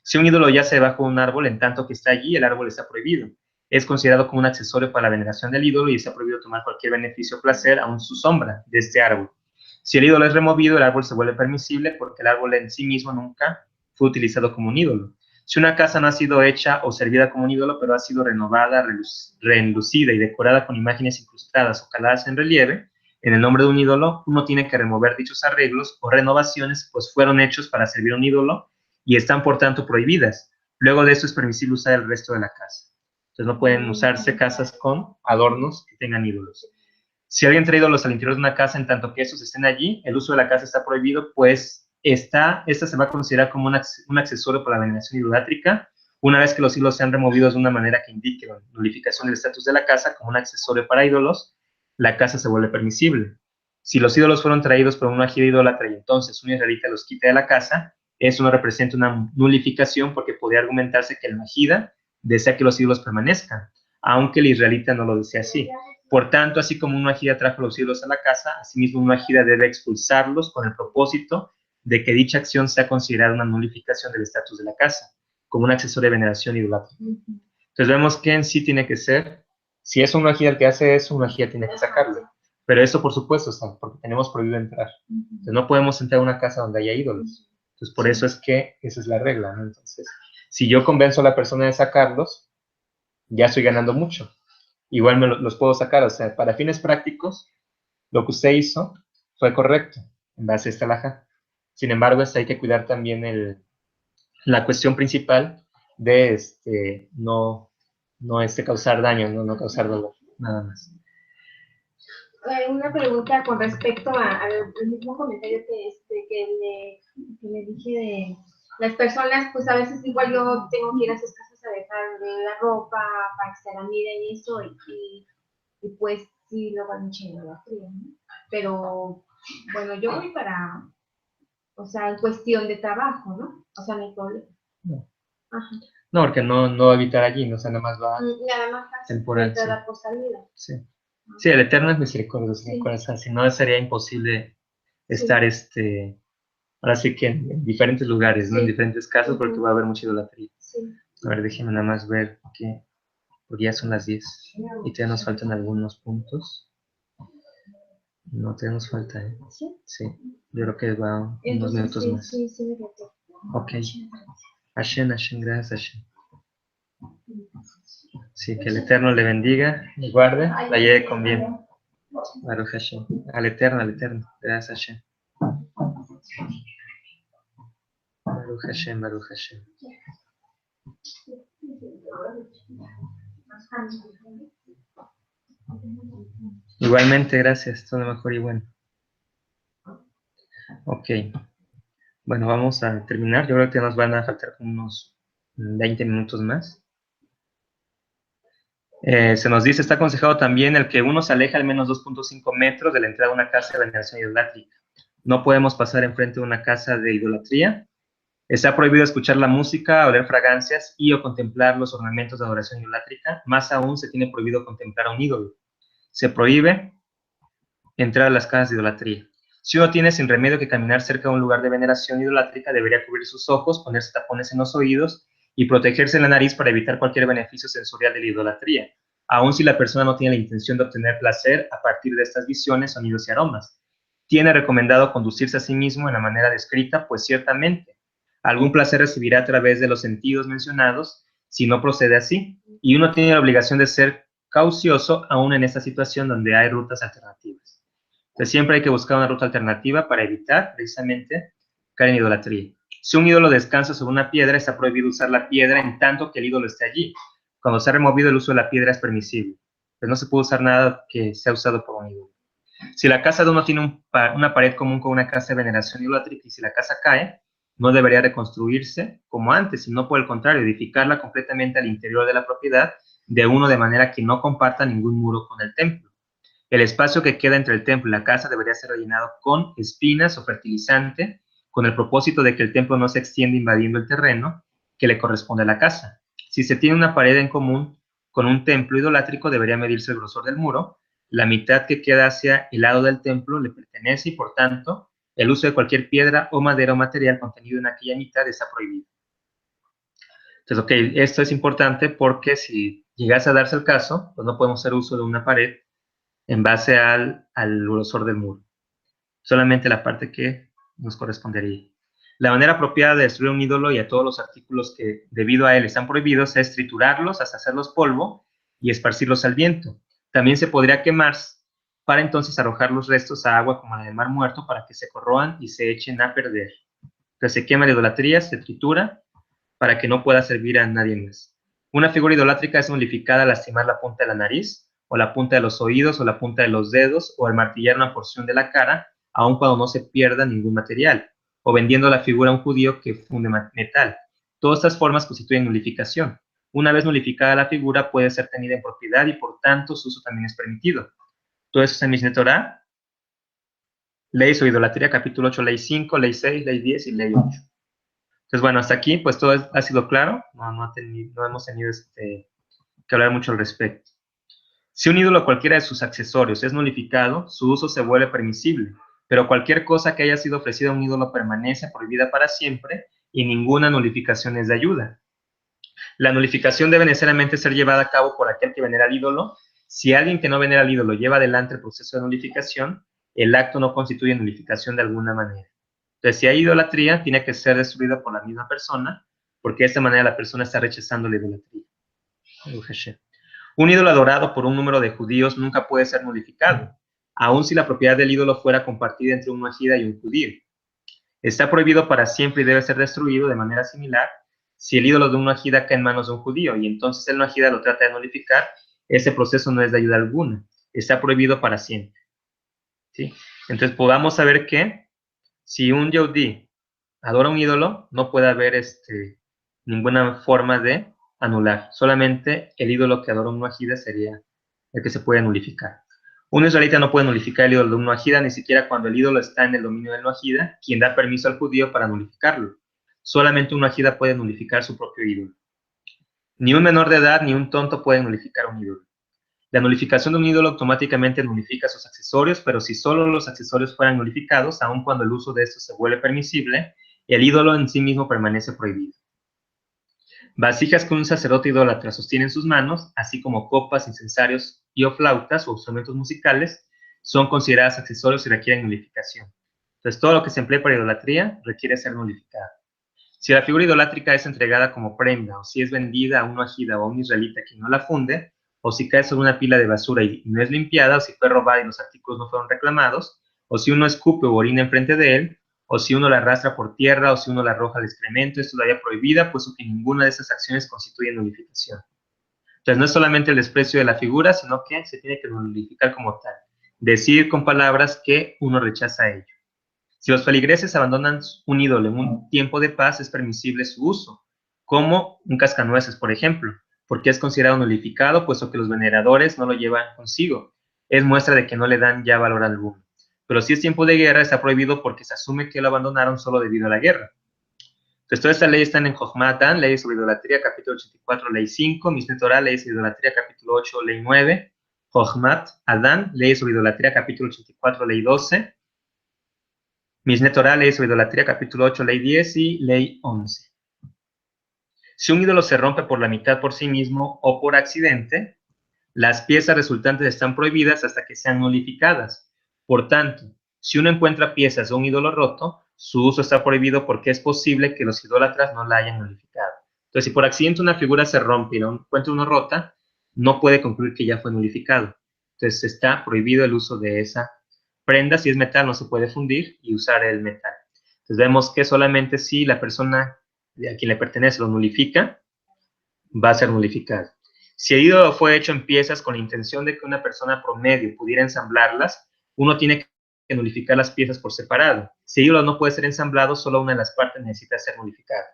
[SPEAKER 1] Si un ídolo yace debajo de un árbol, en tanto que está allí, el árbol está prohibido. Es considerado como un accesorio para la veneración del ídolo y está prohibido tomar cualquier beneficio o placer, aun su sombra, de este árbol. Si el ídolo es removido, el árbol se vuelve permisible porque el árbol en sí mismo nunca fue utilizado como un ídolo. Si una casa no ha sido hecha o servida como un ídolo, pero ha sido renovada, reenlucida y decorada con imágenes incrustadas o caladas en relieve, en el nombre de un ídolo, uno tiene que remover dichos arreglos o renovaciones, pues fueron hechos para servir a un ídolo y están por tanto prohibidas. Luego de esto es permisible usar el resto de la casa. Entonces no pueden usarse casas con adornos que tengan ídolos. Si alguien trae ídolos al interior de una casa, en tanto que esos estén allí, el uso de la casa está prohibido, pues esta se va a considerar como un accesorio para la veneración idolátrica, una vez que los ídolos sean removidos de una manera que indique la nulificación del estatus de la casa como un accesorio para ídolos, la casa se vuelve permisible. Si los ídolos fueron traídos por una gira idólatra y entonces un israelita los quita de la casa, eso no representa una nulificación porque podría argumentarse que el majida desea que los ídolos permanezcan, aunque el israelita no lo desea así. Por tanto, así como un majida trajo los ídolos a la casa, asimismo un majida debe expulsarlos con el propósito de que dicha acción sea considerada una nulificación del estatus de la casa, como un accesorio de veneración idolátrica. Entonces vemos que en sí tiene que ser, si es un majida el que hace eso, un majida tiene que sacarlo. Pero eso, por supuesto, está, porque tenemos prohibido entrar. Entonces no podemos entrar a una casa donde haya ídolos. Entonces por eso es que esa es la regla, ¿no? Entonces, si yo convenzo a la persona de sacarlos, ya estoy ganando mucho. Igual los puedo sacar, o sea, para fines prácticos, lo que usted hizo fue correcto, en base a esta alhaja. Sin embargo, hay que cuidar también la cuestión principal de no causar daño, no causar dolor, nada más.
[SPEAKER 2] Una pregunta con respecto al mismo comentario que le dije de las personas, pues a veces igual yo tengo que ir a sus casas a dejar la ropa para que se la miren y eso, y pues sí lo van echando la fría, ¿no? Pero bueno, yo voy o sea, en cuestión de trabajo, ¿no? O sea, no hay problema.
[SPEAKER 1] No.
[SPEAKER 2] Ajá.
[SPEAKER 1] No, porque no va a evitar allí, no, o sea, nada más va
[SPEAKER 2] Nada más
[SPEAKER 1] temporal.
[SPEAKER 2] entrada por salida.
[SPEAKER 1] Sí. Sí, el Eterno es misericordia, sí. O sea, si no sería imposible estar, ahora sí que en diferentes lugares, ¿no? En diferentes casos, porque va a haber mucha idolatría. A ver, déjenme nada más ver aquí, porque ya son las 10 y todavía nos faltan algunos puntos. No tenemos falta, ¿eh?
[SPEAKER 2] ¿Sí?
[SPEAKER 1] Sí, yo creo que va unos
[SPEAKER 2] Entonces,
[SPEAKER 1] minutos
[SPEAKER 2] sí,
[SPEAKER 1] más.
[SPEAKER 2] sí, sí, me recuerdo.
[SPEAKER 1] Ok. Hashem, Hashem, gracias Hashem. Sí, que el Eterno le bendiga y guarde, la lleve con bien. Baruch Hashem. Al Eterno. Gracias Hashem. Baruch Hashem, Baruch Hashem. Igualmente, gracias. Todo lo mejor y bueno. Ok. Bueno, vamos a terminar. Yo creo que nos van a faltar como unos 20 minutos más. Se nos dice, está aconsejado también el que uno se aleje al menos 2.5 metros de la entrada de una casa de veneración idolátrica. No podemos pasar enfrente de una casa de idolatría. Está prohibido escuchar la música, oler fragancias y o contemplar los ornamentos de adoración idolátrica. Más aún, se tiene prohibido contemplar a un ídolo. Se prohíbe entrar a las casas de idolatría. Si uno tiene sin remedio que caminar cerca de un lugar de veneración idolátrica, debería cubrir sus ojos, ponerse tapones en los oídos y protegerse la nariz para evitar cualquier beneficio sensorial de la idolatría, aun si la persona no tiene la intención de obtener placer a partir de estas visiones, sonidos y aromas. Tiene recomendado conducirse a sí mismo en la manera descrita, pues ciertamente algún placer recibirá a través de los sentidos mencionados si no procede así, y uno tiene la obligación de ser caucioso aún en esta situación donde hay rutas alternativas. Entonces siempre hay que buscar una ruta alternativa para evitar precisamente caer en idolatría. Si un ídolo descansa sobre una piedra, está prohibido usar la piedra en tanto que el ídolo esté allí. Cuando se ha removido el uso de la piedra es permisible. Pues no se puede usar nada que sea usado por un ídolo. Si la casa de uno tiene una pared común con una casa de veneración idolátrica y si la casa cae, no debería reconstruirse como antes, sino por el contrario, edificarla completamente al interior de la propiedad de uno de manera que no comparta ningún muro con el templo. El espacio que queda entre el templo y la casa debería ser rellenado con espinas o fertilizante, con el propósito de que el templo no se extienda invadiendo el terreno que le corresponde a la casa. Si se tiene una pared en común con un templo idolátrico, debería medirse el grosor del muro. La mitad que queda hacia el lado del templo le pertenece y, por tanto, el uso de cualquier piedra o madera o material contenido en aquella mitad está prohibido. Entonces, ok, esto es importante porque si llegase a darse el caso, pues no podemos hacer uso de una pared en base al grosor del muro. Solamente la parte que nos correspondería. La manera apropiada de destruir un ídolo y a todos los artículos que debido a él están prohibidos es triturarlos hasta hacerlos polvo y esparcirlos al viento. También se podría quemar para entonces arrojar los restos a agua como la del mar muerto para que se corroan y se echen a perder. Entonces se quema la idolatría, se tritura para que no pueda servir a nadie más. Una figura idolátrica es nulificada al lastimar la punta de la nariz, o la punta de los oídos, o la punta de los dedos, o al martillar una porción de la cara, aun cuando no se pierda ningún material, o vendiendo la figura a un judío que funde metal. Todas estas formas constituyen nulificación. Una vez nulificada la figura, puede ser tenida en propiedad y por tanto su uso también es permitido. Todo eso está en Mishneh Torah, ley sobre idolatría, capítulo 8, ley 5, ley 6, ley 10 y ley 8. Entonces, bueno, hasta aquí, pues todo ha sido claro, no hemos tenido que hablar mucho al respecto. Si un ídolo o cualquiera de sus accesorios es nulificado, su uso se vuelve permisible, pero cualquier cosa que haya sido ofrecida a un ídolo permanece prohibida para siempre y ninguna nulificación es de ayuda. La nulificación debe necesariamente ser llevada a cabo por aquel que venera al ídolo. Si alguien que no venera al ídolo lleva adelante el proceso de nulificación, el acto no constituye nulificación de alguna manera. Entonces, si hay idolatría, tiene que ser destruida por la misma persona, porque de esta manera la persona está rechazando la idolatría. Un ídolo adorado por un número de judíos nunca puede ser nulificado, aun si la propiedad del ídolo fuera compartida entre un majida y un judío. Está prohibido para siempre y debe ser destruido de manera similar si el ídolo de un majida cae en manos de un judío y entonces el majida lo trata de nulificar. Ese proceso no es de ayuda alguna. Está prohibido para siempre. ¿Sí? Entonces podamos saber que si un Yehudí adora un ídolo, no puede haber ninguna forma de anular. Solamente el ídolo que adora un Nuajida sería el que se puede nulificar. Un israelita no puede nulificar el ídolo de un Nuajida ni siquiera cuando el ídolo está en el dominio del Nuajida, quien da permiso al judío para nulificarlo. Solamente un Nuajida puede nulificar su propio ídolo. Ni un menor de edad ni un tonto puede nulificar un ídolo. La nulificación de un ídolo automáticamente nulifica sus accesorios, pero si solo los accesorios fueran nulificados, aun cuando el uso de estos se vuelve permisible, el ídolo en sí mismo permanece prohibido. Vasijas que un sacerdote idólatra sostiene en sus manos, así como copas, incensarios y o flautas o instrumentos musicales, son consideradas accesorios y requieren nulificación. Entonces, todo lo que se emplee para idolatría requiere ser nulificado. Si la figura idolátrica es entregada como prenda, o si es vendida a un ajida o a un israelita quien no la funde, o si cae sobre una pila de basura y no es limpiada, o si fue robada y los artículos no fueron reclamados, o si uno escupe o orina enfrente de él, o si uno la arrastra por tierra, o si uno la arroja al excremento, es todavía prohibida, puesto que ninguna de esas acciones constituye nulificación. Entonces, no es solamente el desprecio de la figura, sino que se tiene que nulificar como tal. Decir con palabras que uno rechaza ello. Si los feligreses abandonan un ídolo en un tiempo de paz, es permisible su uso, como un cascanueces, por ejemplo, porque es considerado nulificado, puesto que los veneradores no lo llevan consigo. Es muestra de que no le dan ya valor alguno. Pero si es tiempo de guerra, está prohibido porque se asume que lo abandonaron solo debido a la guerra. Entonces, todas estas leyes están en Jochmat Dan, leyes sobre idolatría, capítulo 84, ley 5, Mishneh Torah, leyes sobre idolatría, capítulo 8, ley 9, Jochmat Adán, leyes sobre idolatría, capítulo 84, ley 12, Mishneh Torah, leyes sobre idolatría, capítulo 8, ley 10 y ley 11. Si un ídolo se rompe por la mitad por sí mismo o por accidente, las piezas resultantes están prohibidas hasta que sean nulificadas. Por tanto, si uno encuentra piezas de un ídolo roto, su uso está prohibido porque es posible que los idólatras no la hayan nulificado. Entonces, si por accidente una figura se rompe y no encuentra una rota, no puede concluir que ya fue nulificado. Entonces, está prohibido el uso de esa prenda. Si es metal, no se puede fundir y usar el metal. Entonces, vemos que solamente si la persona a quien le pertenece lo nulifica, va a ser nulificado. Si el ídolo fue hecho en piezas con la intención de que una persona promedio pudiera ensamblarlas, uno tiene que nulificar las piezas por separado. Si el ídolo no puede ser ensamblado, solo una de las partes necesita ser nulificada.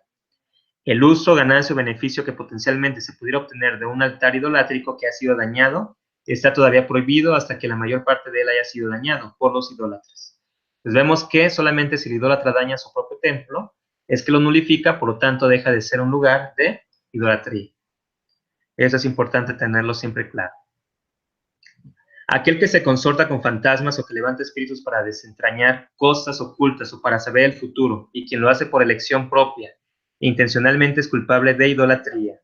[SPEAKER 1] El uso, ganancia o beneficio que potencialmente se pudiera obtener de un altar idolátrico que ha sido dañado está todavía prohibido hasta que la mayor parte de él haya sido dañado por los idólatras. Pues vemos que solamente si el idólatra daña su propio templo, es que lo nulifica, por lo tanto deja de ser un lugar de idolatría. Eso es importante tenerlo siempre claro. Aquel que se consorta con fantasmas o que levanta espíritus para desentrañar cosas ocultas o para saber el futuro, y quien lo hace por elección propia e intencionalmente es culpable de idolatría.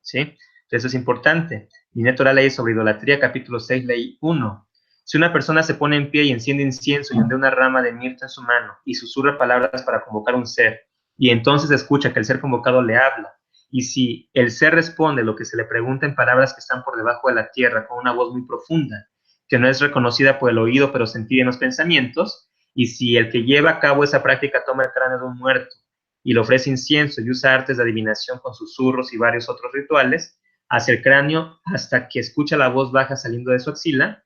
[SPEAKER 1] ¿Sí? Eso es importante. Mishneh Torah, ley sobre idolatría, capítulo 6, ley 1. Si una persona se pone en pie y enciende incienso y ondea una rama de mirta en su mano y susurra palabras para convocar un ser, y entonces escucha que el ser convocado le habla, y si el ser responde lo que se le pregunta en palabras que están por debajo de la tierra con una voz muy profunda, que no es reconocida por el oído pero sentida en los pensamientos, y si el que lleva a cabo esa práctica toma el cráneo de un muerto y le ofrece incienso y usa artes de adivinación con susurros y varios otros rituales, hacia el cráneo hasta que escucha la voz baja saliendo de su axila,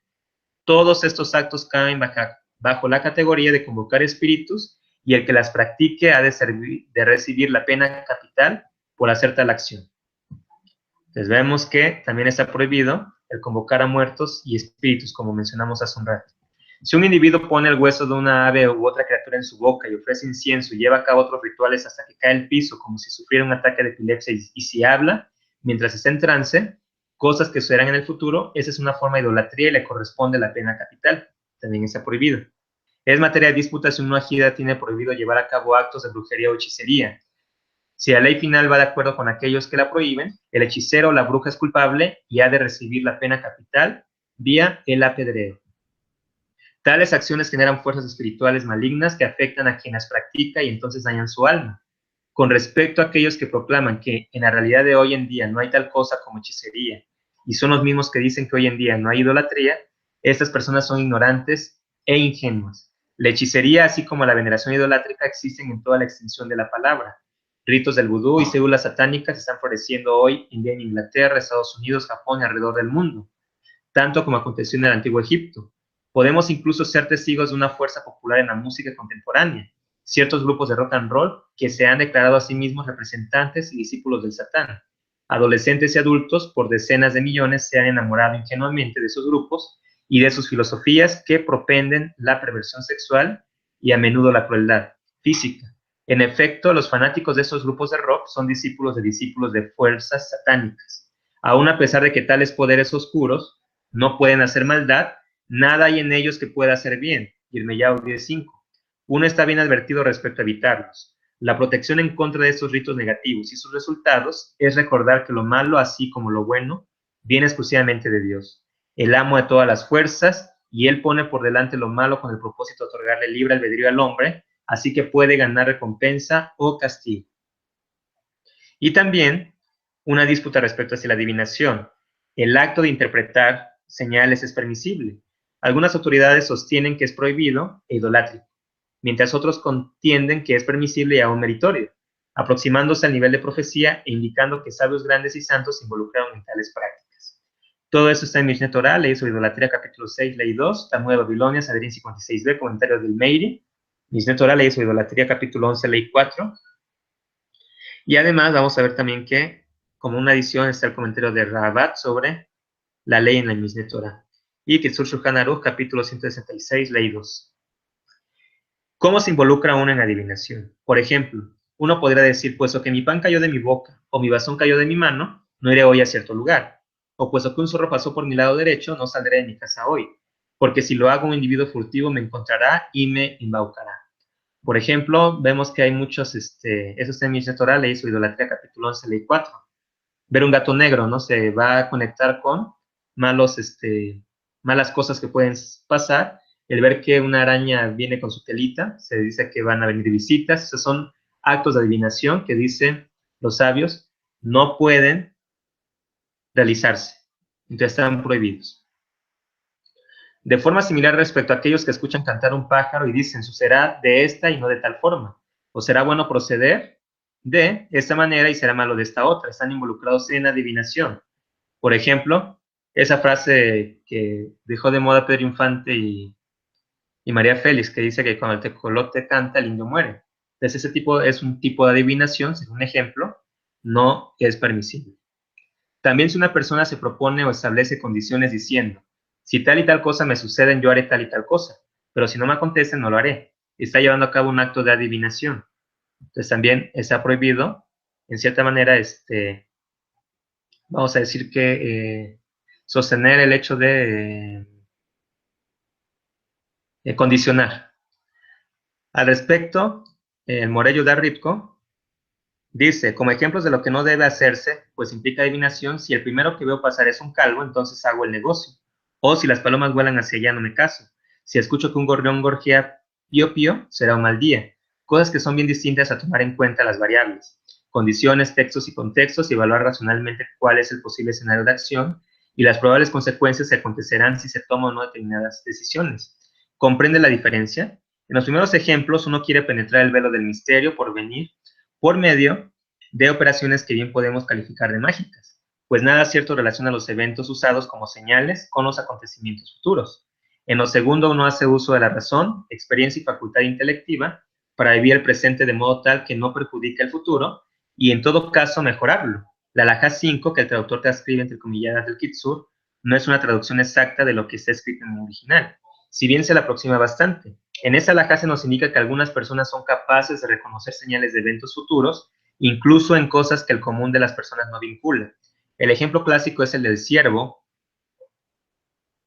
[SPEAKER 1] todos estos actos caen bajo la categoría de convocar espíritus, y el que las practique ha de recibir la pena capital por hacer tal acción. Entonces vemos que también está prohibido el convocar a muertos y espíritus, como mencionamos hace un rato. Si un individuo pone el hueso de una ave u otra criatura en su boca y ofrece incienso y lleva a cabo otros rituales hasta que cae al piso, como si sufriera un ataque de epilepsia, y si habla mientras está en trance, cosas que sucederán en el futuro, esa es una forma de idolatría y le corresponde la pena capital. También está prohibido. Es materia de disputa si un ajida tiene prohibido llevar a cabo actos de brujería o hechicería. Si la ley final va de acuerdo con aquellos que la prohíben, el hechicero o la bruja es culpable y ha de recibir la pena capital vía el apedreo. Tales acciones generan fuerzas espirituales malignas que afectan a quien las practica y entonces dañan su alma. Con respecto a aquellos que proclaman que en la realidad de hoy en día no hay tal cosa como hechicería, y son los mismos que dicen que hoy en día no hay idolatría, estas personas son ignorantes e ingenuas. La hechicería, así como la veneración idolátrica, existen en toda la extensión de la palabra. Ritos del vudú y células satánicas están floreciendo hoy en día en Inglaterra, Estados Unidos, Japón y alrededor del mundo, tanto como aconteció en el Antiguo Egipto. Podemos incluso ser testigos de una fuerza popular en la música contemporánea, ciertos grupos de rock and roll que se han declarado a sí mismos representantes y discípulos del Satán. Adolescentes y adultos por decenas de millones se han enamorado ingenuamente de esos grupos y de sus filosofías que propenden la perversión sexual y a menudo la crueldad física. En efecto, los fanáticos de esos grupos de rock son discípulos de fuerzas satánicas. Aún a pesar de que tales poderes oscuros no pueden hacer maldad, nada hay en ellos que pueda hacer bien. Yirmiyahu 10:5. Uno está bien advertido respecto a evitarlos. La protección en contra de estos ritos negativos y sus resultados es recordar que lo malo, así como lo bueno, viene exclusivamente de Dios, el amo de todas las fuerzas, y él pone por delante lo malo con el propósito de otorgarle libre albedrío al hombre, así que puede ganar recompensa o castigo. Y también una disputa respecto hacia la adivinación. El acto de interpretar señales es permisible. Algunas autoridades sostienen que es prohibido e idolátrico, mientras otros contienden que es permisible y aún meritorio, aproximándose al nivel de profecía e indicando que sabios grandes y santos se involucraron en tales prácticas. Todo eso está en Mishneh Torah, ley sobre idolatría, capítulo 6, ley 2, Talmud de Babilonia, Sanedrín 56b, comentario del Meiri, Mishneh Torah, ley sobre idolatría, capítulo 11, ley 4. Y además vamos a ver también que, como una adición, está el comentario de Rabat sobre la ley en la Mishneh Torah. Y Kitzur Shulchan Aruch, capítulo 166, ley 2. ¿Cómo se involucra uno en adivinación? Por ejemplo, uno podría decir, puesto que mi pan cayó de mi boca o mi bastón cayó de mi mano, no iré hoy a cierto lugar. O puesto que un zorro pasó por mi lado derecho, no saldré de mi casa hoy. Porque si lo hago un individuo furtivo me encontrará y me embaucará. Por ejemplo, vemos que hay muchos, eso está en Mishneh Torah, ley sobre idolatría, capítulo 11, ley 4. Ver un gato negro, ¿no? Se va a conectar con malas cosas que pueden pasar. El ver que una araña viene con su telita, se dice que van a venir visitas. Esos son actos de adivinación que dicen los sabios no pueden realizarse. Entonces están prohibidos. De forma similar respecto a aquellos que escuchan cantar un pájaro y dicen, sucederá de esta y no de tal forma. O será bueno proceder de esta manera y será malo de esta otra. Están involucrados en adivinación. Por ejemplo, esa frase que dejó de moda Pedro Infante y María Félix, que dice que cuando el tecolote canta, el indio muere. Entonces, ese tipo es un tipo de adivinación, según un ejemplo, no es permisible. También si una persona se propone o establece condiciones diciendo, si tal y tal cosa me suceden, yo haré tal y tal cosa, pero si no me acontecen, no lo haré. Está llevando a cabo un acto de adivinación. Entonces también está prohibido, en cierta manera, vamos a decir que sostener el hecho de condicionar. Al respecto, el Morello de Ripko dice, como ejemplos de lo que no debe hacerse, pues implica adivinación, si el primero que veo pasar es un calvo, entonces hago el negocio. O si las palomas vuelan hacia allá, no me caso. Si escucho que un gorrión gorjea pío pío, será un mal día. Cosas que son bien distintas a tomar en cuenta las variables, condiciones, textos y contextos, y evaluar racionalmente cuál es el posible escenario de acción y las probables consecuencias que acontecerán si se toman o no determinadas decisiones. ¿Comprende la diferencia? En los primeros ejemplos, uno quiere penetrar el velo del misterio por venir por medio de operaciones que bien podemos calificar de mágicas, pues nada cierto relaciona los eventos usados como señales con los acontecimientos futuros. En lo segundo, uno hace uso de la razón, experiencia y facultad intelectiva para vivir el presente de modo tal que no perjudique el futuro y en todo caso mejorarlo. La Alajá 5, que el traductor transcribe entre comilladas del Kitzur, no es una traducción exacta de lo que está escrito en el original, si bien se le aproxima bastante. En esa alajá se nos indica que algunas personas son capaces de reconocer señales de eventos futuros, incluso en cosas que el común de las personas no vincula. El ejemplo clásico es el del siervo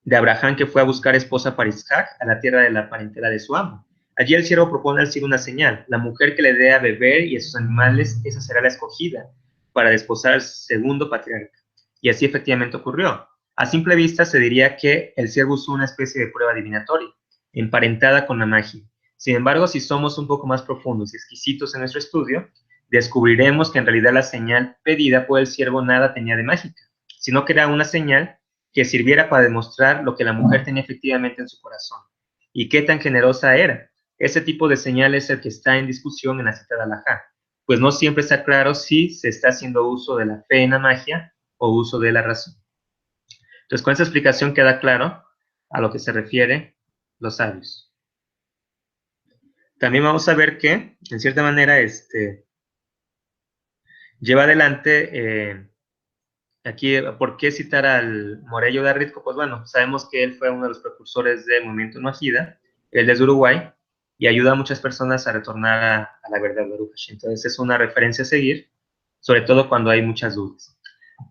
[SPEAKER 1] de Abraham que fue a buscar esposa para Isaac a la tierra de la parentela de su amo. Allí el siervo propone al siervo una señal. La mujer que le dé a beber y a sus animales, esa será la escogida para desposar al segundo patriarca. Y así efectivamente ocurrió. A simple vista se diría que el siervo usó una especie de prueba adivinatoria, emparentada con la magia. Sin embargo, si somos un poco más profundos y exquisitos en nuestro estudio, descubriremos que en realidad la señal pedida por el siervo nada tenía de mágica, sino que era una señal que sirviera para demostrar lo que la mujer tenía efectivamente en su corazón y qué tan generosa era. Ese tipo de señal es el que está en discusión en la citada alajá, pues no siempre está claro si se está haciendo uso de la fe en la magia o uso de la razón. Entonces, con esta explicación queda claro a lo que se refiere los sabios. También vamos a ver que, en cierta manera, lleva adelante, aquí, ¿por qué citar al Morello de Arritco? Pues bueno, sabemos que él fue uno de los precursores del movimiento Nuajida, él es de Uruguay, y ayuda a muchas personas a retornar a la verdad de Baruch. Entonces es una referencia a seguir, sobre todo cuando hay muchas dudas.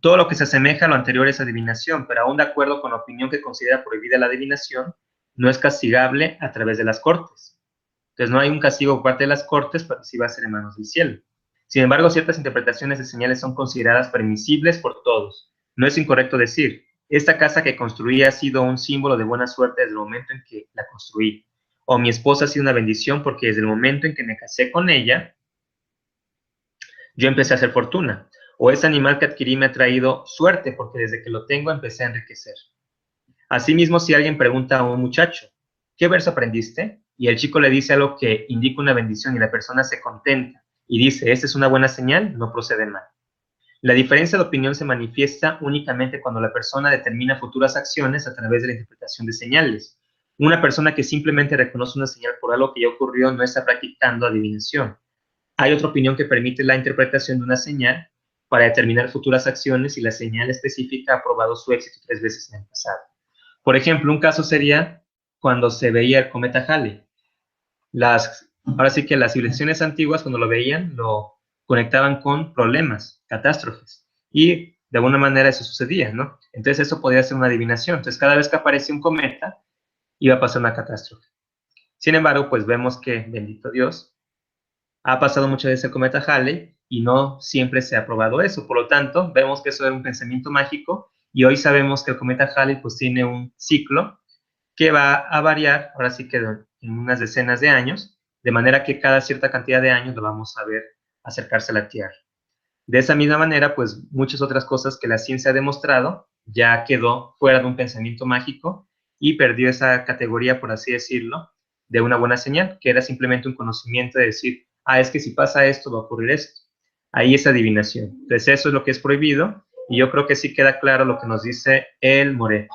[SPEAKER 1] Todo lo que se asemeja a lo anterior es adivinación, pero aún de acuerdo con la opinión que considera prohibida la adivinación, no es castigable a través de las cortes. Entonces no hay un castigo por parte de las cortes, pero sí va a ser en manos del cielo. Sin embargo, ciertas interpretaciones de señales son consideradas permisibles por todos. No es incorrecto decir, esta casa que construí ha sido un símbolo de buena suerte desde el momento en que la construí. O mi esposa ha sido una bendición porque desde el momento en que me casé con ella, yo empecé a hacer fortuna. O ese animal que adquirí me ha traído suerte porque desde que lo tengo empecé a enriquecer. Asimismo, si alguien pregunta a un muchacho, ¿qué verso aprendiste? Y el chico le dice algo que indica una bendición y la persona se contenta y dice, ¿esta es una buena señal? No procede mal. La diferencia de opinión se manifiesta únicamente cuando la persona determina futuras acciones a través de la interpretación de señales. Una persona que simplemente reconoce una señal por algo que ya ocurrió no está practicando adivinación. Hay otra opinión que permite la interpretación de una señal para determinar futuras acciones y la señal específica ha probado su éxito 3 veces en el pasado. Por ejemplo, un caso sería cuando se veía el cometa Halley. Ahora sí que las civilizaciones antiguas, cuando lo veían, lo conectaban con problemas, catástrofes. Y de alguna manera eso sucedía, ¿no? Entonces eso podría ser una adivinación. Entonces cada vez que aparecía un cometa, iba a pasar una catástrofe. Sin embargo, pues vemos que, bendito Dios, ha pasado muchas veces el cometa Halley y no siempre se ha probado eso. Por lo tanto, vemos que eso era un pensamiento mágico y hoy sabemos que el cometa Halley pues tiene un ciclo que va a variar, ahora sí que en unas decenas de años, de manera que cada cierta cantidad de años lo vamos a ver acercarse a la Tierra. De esa misma manera, pues muchas otras cosas que la ciencia ha demostrado ya quedó fuera de un pensamiento mágico y perdió esa categoría, por así decirlo, de una buena señal, que era simplemente un conocimiento de decir, es que si pasa esto, va a ocurrir esto. Ahí es adivinación. Entonces eso es lo que es prohibido y yo creo que sí queda claro lo que nos dice el Moré.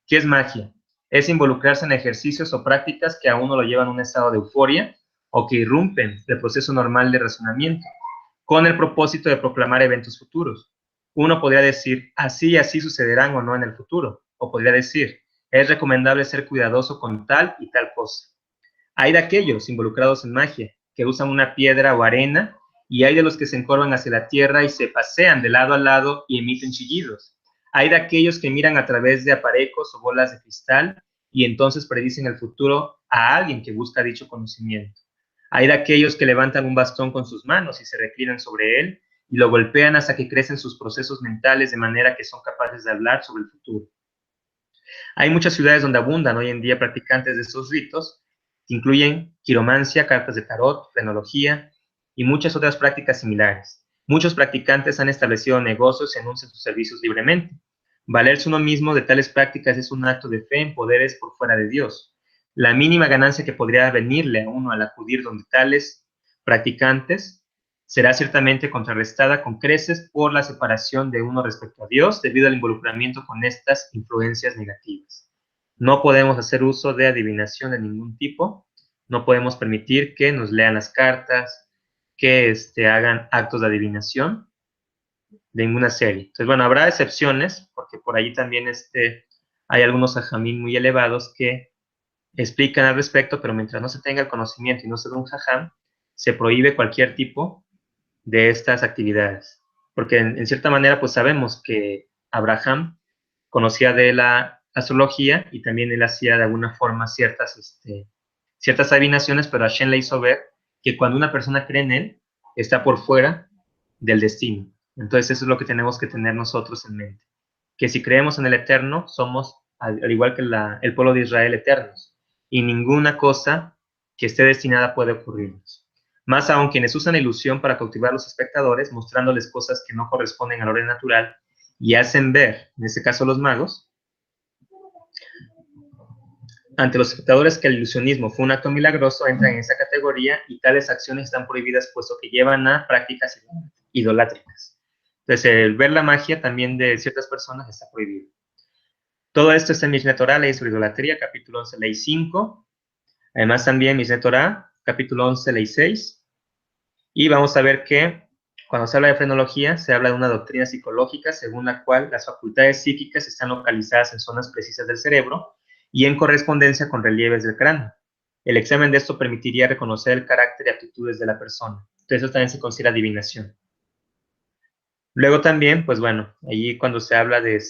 [SPEAKER 1] ¿Qué es magia? Es involucrarse en ejercicios o prácticas que a uno lo llevan a un estado de euforia o que irrumpen el proceso normal de razonamiento, con el propósito de proclamar eventos futuros. Uno podría decir, así y así sucederán o no en el futuro, o podría decir, es recomendable ser cuidadoso con tal y tal cosa. Hay de aquellos involucrados en magia, que usan una piedra o arena, y hay de los que se encorvan hacia la tierra y se pasean de lado a lado y emiten chillidos. Hay de aquellos que miran a través de aparejos o bolas de cristal y entonces predicen el futuro a alguien que busca dicho conocimiento. Hay de aquellos que levantan un bastón con sus manos y se reclinan sobre él y lo golpean hasta que crecen sus procesos mentales de manera que son capaces de hablar sobre el futuro. Hay muchas ciudades donde abundan hoy en día practicantes de estos ritos, que incluyen quiromancia, cartas de tarot, frenología y muchas otras prácticas similares. Muchos practicantes han establecido negocios y anuncian sus servicios libremente. Valerse uno mismo de tales prácticas es un acto de fe en poderes por fuera de Dios. La mínima ganancia que podría venirle a uno al acudir donde tales practicantes será ciertamente contrarrestada con creces por la separación de uno respecto a Dios debido al involucramiento con estas influencias negativas. No podemos hacer uso de adivinación de ningún tipo, no podemos permitir que nos lean las cartas, que hagan actos de adivinación de ninguna serie. Entonces, bueno, habrá excepciones, porque por allí también hay algunos jajamín muy elevados que explican al respecto, pero mientras no se tenga el conocimiento y no se dé un jajam, se prohíbe cualquier tipo de estas actividades. Porque en cierta manera, pues sabemos que Abraham conocía de la astrología y también él hacía de alguna forma ciertas adivinaciones, pero Hashem le hizo ver que cuando una persona cree en él, está por fuera del destino. Entonces eso es lo que tenemos que tener nosotros en mente. Que si creemos en el Eterno, somos, al igual que el pueblo de Israel, eternos. Y ninguna cosa que esté destinada puede ocurrirnos. Más aún quienes usan la ilusión para cautivar a los espectadores, mostrándoles cosas que no corresponden al orden natural y hacen ver, en este caso los magos, ante los espectadores que el ilusionismo fue un acto milagroso, entran en esa categoría y tales acciones están prohibidas puesto que llevan a prácticas idolátricas. Entonces, el ver la magia también de ciertas personas está prohibido. Todo esto está en Mishneh Torah, ley sobre idolatría, capítulo 11, ley 5. Además también Mishneh Torah, capítulo 11, ley 6. Y vamos a ver que cuando se habla de frenología, se habla de una doctrina psicológica según la cual las facultades psíquicas están localizadas en zonas precisas del cerebro y en correspondencia con relieves del cráneo. El examen de esto permitiría reconocer el carácter y aptitudes de la persona. Entonces eso también se considera adivinación. Luego también, pues bueno, allí cuando se habla de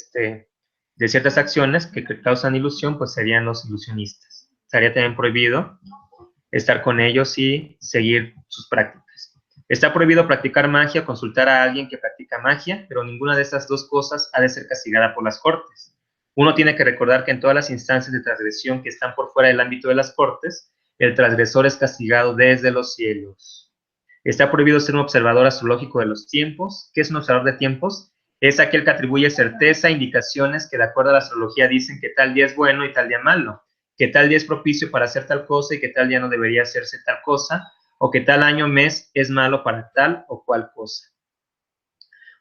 [SPEAKER 1] ciertas acciones que causan ilusión, pues serían los ilusionistas. Estaría también prohibido estar con ellos y seguir sus prácticas. Está prohibido practicar magia o consultar a alguien que practica magia, pero ninguna de estas dos cosas ha de ser castigada por las cortes. Uno tiene que recordar que en todas las instancias de transgresión que están por fuera del ámbito de las cortes, el transgresor es castigado desde los cielos. Está prohibido ser un observador astrológico de los tiempos. ¿Qué es un observador de tiempos? Es aquel que atribuye certeza a indicaciones que de acuerdo a la astrología dicen que tal día es bueno y tal día malo, que tal día es propicio para hacer tal cosa y que tal día no debería hacerse tal cosa, o que tal año o mes es malo para tal o cual cosa.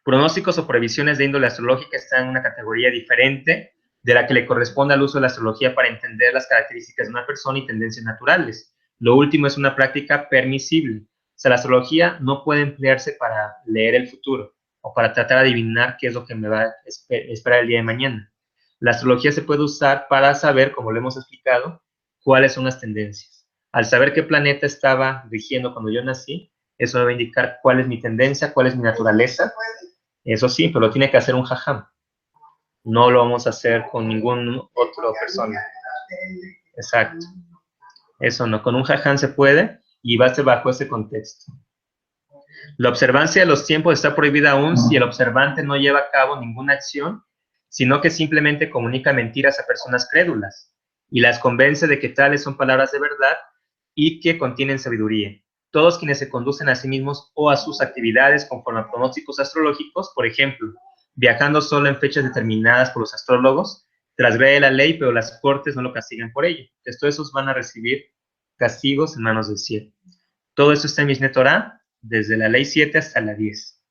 [SPEAKER 1] Pronósticos o previsiones de índole astrológica están en una categoría diferente de la que le corresponde al uso de la astrología para entender las características de una persona y tendencias naturales. Lo último es una práctica permisible. O sea, la astrología no puede emplearse para leer el futuro o para tratar de adivinar qué es lo que me va a esperar el día de mañana. La astrología se puede usar para saber, como lo hemos explicado, cuáles son las tendencias. Al saber qué planeta estaba rigiendo cuando yo nací, eso me va a indicar cuál es mi tendencia, cuál es mi naturaleza. Eso sí, pero lo tiene que hacer un jajam. No lo vamos a hacer con ningún otro persona. Exacto. Eso no, con un jajam se puede y va a ser bajo ese contexto. La observancia de los tiempos está prohibida aún si el observante no lleva a cabo ninguna acción, sino que simplemente comunica mentiras a personas crédulas y las convence de que tales son palabras de verdad y que contienen sabiduría. Todos quienes se conducen a sí mismos o a sus actividades conforme a pronósticos astrológicos, por ejemplo, viajando solo en fechas determinadas por los astrólogos, transgrede la ley, pero las cortes no lo castigan por ello. Entonces, esos van a recibir castigos en manos del cielo. Todo esto está en Mishneh Torah, desde la ley 7 hasta la 10.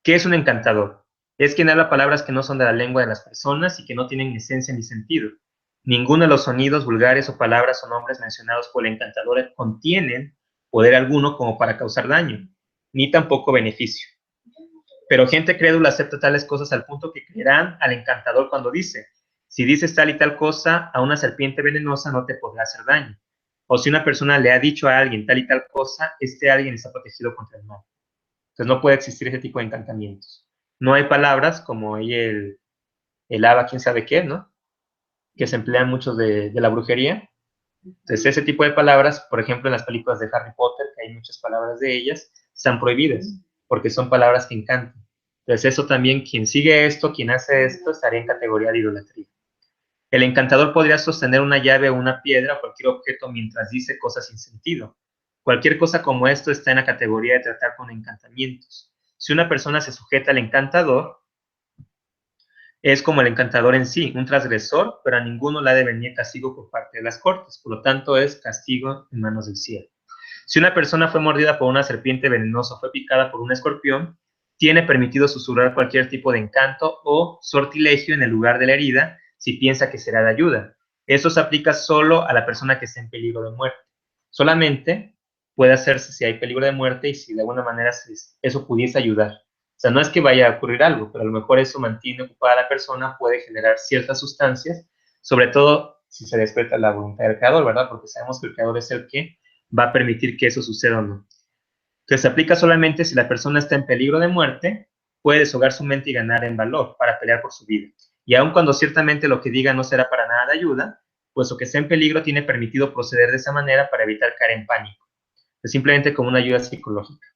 [SPEAKER 1] ¿Qué es un encantador? Es quien habla palabras que no son de la lengua de las personas y que no tienen esencia ni sentido. Ninguno de los sonidos vulgares o palabras o nombres mencionados por el encantador contienen poder alguno como para causar daño, ni tampoco beneficio. Pero gente crédula acepta tales cosas al punto que creerán al encantador cuando dice, si dices tal y tal cosa, a una serpiente venenosa no te podrá hacer daño. O si una persona le ha dicho a alguien tal y tal cosa, este alguien está protegido contra el mal. Entonces no puede existir ese tipo de encantamientos. No hay palabras como ahí el haba, quién sabe qué, ¿no? Que se emplean mucho de la brujería. Entonces ese tipo de palabras, por ejemplo en las películas de Harry Potter, que hay muchas palabras de ellas, están prohibidas, porque son palabras que encantan. Entonces eso también, quien sigue esto, quien hace esto, estaría en categoría de idolatría. El encantador podría sostener una llave o una piedra o cualquier objeto mientras dice cosas sin sentido. Cualquier cosa como esto está en la categoría de tratar con encantamientos. Si una persona se sujeta al encantador, es como el encantador en sí, un transgresor, pero a ninguno le ha de venir castigo por parte de las cortes. Por lo tanto, es castigo en manos del cielo. Si una persona fue mordida por una serpiente venenosa o fue picada por un escorpión, tiene permitido susurrar cualquier tipo de encanto o sortilegio en el lugar de la herida si piensa que será de ayuda. Eso se aplica solo a la persona que está en peligro de muerte. Solamente puede hacerse si hay peligro de muerte y si de alguna manera eso pudiese ayudar. O sea, no es que vaya a ocurrir algo, pero a lo mejor eso mantiene ocupada a la persona, puede generar ciertas sustancias, sobre todo si se despierta la voluntad del creador, ¿verdad? Porque sabemos que el creador es el que va a permitir que eso suceda o no. Entonces se aplica solamente si la persona está en peligro de muerte, puede deshogar su mente y ganar en valor para pelear por su vida. Y aun cuando ciertamente lo que diga no será para nada de ayuda, puesto que está en peligro, tiene permitido proceder de esa manera para evitar caer en pánico. Es simplemente como una ayuda psicológica.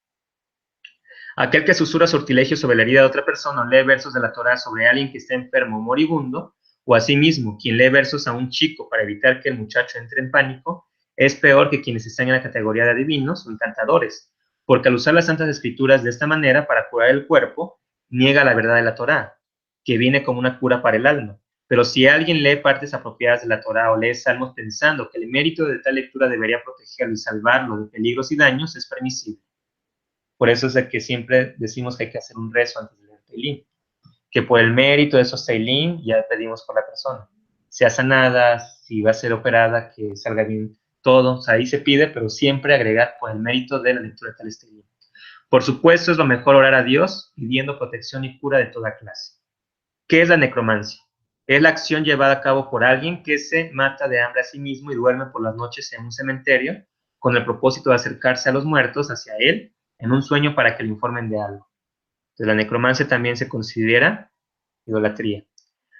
[SPEAKER 1] Aquel que susurra sortilegios sobre la herida de otra persona o lee versos de la Torah sobre alguien que está enfermo o moribundo, o asimismo, quien lee versos a un chico para evitar que el muchacho entre en pánico, es peor que quienes están en la categoría de adivinos o encantadores, porque al usar las Santas Escrituras de esta manera para curar el cuerpo, niega la verdad de la Torah, que viene como una cura para el alma. Pero si alguien lee partes apropiadas de la Torah o lee salmos pensando que el mérito de tal lectura debería protegerlo y salvarlo de peligros y daños, es permisible. Por eso es de que siempre decimos que hay que hacer un rezo antes de leer Teilín, que por el mérito de esos Teilín ya pedimos por la persona. Sea sanada, si va a ser operada, que salga bien todo. O sea, ahí se pide, pero siempre agregar por el mérito de la lectura de tales Teilín. Por supuesto, es lo mejor orar a Dios pidiendo protección y cura de toda clase. ¿Qué es la necromancia? Es la acción llevada a cabo por alguien que se mata de hambre a sí mismo y duerme por las noches en un cementerio con el propósito de acercarse a los muertos hacia él en un sueño para que le informen de algo. Entonces, la necromancia también se considera idolatría.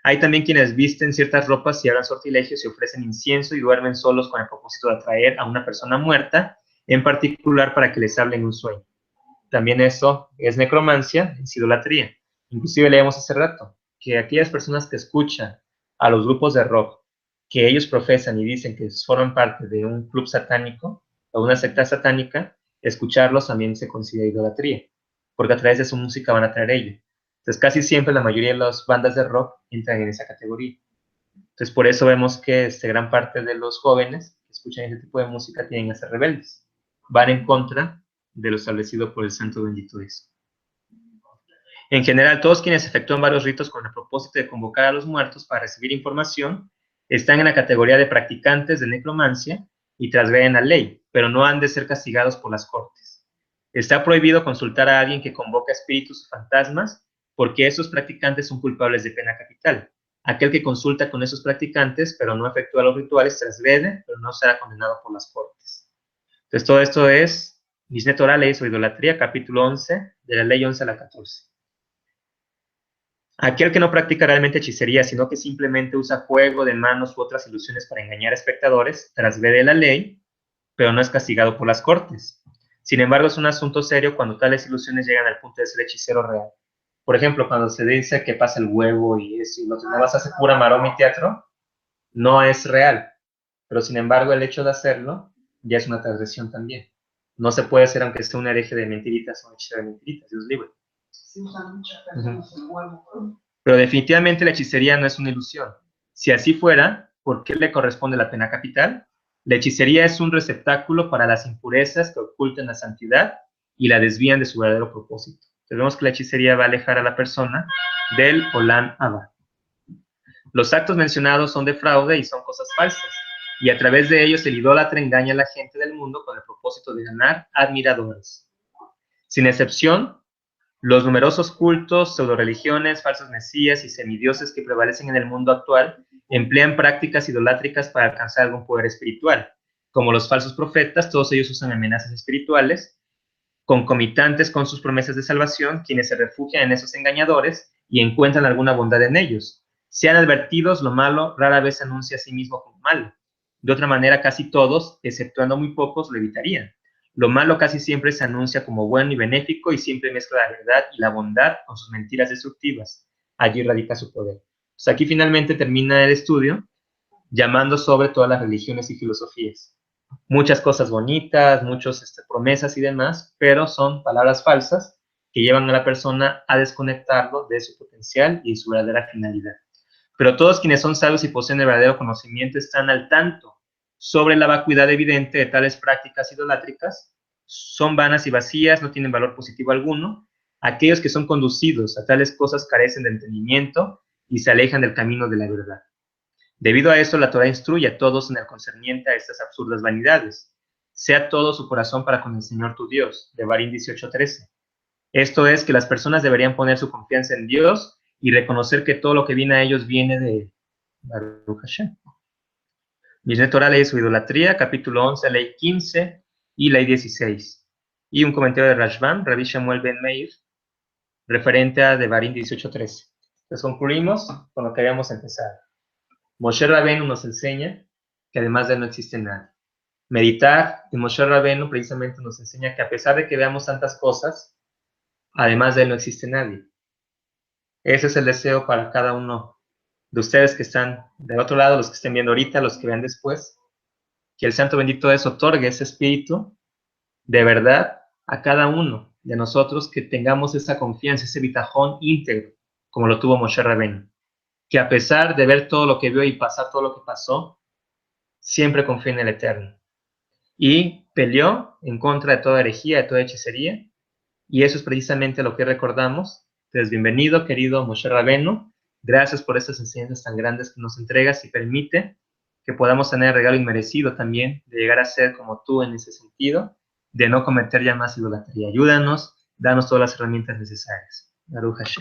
[SPEAKER 1] Hay también quienes visten ciertas ropas y hablan sortilegios y ofrecen incienso y duermen solos con el propósito de atraer a una persona muerta, en particular para que les hable en un sueño. También eso es necromancia, es idolatría. Inclusive leemos hace rato que aquellas personas que escuchan a los grupos de rock que ellos profesan y dicen que forman parte de un club satánico o una secta satánica, escucharlos también se considera idolatría, porque a través de su música van a traer ello. Entonces, casi siempre la mayoría de las bandas de rock entran en esa categoría. Entonces, por eso vemos que gran parte de los jóvenes que escuchan ese tipo de música tienen que ser rebeldes. Van en contra de lo establecido por el santo bendito es. En general, todos quienes efectúan varios ritos con el propósito de convocar a los muertos para recibir información están en la categoría de practicantes de necromancia y transgreden la ley, pero no han de ser castigados por las cortes. Está prohibido consultar a alguien que convoca espíritus o fantasmas, porque esos practicantes son culpables de pena capital. Aquel que consulta con esos practicantes, pero no efectúa los rituales, transgrede, pero no será condenado por las cortes. Entonces, todo esto es Mishneh Torah, ley sobre idolatría, capítulo 11, de la ley 11 a la 14. Aquel que no practica realmente hechicería, sino que simplemente usa juego de manos u otras ilusiones para engañar a espectadores, transgrede la ley, pero no es castigado por las cortes. Sin embargo, es un asunto serio cuando tales ilusiones llegan al punto de ser hechicero real. Por ejemplo, cuando se dice que pasa el huevo y eso, y lo que no vas a hacer pura maroma y teatro, no es real. Pero sin embargo, el hecho de hacerlo ya es una transgresión también. No se puede hacer aunque sea un hereje de mentiritas o un hechicero de mentiritas, Dios libre.
[SPEAKER 3] Se usan muchas personas el huevo, ¿no?
[SPEAKER 1] Pero definitivamente la hechicería no es una ilusión. Si así fuera, ¿por qué le corresponde la pena capital? La hechicería es un receptáculo para las impurezas que ocultan la santidad y la desvían de su verdadero propósito. Entonces vemos que la hechicería va a alejar a la persona del Olam Abba. Los actos mencionados son de fraude y son cosas falsas, y a través de ellos el idólatra engaña a la gente del mundo con el propósito de ganar admiradores. Sin excepción, los numerosos cultos, pseudoreligiones, falsos mesías y semidioses que prevalecen en el mundo actual emplean prácticas idolátricas para alcanzar algún poder espiritual. Como los falsos profetas, todos ellos usan amenazas espirituales, concomitantes con sus promesas de salvación, quienes se refugian en esos engañadores y encuentran alguna bondad en ellos. Sean advertidos, lo malo rara vez se anuncia a sí mismo como malo. De otra manera, casi todos, exceptuando muy pocos, lo evitarían. Lo malo casi siempre se anuncia como bueno y benéfico y siempre mezcla la verdad y la bondad con sus mentiras destructivas. Allí radica su poder. Pues aquí finalmente termina el estudio llamando sobre todas las religiones y filosofías. Muchas cosas bonitas, muchas promesas y demás, pero son palabras falsas que llevan a la persona a desconectarlo de su potencial y su verdadera finalidad. Pero todos quienes son sabios y poseen el verdadero conocimiento están al tanto sobre la vacuidad evidente de tales prácticas idolátricas. Son vanas y vacías, no tienen valor positivo alguno. Aquellos que son conducidos a tales cosas carecen de entendimiento y se alejan del camino de la verdad. Debido a esto, la Torah instruye a todos en el concerniente a estas absurdas vanidades. Sea todo su corazón para con el Señor tu Dios, Devarim 18:13. Esto es que las personas deberían poner su confianza en Dios y reconocer que todo lo que viene a ellos viene de Baruch Hashem. Mishneh Torah, ley sobre idolatría, capítulo 11, ley 15 y ley 16. Y un comentario de Rashbam, Rabbi Shemuel Ben Meir, referente a Devarim 18:13. Entonces concluimos con lo que habíamos empezado. Moshe Rabenu nos enseña que además de él no existe nada. Meditar en Moshe Rabenu precisamente nos enseña que a pesar de que veamos tantas cosas, además de él no existe nadie. Ese es el deseo para cada uno de ustedes que están del otro lado, los que estén viendo ahorita, los que vean después, que el Santo Bendito es otorgue ese espíritu de verdad a cada uno de nosotros, que tengamos esa confianza, ese bitajón íntegro, como lo tuvo Moshe Rabenu, que a pesar de ver todo lo que vio y pasar todo lo que pasó, siempre confió en el Eterno. Y peleó en contra de toda herejía, de toda hechicería, y eso es precisamente lo que recordamos. Entonces, bienvenido, querido Moshe Rabenu. Gracias por estas enseñanzas tan grandes que nos entregas y permite que podamos tener el regalo inmerecido también de llegar a ser como tú en ese sentido, de no cometer ya más idolatría. Ayúdanos, danos todas las herramientas necesarias. Baruch Hashem.